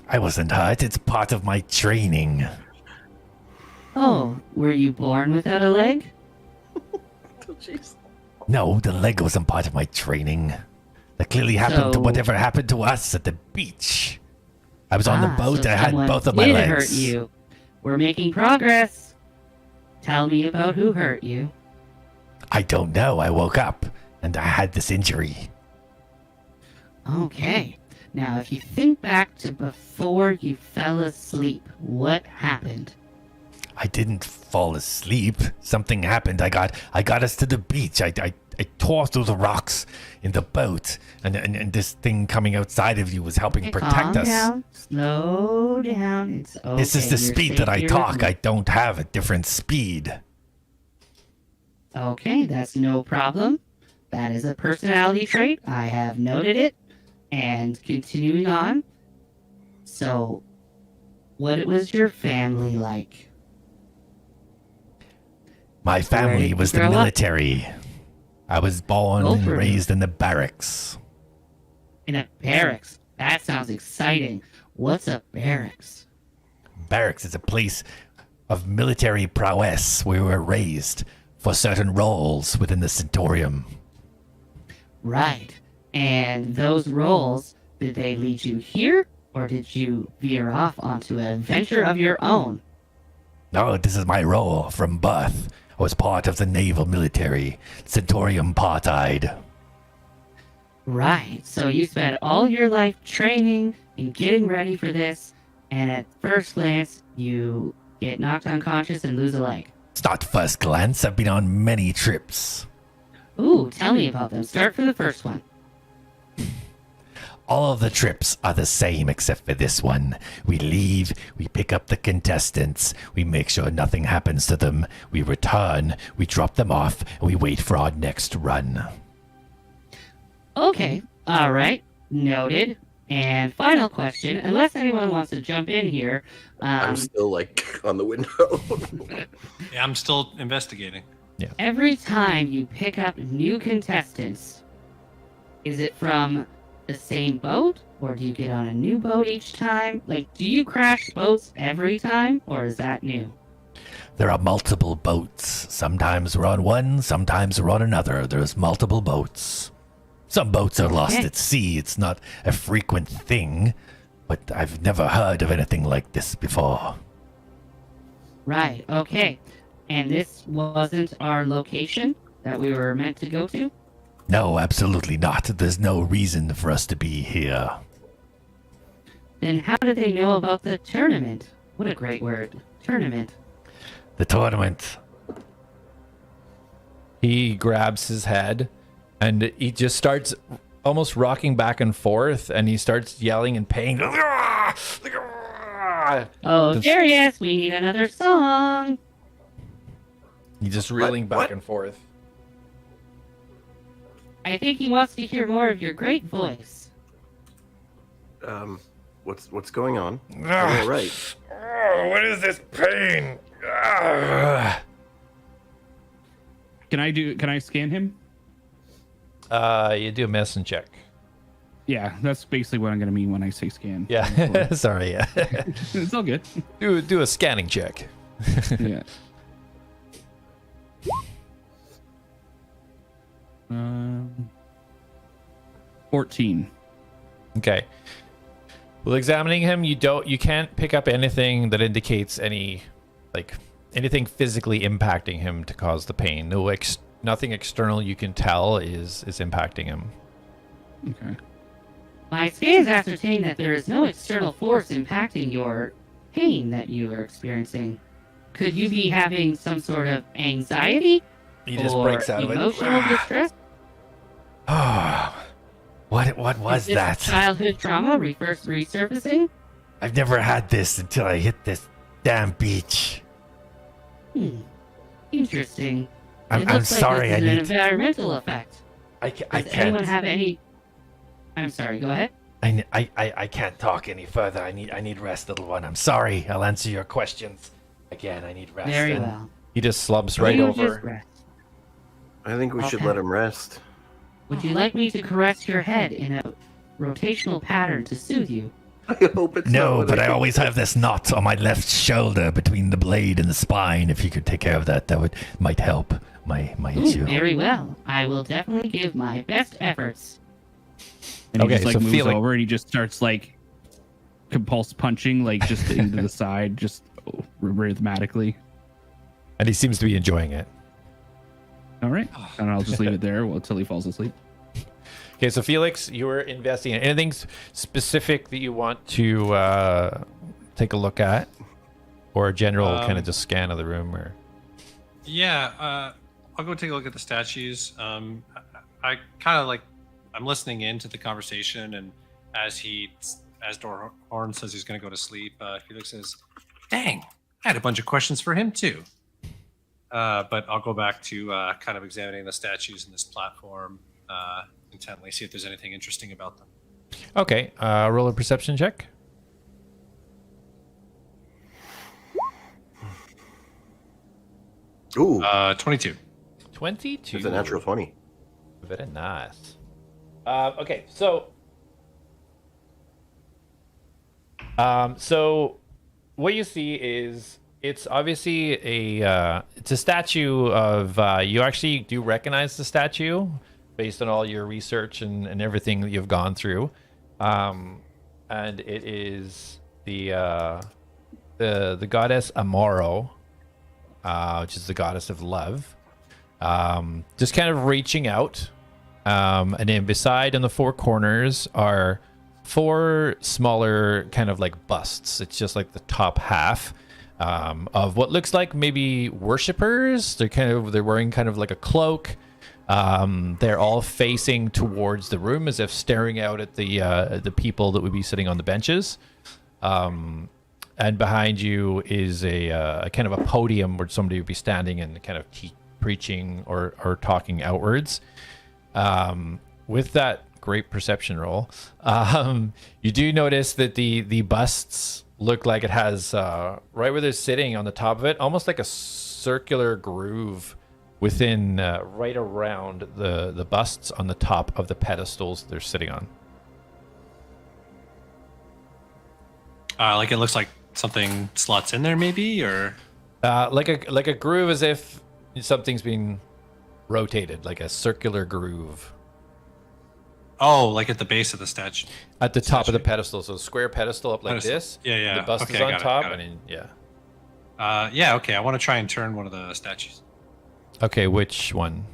I wasn't hurt. It's part of my training. Oh, were you born without a leg? Jeez. No, the leg wasn't part of my training. That clearly happened to So- whatever happened to us at the beach. I was on the boat. So I had someone both of my did legs. hurt you. We're making progress. Tell me about who hurt you. I don't know. I woke up and I had this injury. Okay. Now, if you think back to before you fell asleep, what happened? I didn't fall asleep. Something happened. I got us to the beach. I tore through the rocks in the boat, and this thing coming outside of you was helping protect Calm us. down. Slow down. It's okay. This is the You're speed safe that I here talk. with me. I don't have a different speed. Okay, that's no problem. That is a personality trait. I have noted it. And continuing on. So, what was your family like? My family did was you the grow up? military. I was born Go and for it. raised in the barracks. In a barracks. That sounds exciting. What's a barracks? Barracks is a place of military prowess where we were raised for certain roles within the Centaurium. Right. And those roles, did they lead you here, or did you veer off onto an adventure of your own? No, this is my role from birth. I was part of the naval military, Centaurium part-eyed. Right. So you spent all your life training and getting ready for this, and at first glance, you get knocked unconscious and lose a leg. It's not first glance. I've been on many trips. Ooh, tell me about them. Start from the first one. All of the trips are the same except for this one. We leave, we pick up the contestants, we make sure nothing happens to them, we return, we drop them off, and we wait for our next run. Okay. All right. Noted. And final question, unless anyone wants to jump in here. I'm still like on the window. Yeah, I'm still investigating. Every time you pick up new contestants, is it from the same boat, or do you get on a new boat each time? Like, do you crash boats every time, or is that new? There are multiple boats. Sometimes we're on one, sometimes we're on another. There's multiple boats. Some boats are lost Okay. at sea. It's not a frequent thing, but I've never heard of anything like this before. Right, okay. And this wasn't our location that we were meant to go to? No, absolutely not. There's no reason for us to be here. Then how did they know about the tournament? What a great word. Tournament. The tournament. He grabs his head and he just starts almost rocking back and forth, and he starts yelling in pain. Oh, Just- Darius, we need another song. He's just reeling back What? and forth. I think he wants to hear more of your great voice. What's going on? All right. What is this pain? Can I scan him? You do a medicine check. Yeah, that's basically what I'm gonna mean when I say scan. Yeah, sorry. Yeah, It's all good. do a scanning check. Yeah. 14. Okay. Well, examining him, you can't pick up anything that indicates anything physically impacting him to cause the pain. Nothing external you can tell is impacting him. Okay. My scans ascertain that there is no external force impacting your pain that you are experiencing. Could you be having some sort of anxiety He just or breaks out of it. emotional distress? What was Is this that? childhood trauma first resurfacing? I've never had this until I hit this damn beach. Interesting. I'm It looks sorry. Like I this is an need. environmental effect. I Does anyone can't. have any? I'm sorry. Go ahead. I can't talk any further. I need rest, little one. I'm sorry. I'll answer your questions. Again, I need rest. Very and well. He just slumps right You over. just rest. I think we should Okay. let him rest. Would you like me to caress your head in a rotational pattern to soothe you? I hope it's not No, what but I think always it have this knot on my left shoulder between the blade and the spine. If you could take care of that, might help my Ooh, issue. very well. I will definitely give my best efforts. And he Okay, just like so moves Felix- over and he just starts like compulse punching like just into the side, just rhythmatically. And he seems to be enjoying it. All right. And I'll just leave it there until he falls asleep. Okay, so Felix, you were investigating. Anything specific that you want to take a look at? Or a general kind of just scan of the room? Or Yeah, I'll go take a look at the statues. I kind of like, I'm listening in to the conversation, and as Dorhorn says he's going to go to sleep, Felix says, "Dang, I had a bunch of questions for him too." But I'll go back to kind of examining the statues in this platform intently, see if there's anything interesting about them. okay, roll a perception check. Ooh, 22. 22. it's a natural 20. Very nice. Okay, so what you see is It's obviously it's a statue of you actually do recognize the statue based on all your research and everything that you've gone through, and it is the goddess Amaro, which is the goddess of love, just kind of reaching out, and then beside in the four corners are four smaller kind of like busts. It's just like the top half. Of what looks like maybe worshippers. They're wearing kind of like a cloak. They're all facing towards the room as if staring out at the people that would be sitting on the benches. And behind you is a kind of a podium where somebody would be standing and kind of preaching or talking outwards. With that great perception roll, you do notice that the busts look like it has right where they're sitting on the top of it, almost like a circular groove within right around the busts on the top of the pedestals they're sitting on. Like it looks like something slots in there, maybe, or like a groove, as if something's being rotated, like a circular groove. oh, like at the base of the statue. At the top of the pedestal, so square pedestal up like Pedestal. this. Yeah, yeah. The bust Okay, is on got it, top, got it. and then, yeah. Yeah, okay. I want to try and turn one of the statues. Okay, which one?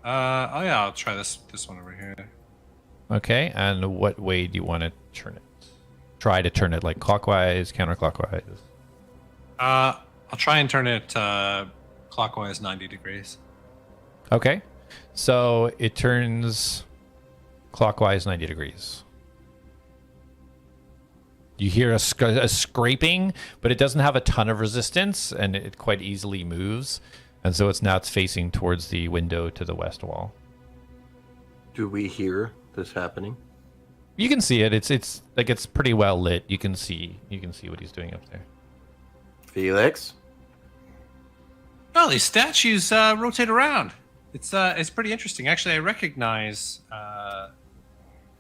Oh yeah, I'll try this one over here. Okay, and what way do you want to turn it? Try to turn it like clockwise, counterclockwise. I'll try and turn it clockwise 90 degrees. Okay, so it turns clockwise 90 degrees. You hear a scraping, but it doesn't have a ton of resistance, and it quite easily moves. And so it's facing towards the window to the west wall. Do we hear this happening? You can see it. It's like it's pretty well lit. You can see what he's doing up there. Felix? Oh, these statues rotate around. It's pretty interesting. Actually, I recognize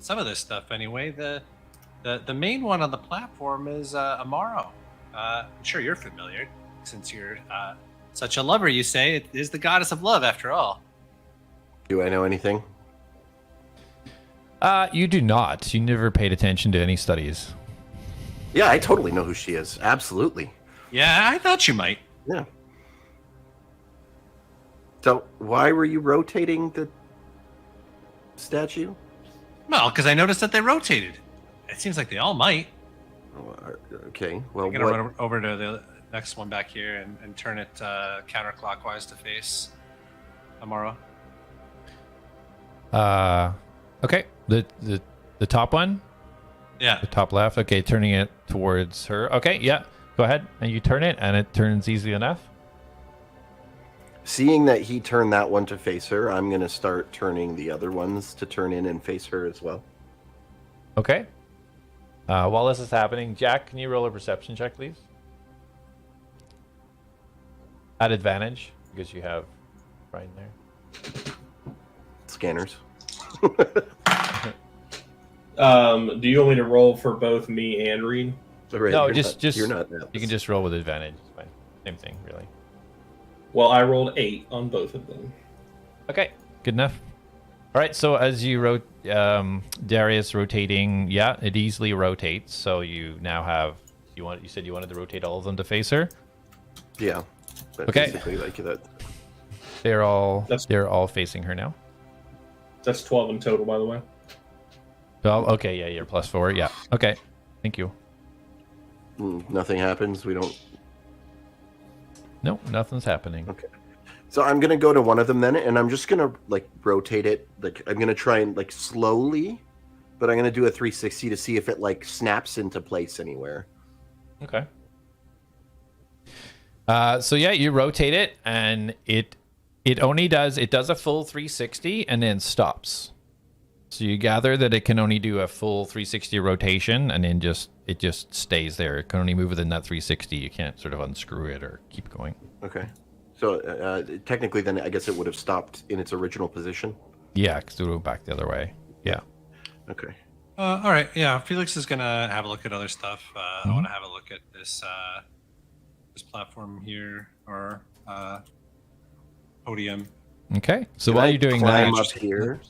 some of this stuff anyway. The main one on the platform is Amaro. I'm sure you're familiar, since you're such a lover, you say. It is the goddess of love, after all. Do I know anything? You do not. You never paid attention to any studies. Yeah, I totally know who she is. Absolutely. Yeah, I thought you might. Yeah. So, why were you rotating the statue? Well, because I noticed that they rotated. It seems like they all might. Oh, okay. Well, I'm gonna what? run over to the next one back here and turn it counterclockwise to face Amaro. Okay. The top one? Yeah. The top left. Okay, turning it towards her. Okay, yeah. Go ahead. And you turn it, and it turns easily enough. Seeing that he turned that one to face her, I'm going to start turning the other ones to turn in and face her as well. Okay. While this is happening, Jack, can you roll a perception check, please? At advantage, because you have Brian there. Scanners. Do you want me to roll for both me and Reed? Right, No, you're just not, you're not. you can just roll with advantage. It's fine. Same thing, really. Well, I rolled 8 on both of them. Okay, good enough. All right, so as you wrote, Darius rotating, yeah, it easily rotates. So you now have you said you wanted to rotate all of them to face her. Yeah. That's Okay. basically like that. They're all That's- facing her now. That's 12 in total, by the way. Well, okay, yeah, you're +4. Yeah. Okay. Thank you. Nothing happens. We don't. No, nothing's happening. Okay. So I'm gonna go to one of them then, and I'm just gonna like rotate it. Like I'm gonna try and like slowly, but I'm gonna do a 360 to see if it like snaps into place anywhere. Okay. So yeah, you rotate it, and it does a full 360 and then stops. So you gather that it can only do a full 360 rotation, and then it just stays there. It can only move within that 360. You can't sort of unscrew it or keep going. Okay. So technically, then I guess it would have stopped in its original position. Yeah, because it would go back the other way. Yeah. Okay. All right. Yeah, Felix is gonna have a look at other stuff. I want to have a look at this platform here or podium. Okay. So Can while I you're doing climb that, up here,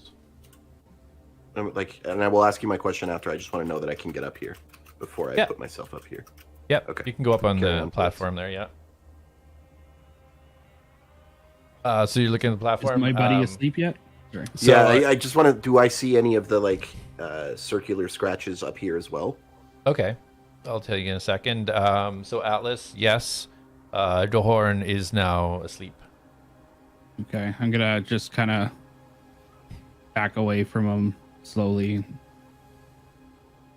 and I will ask you my question after. I just want to know that I can get up here before I put myself up here. yep, Okay. you can go up on Carry the on, please. platform there. Yeah. So you're looking at the Is platform. my buddy asleep yet? Sorry. So, I just want to. Do I see any of the circular scratches up here as well? Okay, I'll tell you in a second. So Atlas, yes, Dohorn is now asleep. Okay, I'm gonna just kind of back away from him slowly.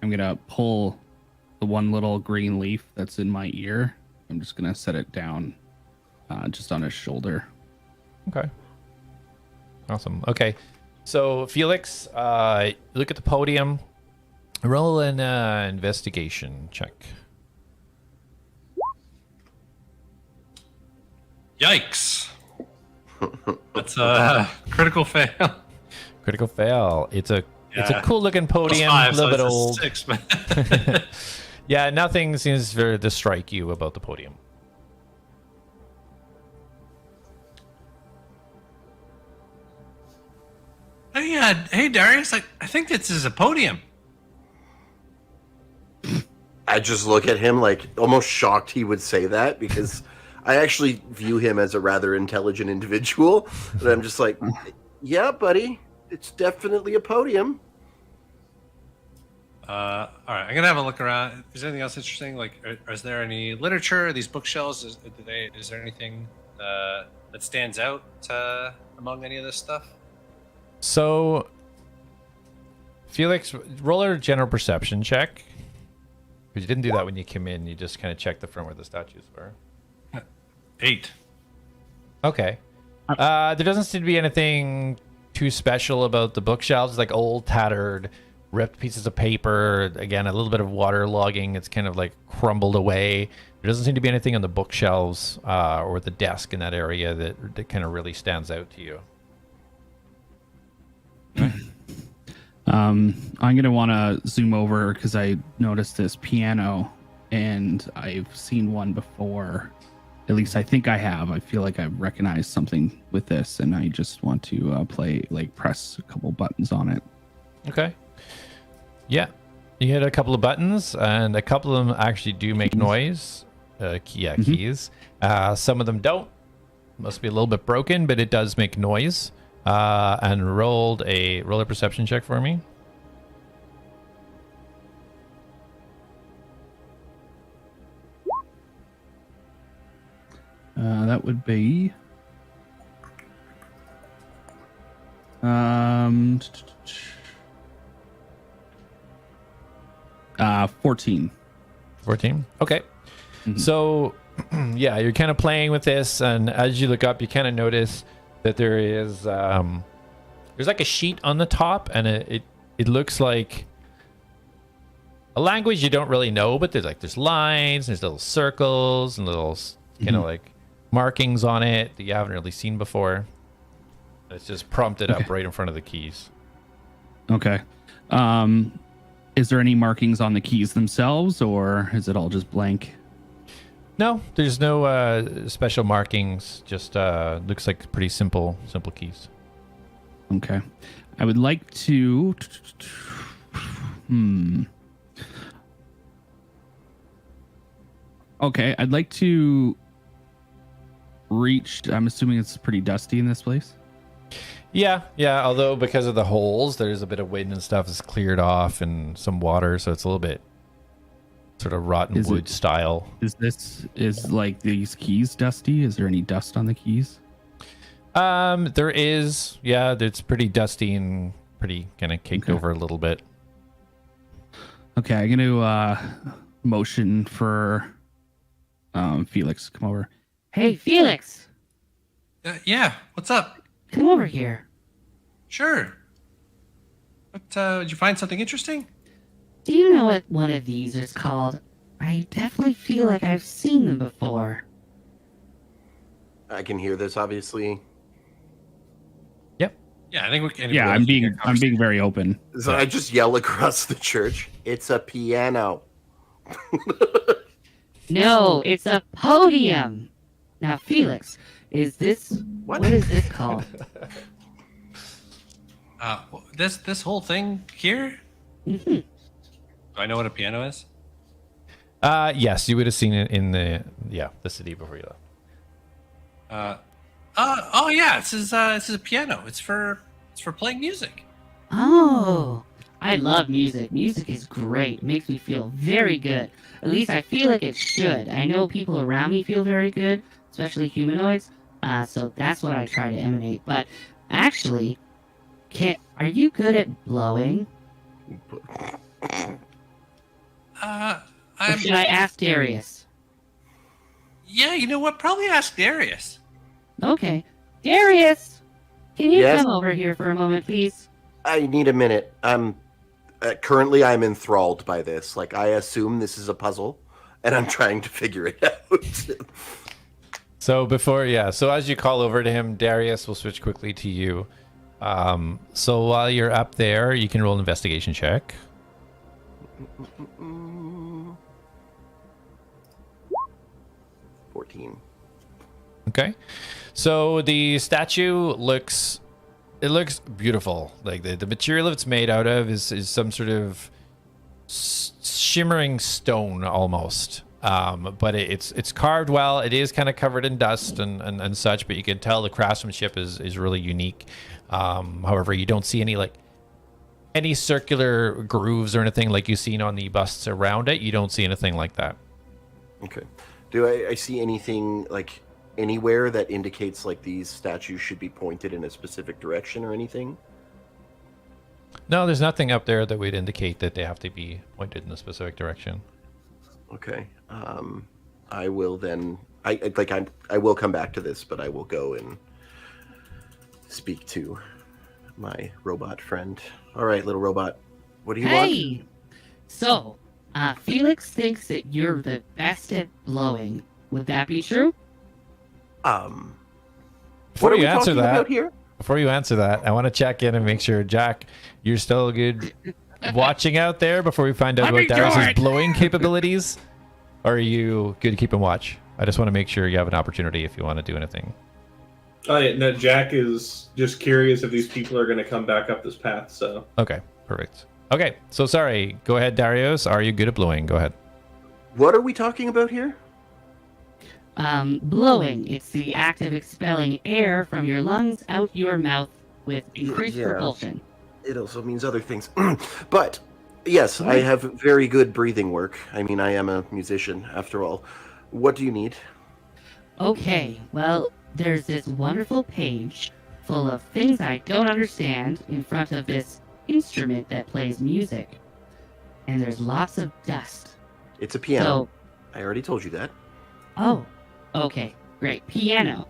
I'm gonna pull the one little green leaf that's in my ear. I'm just gonna set it down, just on his shoulder. Okay. Awesome. Okay. So Felix, look at the podium. Roll an investigation check. Yikes! That's a critical fail. Critical fail. It's a Yeah. cool looking podium, +5, a little bit so it's a old. 6, but Yeah, nothing seems to strike you about the podium. Hey Darius, I think this is a podium. I just look at him like almost shocked he would say that because I actually view him as a rather intelligent individual. And I'm just like, yeah, buddy, it's definitely a podium. All right, I'm gonna have a look around. Is there anything else interesting? Like, is there any literature? These bookshelves? Is there anything that stands out among any of this stuff? So, Felix, roll a general perception check. Because you didn't do that when you came in. You just kind of checked the front where the statues were. 8. Okay. There doesn't seem to be anything too special about the bookshelves. Like old, tattered, ripped pieces of paper. Again, a little bit of water logging. It's kind of like crumbled away. There doesn't seem to be anything on the bookshelves or the desk in that area that kind of really stands out to you. I'm gonna want to zoom over because I noticed this piano, and I've seen one before. At least I think I have. I feel like I've recognized something with this, and I just want to press a couple buttons on it. Okay. Yeah. You hit a couple of buttons, and a couple of them actually do make noise. Keys. Some of them don't. Must be a little bit broken, but it does make noise. And roll a perception check for me. That would be 14. 14. Okay. So, yeah, you're kind of playing with this, and as you look up, you kind of notice that there is there's like a sheet on the top, and it looks like a language you don't really know, but there's lines, there's little circles and little kind of like markings on it that you haven't really seen before. It's just prompted up right in front of the keys. Okay. Is there any markings on the keys themselves, or is it all just blank? No, there's no special markings. Just looks like pretty simple keys. Okay. I would like to. Okay, I'd like to reach. I'm assuming it's pretty dusty in this place. Yeah. Although because of the holes, there's a bit of wind and stuff is cleared off, and some water, so it's a little bit sort of rotten wood style. Is like these keys dusty? Is there any dust on the keys? There is. Yeah, it's pretty dusty and pretty kind of caked over a little bit. Okay, I'm gonna motion for Felix to come over. Hey, Felix, Yeah, what's up? come over here. Sure. But did you find something interesting? Do you know what one of these is called? I definitely feel like I've seen them before. I can hear this, obviously. Yep. Yeah, I think we can. Yeah, I'm being very open. So I just yell across the church, "It's a piano." No, it's a podium. Now, Felix, is this What? what is this called? This whole thing here. Mhm. Do I know what a piano is? Yes, you would have seen it in the city before you left. Oh yeah, this is a piano. It's for playing music. Oh, I love music. Music is great. Makes me feel very good. At least I feel like it should. I know people around me feel very good, especially humanoids. So that's what I try to emanate. But actually, are you good at blowing? Or should I ask Darius? Yeah, you know what? Probably ask Darius. Okay. Darius! Can you Yes? come over here for a moment, please? I need a minute. Currently I'm enthralled by this. Like, I assume this is a puzzle, and I'm trying to figure it out. So as you call over to him, Darius will switch quickly to you. So while you're up there, you can roll an investigation check. 14. Okay. So the statue looks beautiful. Like the material it's made out of is some sort of shimmering stone almost. But it's carved well. It is kind of covered in dust and such, but you can tell the craftsmanship is really unique. However, you don't see any circular grooves or anything like you've seen on the busts around it. You don't see anything like that. Okay. Do I see anything, like, anywhere that indicates, like, these statues should be pointed in a specific direction or anything? No, there's nothing up there that would indicate that they have to be pointed in a specific direction. Okay. I will then... I will come back to this, but I will go and speak to my robot friend. All right, little robot. What do you want? Hey! So, Felix thinks that you're the best at blowing. Would that be true? What Before are we you answer talking that, about here? Before you answer that, I want to check in and make sure, Jak, you're still good watching out there before we find out about Darius's blowing capabilities. Or are you good keeping watch? I just want to make sure you have an opportunity if you want to do anything. Oh, yeah, no, Jak is just curious if these people are going to come back up this path, so... Okay, perfect. Okay, so sorry. Go ahead, Darius. Are you good at blowing? Go ahead. What are we talking about here? Blowing. It's the act of expelling air from your lungs out your mouth with increased Yeah. propulsion. It also means other things. But, yes, I have very good breathing work. I mean, I am a musician, after all. What do you need? Okay, well, there's this wonderful page full of things I don't understand in front of this instrument that plays music. And there's lots of dust. It's a piano. So, I already told you that. oh, okay, great. Piano.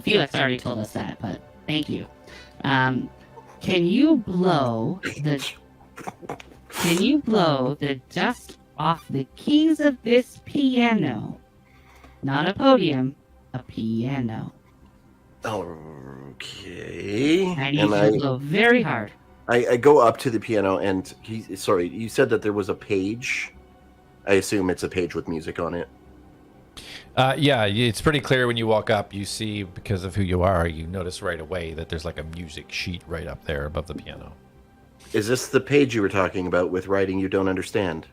Felix already told us that, but thank you. Can you blow the dust off the keys of this piano? Not a podium, a piano. Okay. I need you to blow very hard. I go up to the piano and sorry, you said that there was a page. I assume it's a page with music on it. Yeah, it's pretty clear when you walk up. You see, because of who you are, you notice right away that there's like a music sheet right up there above the piano. Is this the page you were talking about with writing you don't understand?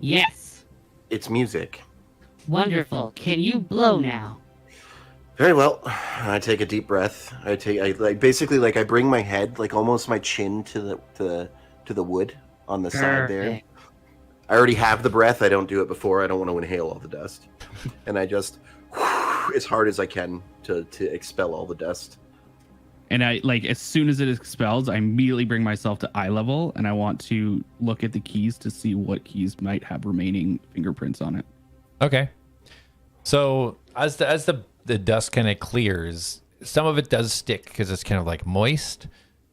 Yes. It's music. Wonderful. Can you blow now? Very well. I take a deep breath. I basically I bring my head, like almost my chin to the wood on the side there. Perfect. I already have the breath. I don't do it before. I don't want to inhale all the dust. And I just as hard as I can to expel all the dust. And I as soon as it expels, I immediately bring myself to eye level, and I want to look at the keys to see what keys might have remaining fingerprints on it. Okay. So as the dust kind of clears, some of it does stick because it's kind of like moist.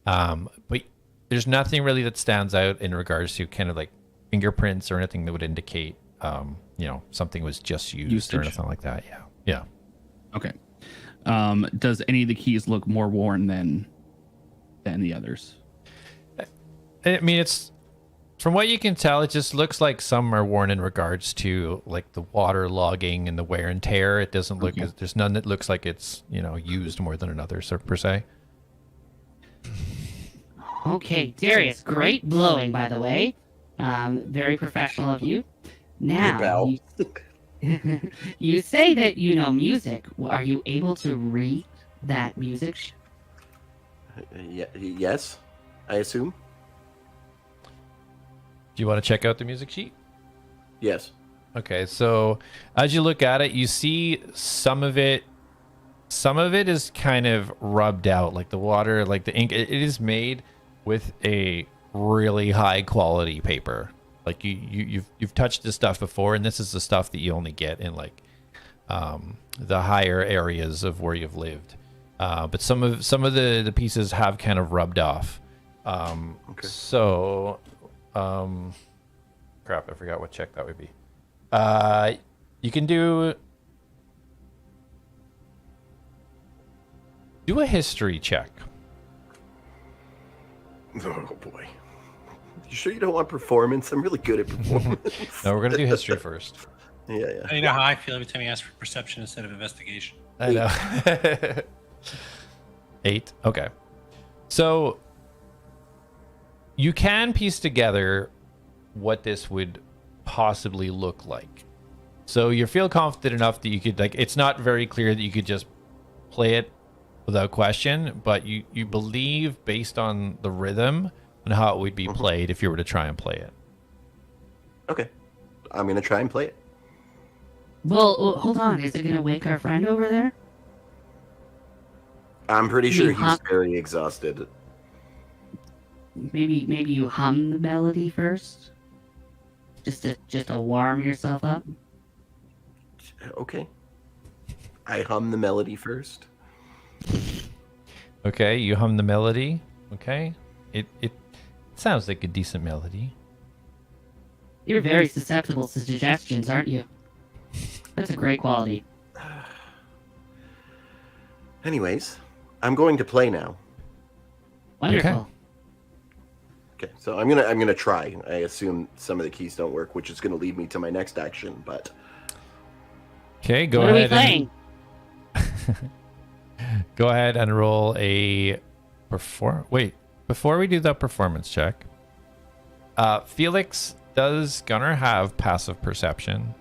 But there's nothing really that stands out in regards to kind of like fingerprints or anything that would indicate, something was just used or anything like that. Yeah. Yeah. Okay. Does any of the keys look more worn than the others? I mean, it's From what you can tell, it just looks like some are worn in regards to like the water logging and the wear and tear. It doesn't look as there's none that looks like it's, you know, used more than another, so per se. Okay, Darius, great blowing, by the way. Very professional of you. Now, you say that you know music. Are you able to read that music? Yes, I assume. Do you want to check out the music sheet? Yes. Okay, so as you look at it, you see some of it is kind of rubbed out, like the water, like the ink. It is made with a really high quality paper. Like you've touched this stuff before, and this is the stuff that you only get in like the higher areas of where you've lived. But some of the pieces have kind of rubbed off. Okay. So, crap, I forgot what check that would be. You can do a history check. Oh boy. You sure you don't want performance? I'm really good at performance. No, we're gonna do history first. Yeah. You know how I feel every time you ask for perception instead of investigation. I know. 8. Okay. So you can piece together what this would possibly look like. So you feel confident enough that you could, like, it's not very clear that you could just play it without question, but you believe based on the rhythm and how it would be played if you were to try and play it. Okay. I'm going to try and play it. Well, hold on. Is it going to wake our friend over there? I'm pretty sure hum- he's very exhausted. Maybe you hum the melody first, just to warm yourself up. Okay. I hum the melody first. Okay, you hum the melody. Okay. It sounds like a decent melody. You're very susceptible to suggestions, aren't you? That's a great quality. Anyways, I'm going to play now. Wonderful. Okay, so I'm gonna try. I assume some of the keys don't work, which is gonna lead me to my next action. But Okay, go What are we ahead. playing? Go ahead and roll a Wait, before we do that performance check, Felix, does Gunnar have passive perception?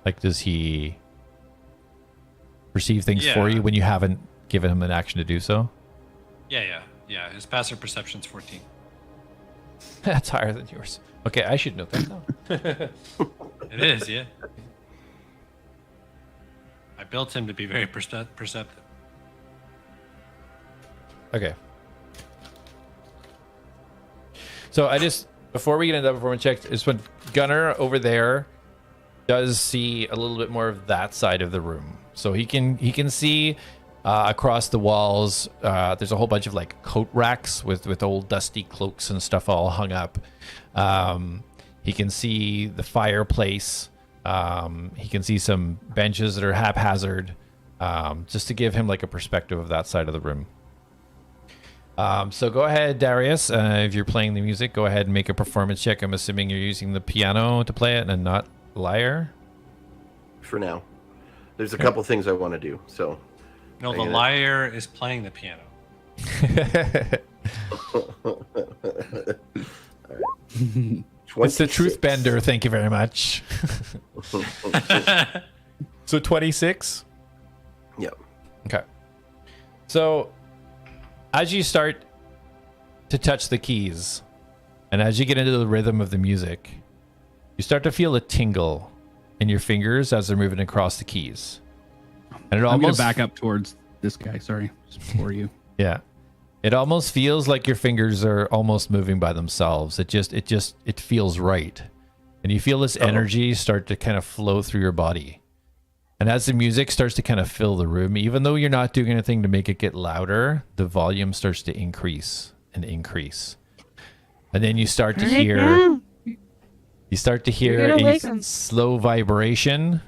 Like, does he perceive things for Yeah. you when you haven't given him an action to do so? Yeah. His passive perception's 14. That's higher than yours. Okay, I should know that now. It is, yeah. I built him to be very perceptive. Okay. So before we get into that performance check, is when Gunnar over there does see a little bit more of that side of the room. So he can see across the walls. There's a whole bunch of like coat racks with old dusty cloaks and stuff all hung up. He can see the fireplace. He can see some benches that are haphazard, just to give him like a perspective of that side of the room. So go ahead, Darius. If you're playing the music, go ahead and make a performance check. I'm assuming you're using the piano to play it and not lyre. for now, there's a couple things I want to do. So No, I the get it. lyre is playing the piano. It's the truth bender. Thank you very much. So 26. Yep. Okay. So as you start to touch the keys and as you get into the rhythm of the music, you start to feel a tingle in your fingers as they're moving across the keys. And it I'm gonna almost back up towards this guy. Sorry, just before you. Yeah. It almost feels like your fingers are almost moving by themselves. It feels right. And you feel this energy start to kind of flow through your body. And as the music starts to kind of fill the room, even though you're not doing anything to make it get louder, the volume starts to increase and increase. And then you start to hear You're gonna a wake 'em. slow vibration.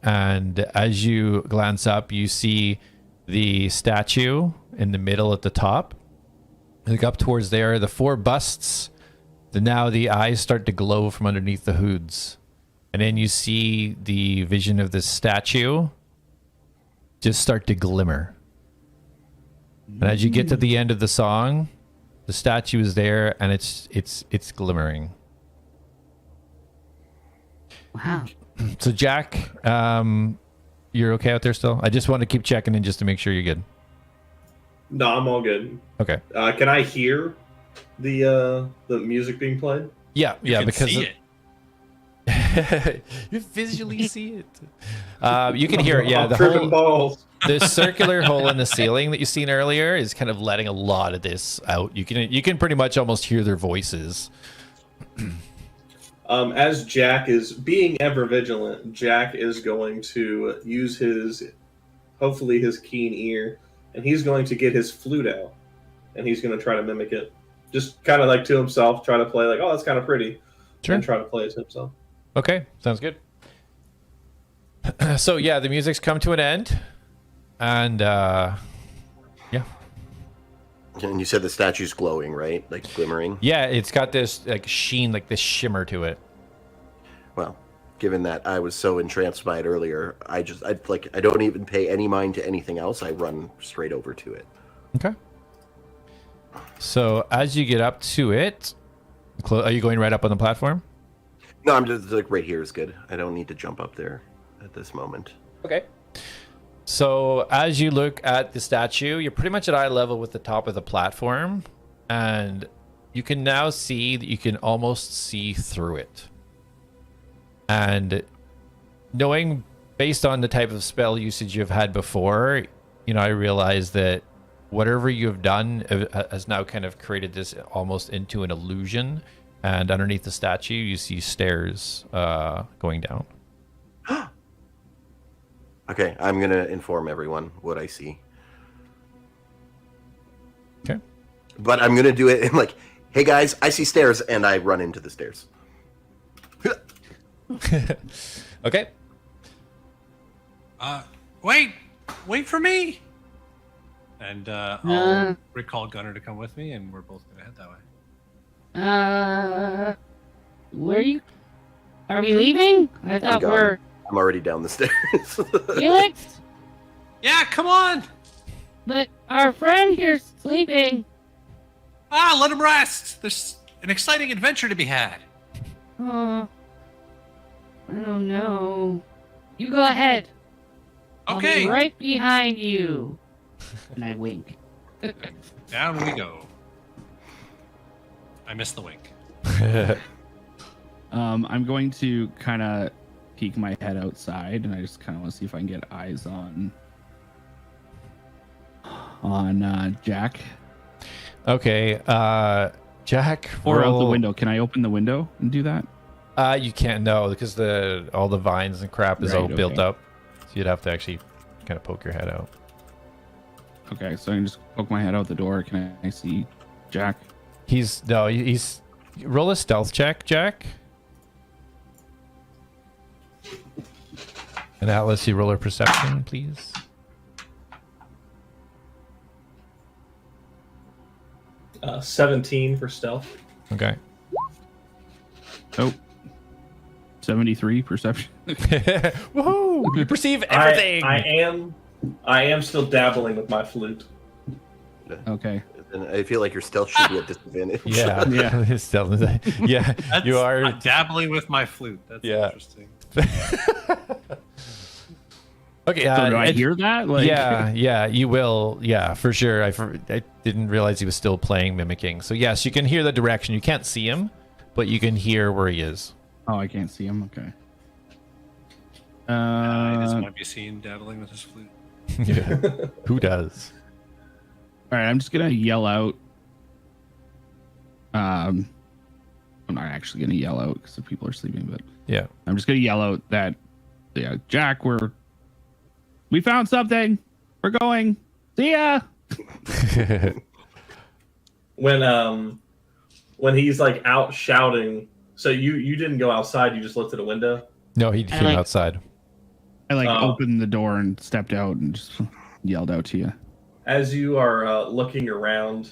And as you glance up, you see the statue in the middle at the top. Look up towards there, the four busts Now the eyes start to glow from underneath the hoods. And then you see the vision of this statue just start to glimmer. And as you get to the end of the song, the statue is there and it's glimmering. Wow. So Jak, you're okay out there still? I just want to keep checking in just to make sure you're good. No, I'm all good. Okay. Can I hear the music being played? Yeah, You can because see it. you visually see it. You can hear it. Yeah, I'm the tripping whole balls. the circular hole in the ceiling that you seen earlier is kind of letting a lot of this out. You can pretty much almost hear their voices. As Jak is being ever vigilant, Jak is going to use hopefully his keen ear, and he's going to get his flute out, and he's going to try to mimic it. Just kind of like to himself, try to play like, oh, that's kind of pretty. Sure. And try to play it to himself. Okay, sounds good. So yeah, the music's come to an end, and yeah, And you said the statue's glowing, right? Like glimmering. yeah, it's got this like sheen, like this shimmer to it. Well, given that I was so entranced by it earlier, I don't even pay any mind to anything else. I run straight over to it. Okay. So as you get up to it, are you going right up on the platform? No, I'm just like right here is good. I don't need to jump up there at this moment. Okay. So as you look at the statue, you're pretty much at eye level with the top of the platform, and you can now see that you can almost see through it. And knowing based on the type of spell usage you've had before, I realize that whatever you have done has now kind of created this almost into an illusion. And underneath the statue, you see stairs going down. Okay, I'm gonna inform everyone what I see. Okay. But I'm gonna do it in like, hey guys, I see stairs, and I run into the stairs. Okay. Wait for me. And I'll recall Gunnar to come with me, and we're both gonna head that way. Where you? Are we leaving? I thought gone. we're. I'm already down the stairs. Felix? Yeah, come on. But our friend here's sleeping. Let him rest. There's an exciting adventure to be had. I don't know. You go ahead. Okay. I'll be right behind you. And I wink. Down we go. I missed the wink. I'm going to kind of peek my head outside, and I just kind of want to see if I can get eyes on Jak. Okay. Jak, Or out the roll- window. Can I open the window and do that? You can't know because all the vines and crap is Right, all built okay. up. So you'd have to actually kind of poke your head out. Okay, so I can just poke my head out the door. Can I see Jak? He's roll a stealth check, Jak. And Atlas, you roll a perception, please. Uh, 17 for stealth. Okay. Oh. 73 perception. Woohoo! You perceive everything. I am still dabbling with my flute. Okay. And I feel like your stealth should be at disadvantage. Yeah, Yeah. Stealth. Yeah, you are. dabbling with my flute. That's Yeah. interesting. Okay. So do I hear that? Like, Yeah, you will. Yeah, for sure. I didn't realize he was still playing mimicking. So yes, you can hear the direction. You can't see him, but you can hear where he is. Oh, I can't see him. Okay. I just might be seen dabbling with his flute. Yeah. Who does? All right, I'm just gonna yell out. I'm not actually gonna yell out because the people are sleeping, but Yeah. I'm just gonna yell out that, yeah, Jak, we found something. We're going. See ya. When he's like out shouting, so you didn't go outside, you just looked at a window. No, he came outside. I Oh. opened the door and stepped out and just yelled out to you. As you are looking around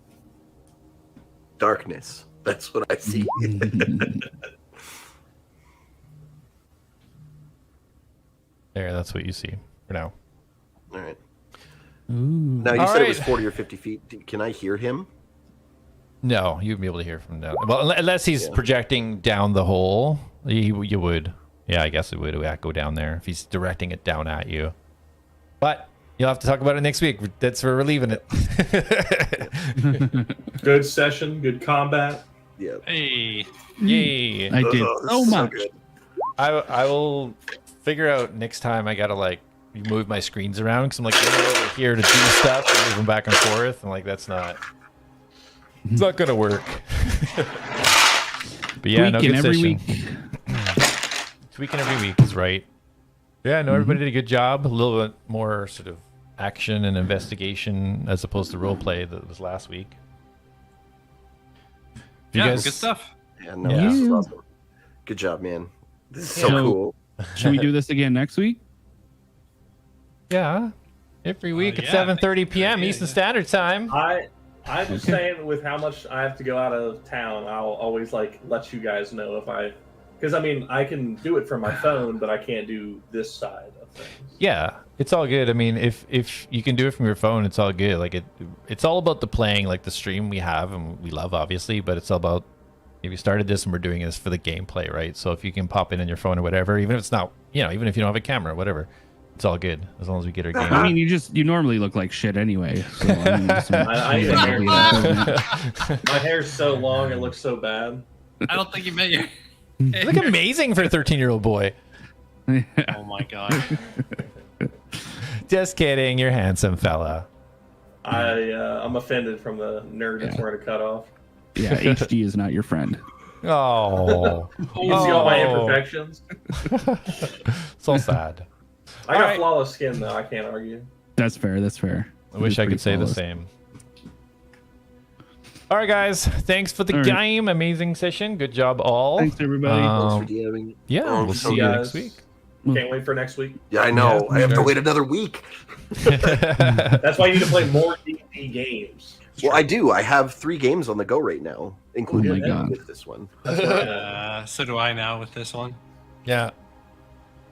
darkness. That's what I see. There, that's what you see for now. All right. Now, you All said it was right. 40 or 50 feet. Can I hear him? No, you'd be able to hear from down. Well, unless he's projecting down the hole, you would. Yeah, I guess it would go down there if he's directing it down at you. But you'll have to talk about it next week. That's where we're leaving it. Good session, good combat. Yeah. Hey, Yay! I did Oh, so much. good. I will figure out next time. I gotta like move my screens around because I'm like going over here to do stuff and move them back and forth. And like that's not. It's not gonna work. But yeah, no Tweaking good every session. week. Tweaking every week is right. Yeah, no, everybody did a good job. A little bit more sort of action and investigation as opposed to role play that was last week. You yeah, guys- good stuff. Yeah, no, Yeah. this is awesome. Good job, man. This is so So- cool. Should we do this again next week? Yeah, every week at yeah, 7:30 p.m. yeah, Eastern yeah. Standard Time. I'm just saying, with how much I have to go out of town, I'll always like let you guys know if because I mean I can do it from my phone, but I can't do this side of things. Yeah, it's all good. I mean, if you can do it from your phone, it's all good. Like it's all about the playing, like the stream we have and we love, obviously. But it's all about if you started this and we're doing this for the gameplay, right? So if you can pop in on your phone or whatever, even if it's not, even if you don't have a camera, whatever, it's all good as long as we get our game. I mean, you normally look like shit anyway. So I mean, I need a haircut. My hair's so long, it looks so bad. I don't think you meant your. You look amazing for a 13-year-old boy. Oh my god. Just kidding. You're a handsome fella. I'm offended from the nerd that's Yeah. wearing a cutoff. Yeah, HD is not your friend. Oh, You see all my Oh. imperfections. so sad. I got Alright. flawless skin though. I can't argue. That's fair. That's fair. I wish I Pretty could say the flawless. same. All right, guys. Thanks for the All right. game. Amazing session. Good job, all. Thanks everybody. Um, Thanks for DMing. Yeah, Oh, we'll so see you guys. next week. Can't wait for next week. Yeah, I know. Yeah, I have to sure. wait another week. That's why you need to play more D&D games. Well, I do. I have 3 games on the go right now, including Oh my God. with this one. So do I now with this one. Yeah.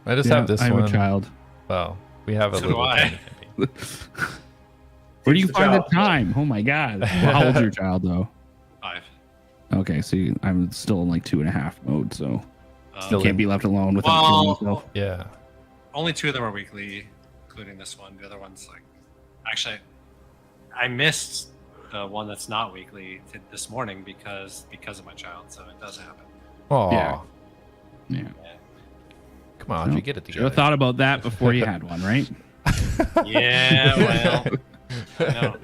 I just Yeah, have this I have one. a child. Well, we have a So do little I. tiny baby. Where do you the find the child. time? Oh my god. Well, how old's your child though? 5. Okay, so I'm still in like 2.5 mode, so Still can't in- be left alone without killing Well, myself. Yeah. only 2 of them are weekly, including this one. The other one's like, actually, I missed the one that's not weekly this morning because of my child. So it does happen. Oh, Yeah. Yeah. come on, No, you get it Should together. have thought about that before you had one, right? Yeah, well, I know.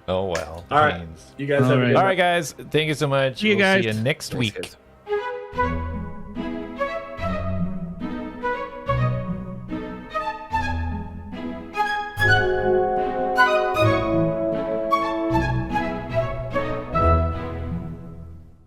Oh well. All right. Pains. You guys All have a right. good All night. right, guys. Thank you so much. See you We'll guys. See you next Thanks, week. guys.